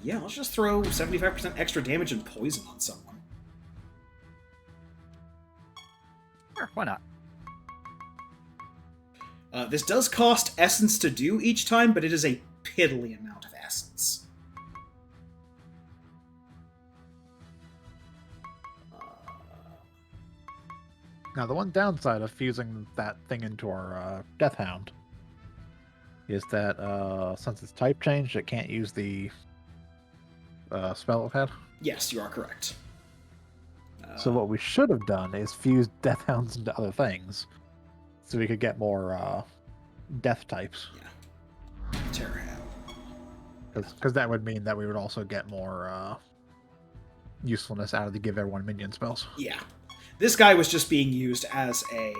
Yeah, let's just throw 75% extra damage and poison on someone. Sure, why not? This does cost essence to do each time, but it is a piddly amount of essence. Now, the one downside of fusing that thing into our Death Hound is that since it's type changed, it can't use the spell it had. Yes, you are correct. So what we should have done is fuse Death Hounds into other things, so we could get more death types. Yeah. Terror Hound. Because that would mean that we would also get more usefulness out of the give everyone minion spells. Yeah. This guy was just being used as a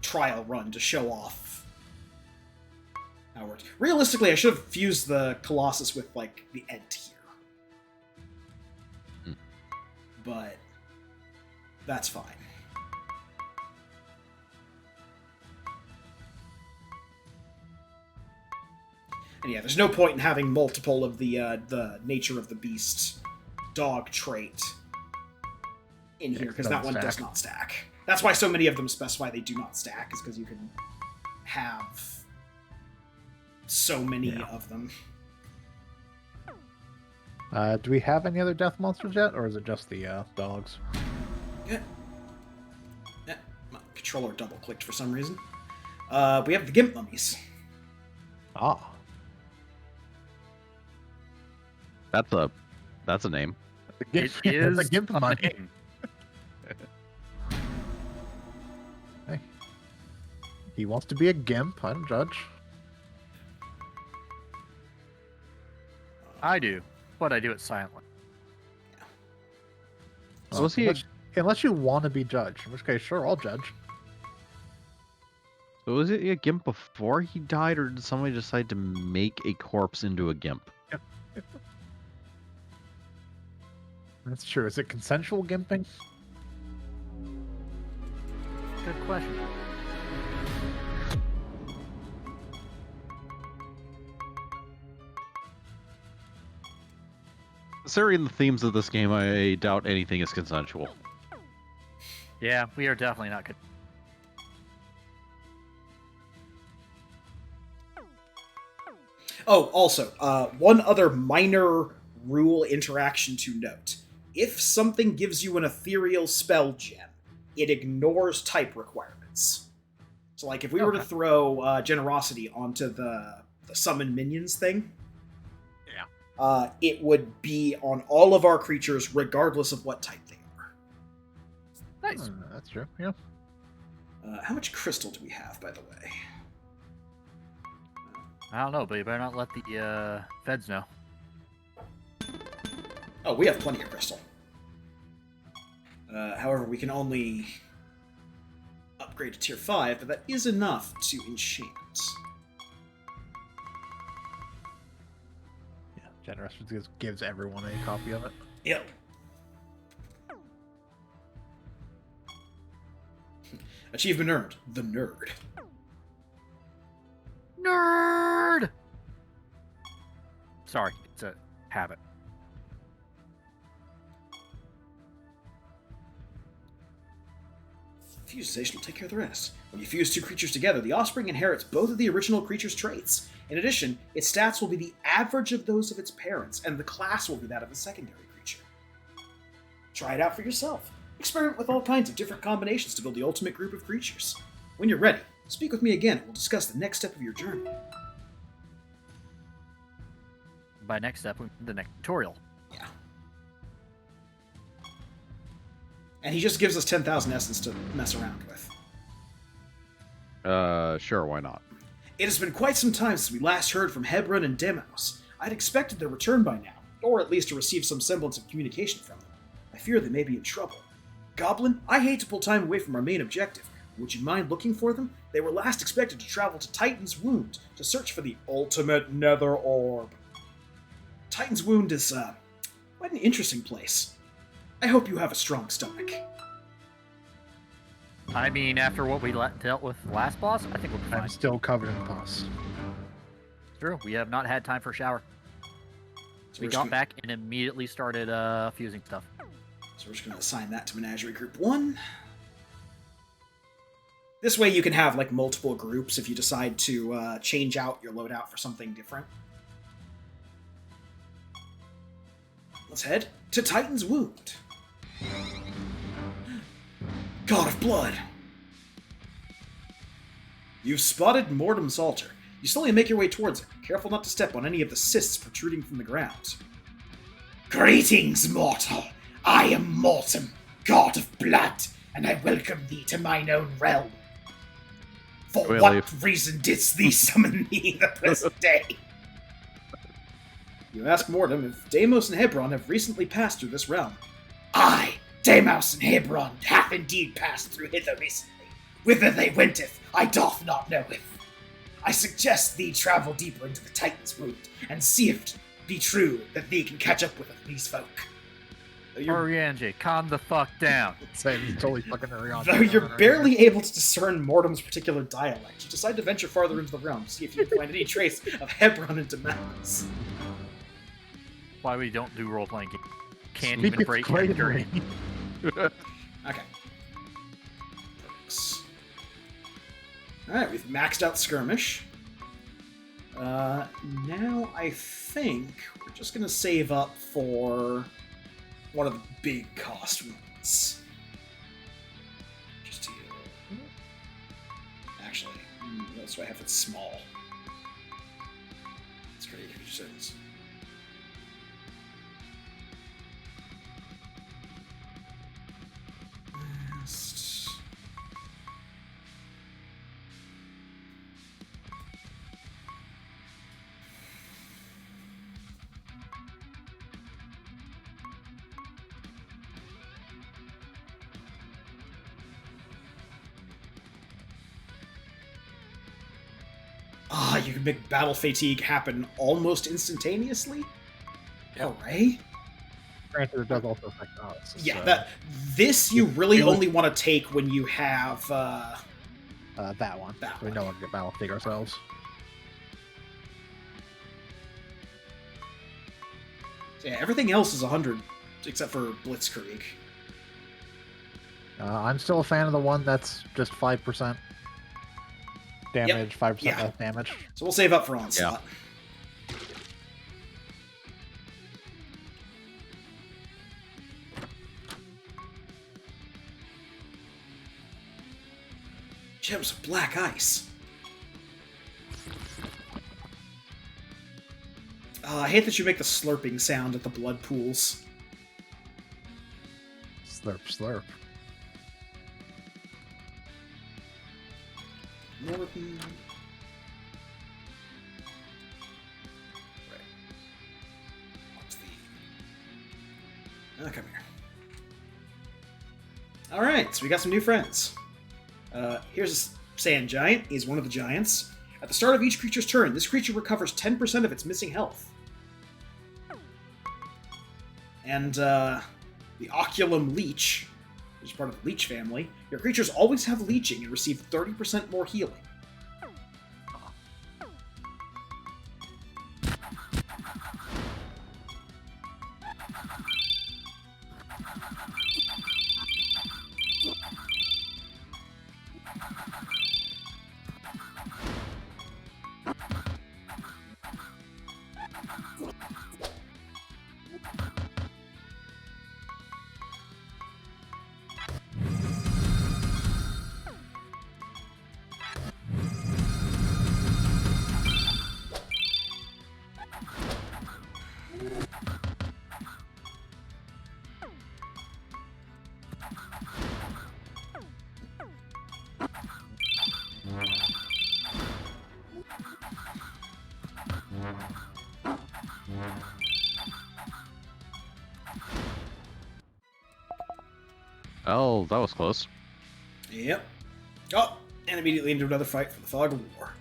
trial run to show off how it works. Realistically, I should have fused the Colossus with, like, the end here. But that's fine. And yeah, there's no point in having multiple of the nature of the beast dog trait in here, because that one does not stack. That's why so many of them specify they do not stack, is because you can have so many of them. Do we have any other death monsters yet, or is it just the dogs? Yeah. My controller double-clicked for some reason. We have the Gimp Mummies. Ah. That's a name. It is the Gimp a Mummy. name. Hey. He wants to be a Gimp, I don't judge. I do, but I do it silently. So was he? Unless you want to be judged, in which case, sure, I'll judge. So was it a gimp before he died, or did somebody decide to make a corpse into a gimp? That's true. Is it consensual gimping? Good question. Considering the themes of this game, I doubt anything is consensual. Yeah, we are definitely not good. Oh, also, one other minor rule interaction to note. If something gives you an ethereal spell gem, it ignores type requirements. So, like, if we were to throw Generosity onto the summon minions thing, it would be on all of our creatures regardless of what type they are. Nice. That's true, yeah. How much crystal do we have, by the way? I don't know, but you better not let the feds know. Oh, we have plenty of crystal. However, we can only upgrade to tier 5, but that is enough to enchant. Yeah, Generous just gives everyone a copy of it. Yep. Achievement earned. The Nerd. Nerd! Sorry, it's a habit. Fusization will take care of the rest. When you fuse two creatures together, the offspring inherits both of the original creature's traits. In addition, its stats will be the average of those of its parents, and the class will be that of the secondary creature. Try it out for yourself. Experiment with all kinds of different combinations to build the ultimate group of creatures. When you're ready, speak with me again and we'll discuss the next step of your journey. By next step, the next tutorial. Yeah. And he just gives us 10,000 essence to mess around with. Sure, why not? It has been quite some time since we last heard from Hebron and Demos. I'd expected their return by now, or at least to receive some semblance of communication from them. I fear they may be in trouble. Goblin, I hate to pull time away from our main objective. Would you mind looking for them? They were last expected to travel to Titan's Wound to search for the ultimate Nether Orb. Titan's Wound is, quite an interesting place. I hope you have a strong stomach. I mean, after what we dealt with the last boss, I think we'll be fine. I'm still covered in pus. True. We have not had time for a shower. So We we're just got gonna- back and immediately started fusing stuff. So we're just going to assign that to Menagerie Group 1. This way you can have, like, multiple groups if you decide to change out your loadout for something different. Let's head to Titan's Wound. God of Blood. You've spotted Mortem's altar. You slowly make your way towards it, careful not to step on any of the cysts protruding from the ground. Greetings, mortal! I am Mortem, God of Blood, and I welcome thee to mine own realm. For We'll what leave. reason didst thee summon me the present day? You ask Mortem if Deimos and Hebron have recently passed through this realm. Aye, Deimos and Hebron hath indeed passed through hither recently. Whither they wenteth, I doth not knoweth. I suggest thee travel deeper into the Titan's Wound, and see if it be true that thee can catch up with these folk. Oriange, calm the fuck down. Same, he's totally fucking Ariana. Though you're barely able to discern Mortem's particular dialect, you decide to venture farther into the realm to see if you can find any trace of Hebron and Damascus. Why we don't do role-playing games. Can't Speak even its break greater. character. Okay. Alright, we've maxed out Skirmish. Now I think we're just gonna save up for one of the big cost ones. Just to... Actually, that's why I have it small. It's pretty settings. You can make battle fatigue happen almost instantaneously? Alright. Granted, it does also affect us. Yeah, this you really only want to take when you have, that one. That We one. no longer get battle fatigue ourselves. Yeah, everything else is 100, except for Blitzkrieg. I'm still a fan of the one that's just 5% damage, 5% yeah. less damage. So we'll save up for Onslaught. Gems of Black Ice. I hate that you make the slurping sound at the blood pools. Slurp, slurp. Norton. Right. What's the... come here. Alright, so we got some new friends. Here's a sand giant. He's one of the giants. At the start of each creature's turn, this creature recovers 10% of its missing health. And, the Oculum Leech, which is part of the Leech family. Your creatures always have leeching and receive 30% more healing. Oh, that was close. Yep. Oh, and immediately into another fight for the Fog of War.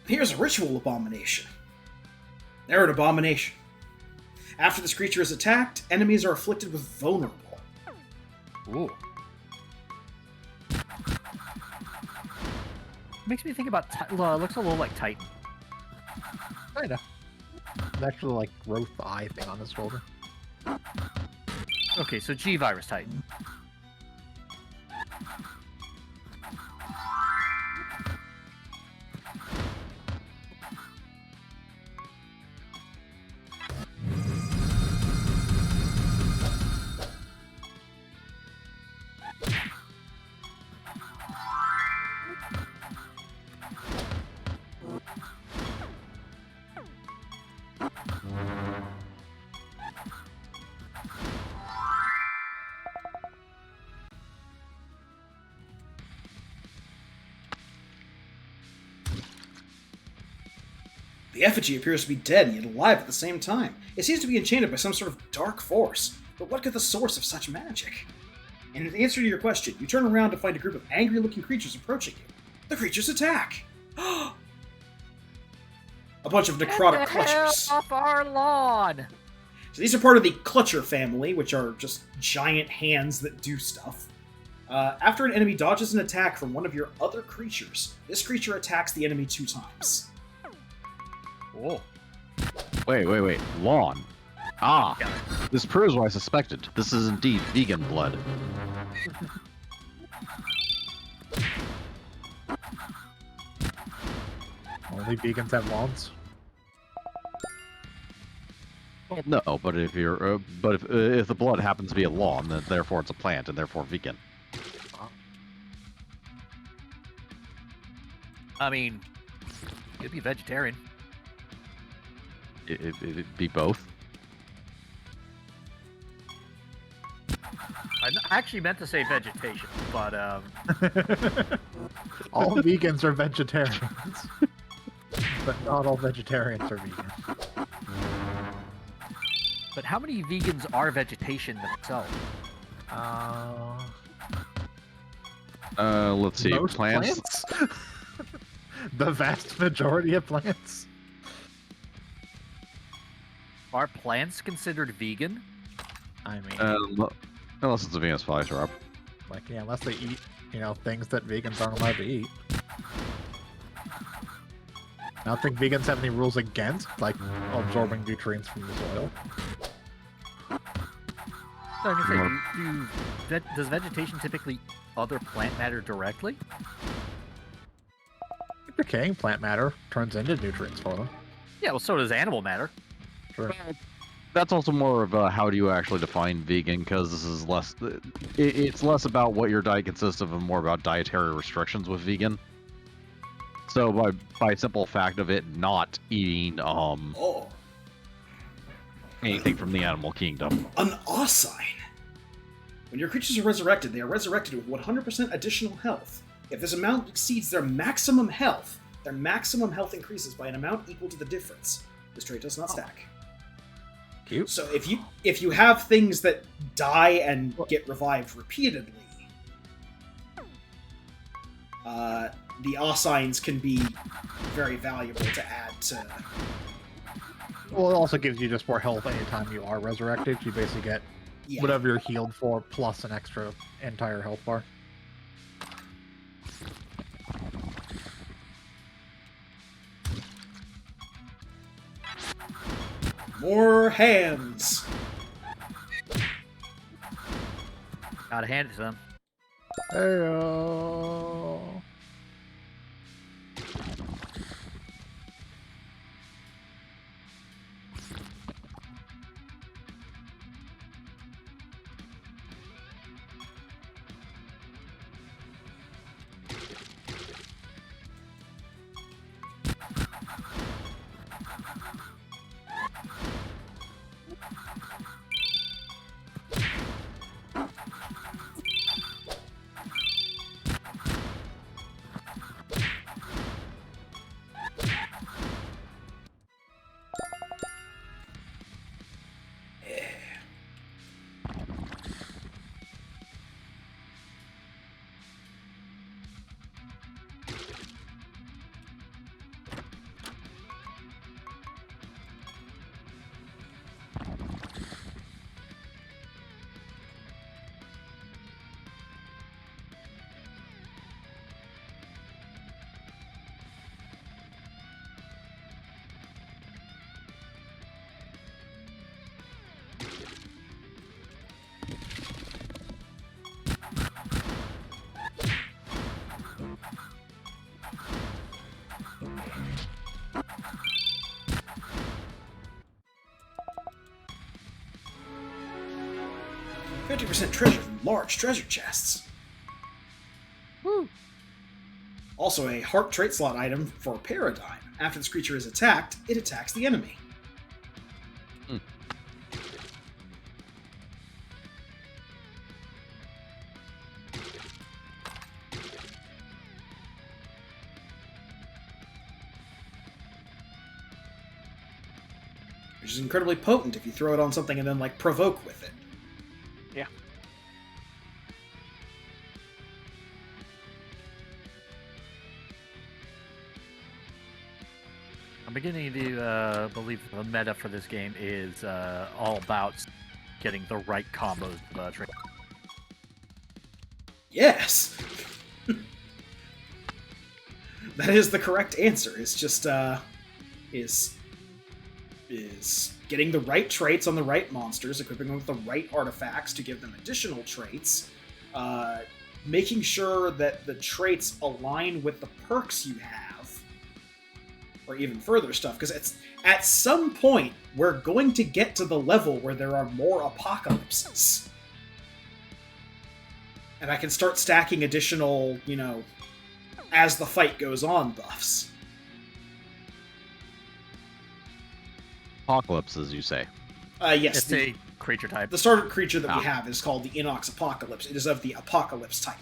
Here's a Ritual Abomination. They're an abomination. After this creature is attacked, enemies are afflicted with Vulnerable. Ooh. Makes me think about. Looks a little like Titan. Kinda. It's actually like growth eye thing on his shoulder. Okay, so G Virus Titan. The effigy appears to be dead and yet alive at the same time. It seems to be enchanted by some sort of dark force. But what could the source of such magic? And in answer to your question, you turn around to find a group of angry-looking creatures approaching you. The creatures attack! A bunch of necrotic clutchers. Off our lawn! So these are part of the Clutcher family, which are just giant hands that do stuff. After an enemy dodges an attack from one of your other creatures, this creature attacks the enemy 2 times. Whoa. Wait. Lawn. Ah, this proves what I suspected. This is indeed vegan blood. Only vegans have lawns. Well, no, but if you're, if the blood happens to be a lawn, then therefore it's a plant and therefore vegan. I mean, you'd be vegetarian. It'd be both. I actually meant to say vegetation, but All vegans are vegetarians. But not all vegetarians are vegan. But how many vegans are vegetation themselves? Let's see. Most Plants. The vast majority of plants. Are plants considered vegan? I mean, Unless it's a vegan spice wrap. like, yeah, unless they eat, things that vegans aren't allowed to eat. I don't think vegans have any rules against, like, absorbing nutrients from the soil. So I can say, does vegetation typically eat other plant matter directly? Decaying plant matter turns into nutrients for them. Yeah, well, so does animal matter. Sure. That's also more of a how do you actually define vegan, because this is less. It's less about what your diet consists of and more about dietary restrictions with vegan. So by simple fact of it not eating anything from the animal kingdom. An Ossine! When your creatures are resurrected, they are resurrected with 100% additional health. If this amount exceeds their maximum health increases by an amount equal to the difference. This trait does not stack. Cute. So if you have things that die and get revived repeatedly, the Ossines can be very valuable to add to... Well, it also gives you just more health anytime you are resurrected. You basically get whatever you're healed for, plus an extra entire health bar. More hands! Gotta hand it to them. Heyo. 50% treasure from large treasure chests. Woo! Also, a heart trait slot item for Paradigm. After this creature is attacked, it attacks the enemy. Which is incredibly potent if you throw it on something and then, like, provoke with it. Yeah. I'm beginning to believe the meta for this game is all about getting the right combos of traits. Yes! That is the correct answer. It's just, is getting the right traits on the right monsters, equipping them with the right artifacts to give them additional traits, making sure that the traits align with the perks you have, or even further stuff, because it's at some point we're going to get to the level where there are more apocalypses. And I can start stacking additional, you know, as the fight goes on buffs. Apocalypses, you say? Yes. It's a creature type. The starter creature that we have is called the Inox Apocalypse. It is of the Apocalypse type.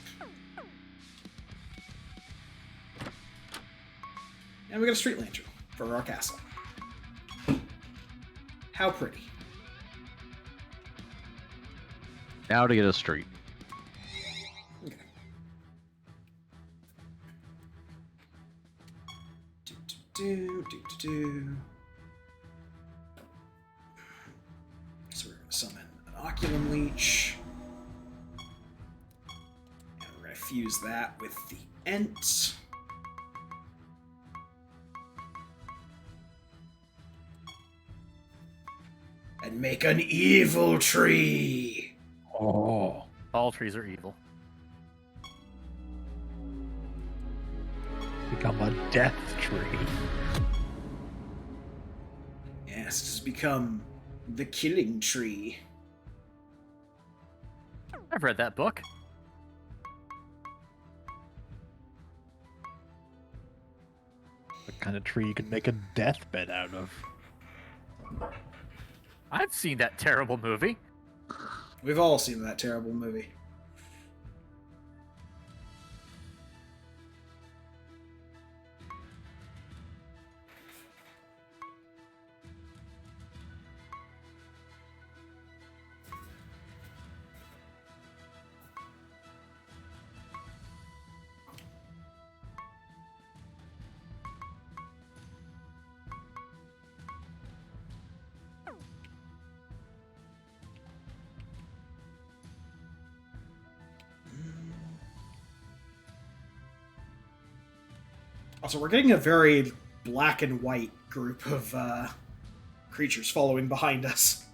And we got a street lantern for our castle. How pretty. Now to get a street. Okay. Do. So we're going to summon an Oculum Leech. And we're going to fuse that with the Ent. And make an evil tree! Oh. All trees are evil. Become a death tree. Yes, it's become the killing tree. I've read that book. The kind of tree you can make a deathbed out of. I've seen that terrible movie. We've all seen that terrible movie. Also, we're getting a very black and white group of creatures following behind us.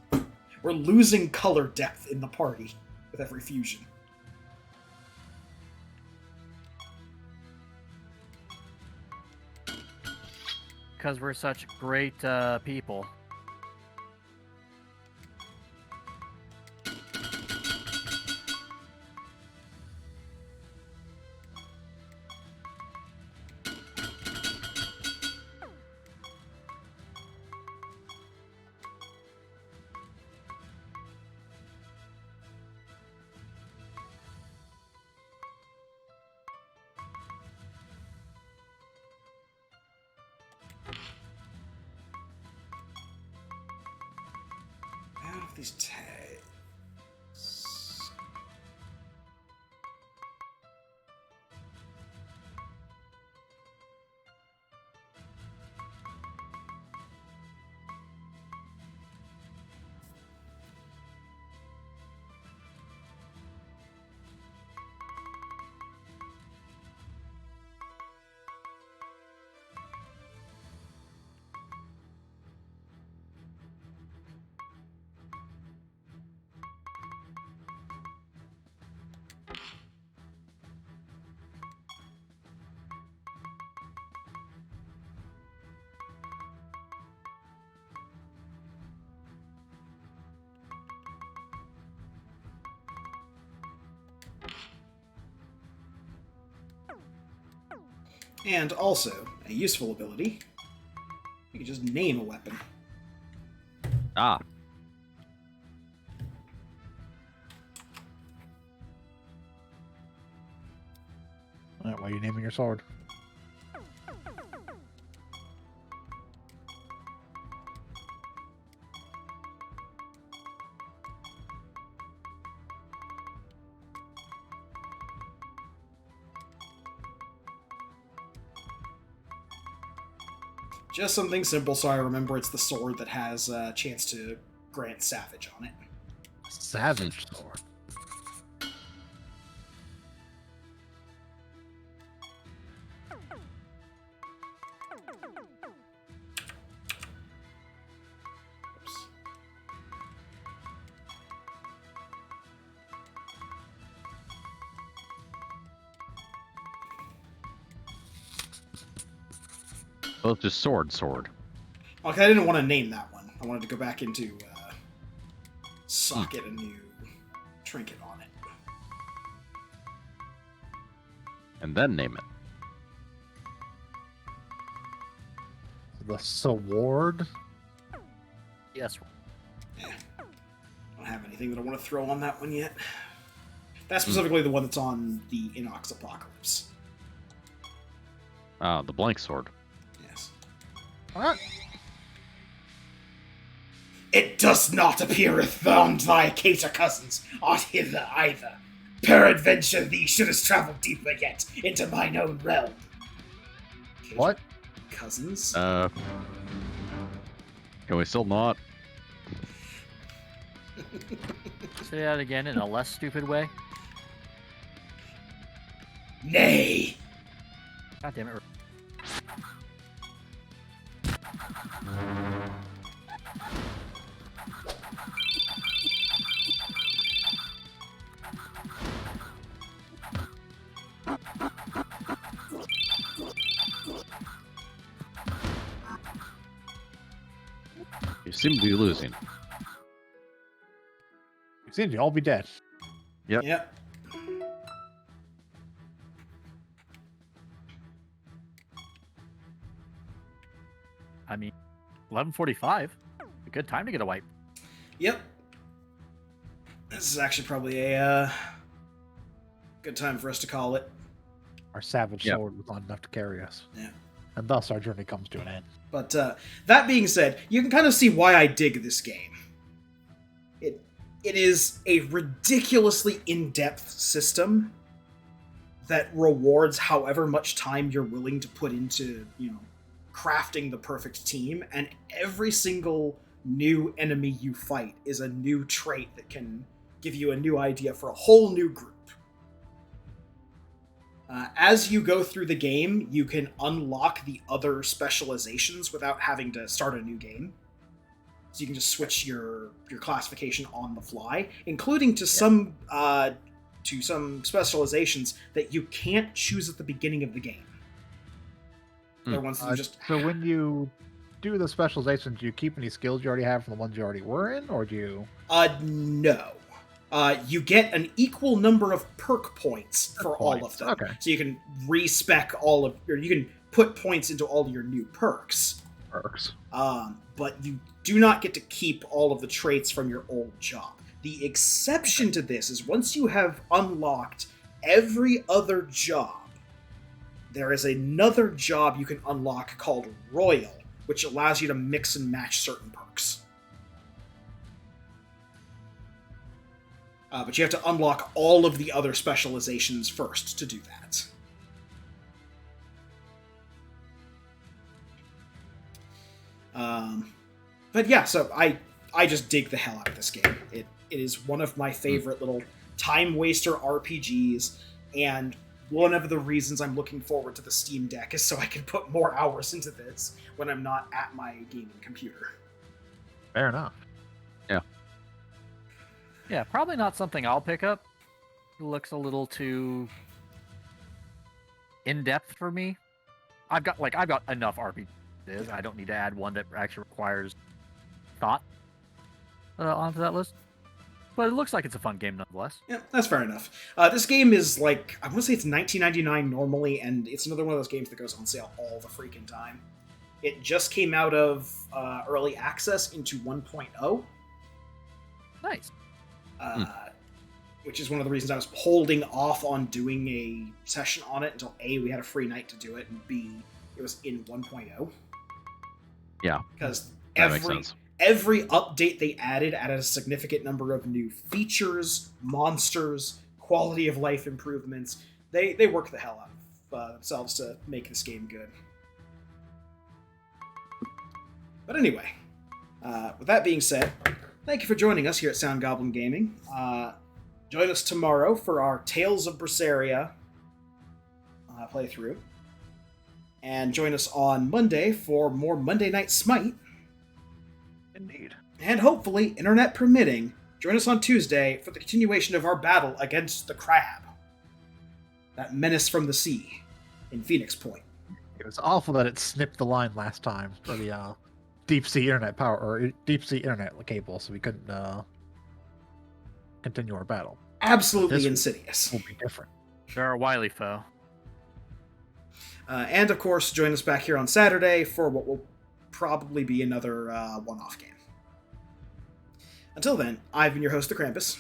We're losing color depth in the party with every fusion. Because we're such great people. Out of these tags. And also, a useful ability, you can just name a weapon. Ah. Alright, why are you naming your sword? Just something simple so I remember it's the sword that has a chance to grant Savage on it. Savage sword. Oops. Well, it's just sword. Okay, I didn't want to name that one. I wanted to go back into socket a new trinket on it. And then name it. The sword? Yes. I don't have anything that I want to throw on that one yet. That's specifically the one that's on the Inox Apocalypse. Ah, the blank sword. Yes. What? It does not appeareth beyond thy cater cousins aught hither either. Peradventure thee shouldst travel deeper yet into mine own realm. Cater What? Cousins? Can we still not? Say that again in a less stupid way. Nay! God damn it. You seem to be losing. You seem to all be dead. Yep. I mean, 11:45. A good time to get a wipe. Yep. This is actually probably a good time for us to call it. Our savage Yep. sword was not enough to carry us. Yeah. And thus our journey comes to an end. But that being said, you can kind of see why I dig this game. It is a ridiculously in-depth system that rewards however much time you're willing to put into, crafting the perfect team, and every single new enemy you fight is a new trait that can give you a new idea for a whole new group. As you go through the game, you can unlock the other specializations without having to start a new game. So you can just switch your classification on the fly, including to some specializations that you can't choose at the beginning of the game. They're ones that you just So when you do the specializations, do you keep any skills you already have from the ones you already were in, or do you? No. You get an equal number of perk points for all of them. Okay. So you can respec or you can put points into all your new perks. Perks. But you do not get to keep all of the traits from your old job. The exception to this is once you have unlocked every other job, there is another job you can unlock called Royal, which allows you to mix and match certain perks. But you have to unlock all of the other specializations first to do that. But yeah, so I just dig the hell out of this game. It is one of my favorite little time waster RPGs, and one of the reasons I'm looking forward to the Steam Deck is so I can put more hours into this when I'm not at my gaming computer. Fair enough. Yeah, probably not something I'll pick up. It looks a little too in-depth for me. I've got enough RPGs. I don't need to add one that actually requires thought onto that list. But it looks like it's a fun game nonetheless. Yeah, that's fair enough. This game is like, I want to say it's $19.99 normally, and it's another one of those games that goes on sale all the freaking time. It just came out of early access into 1.0. Nice. Which is one of the reasons I was holding off on doing a session on it until A, we had a free night to do it, and B, it was in 1.0. Yeah. Because That makes sense. every update they added a significant number of new features, monsters, quality of life improvements. They work the hell out of themselves to make this game good. But anyway, with that being said, thank you for joining us here at Sound Goblin Gaming. Join us tomorrow for our Tales of Berseria playthrough. And join us on Monday for more Monday Night Smite. Indeed. And hopefully, internet permitting, join us on Tuesday for the continuation of our battle against the crab. That menace from the sea in Phoenix Point. It was awful that it snipped the line last time for the deep sea internet power or deep sea internet cable, so we couldn't continue our battle. Absolutely This insidious. Will be different. They're a wily foe. And of course, join us back here on Saturday for what will probably be another one-off game. Until then, I've been your host, the Krampus.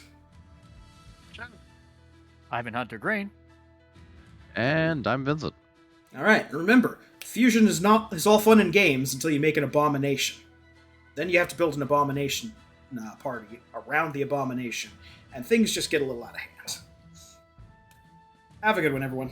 I've been Hunter Green. And I'm Vincent. Alright, remember, fusion is all fun and games until you make an abomination. Then you have to build an abomination party around the abomination, and things just get a little out of hand. Have a good one, everyone.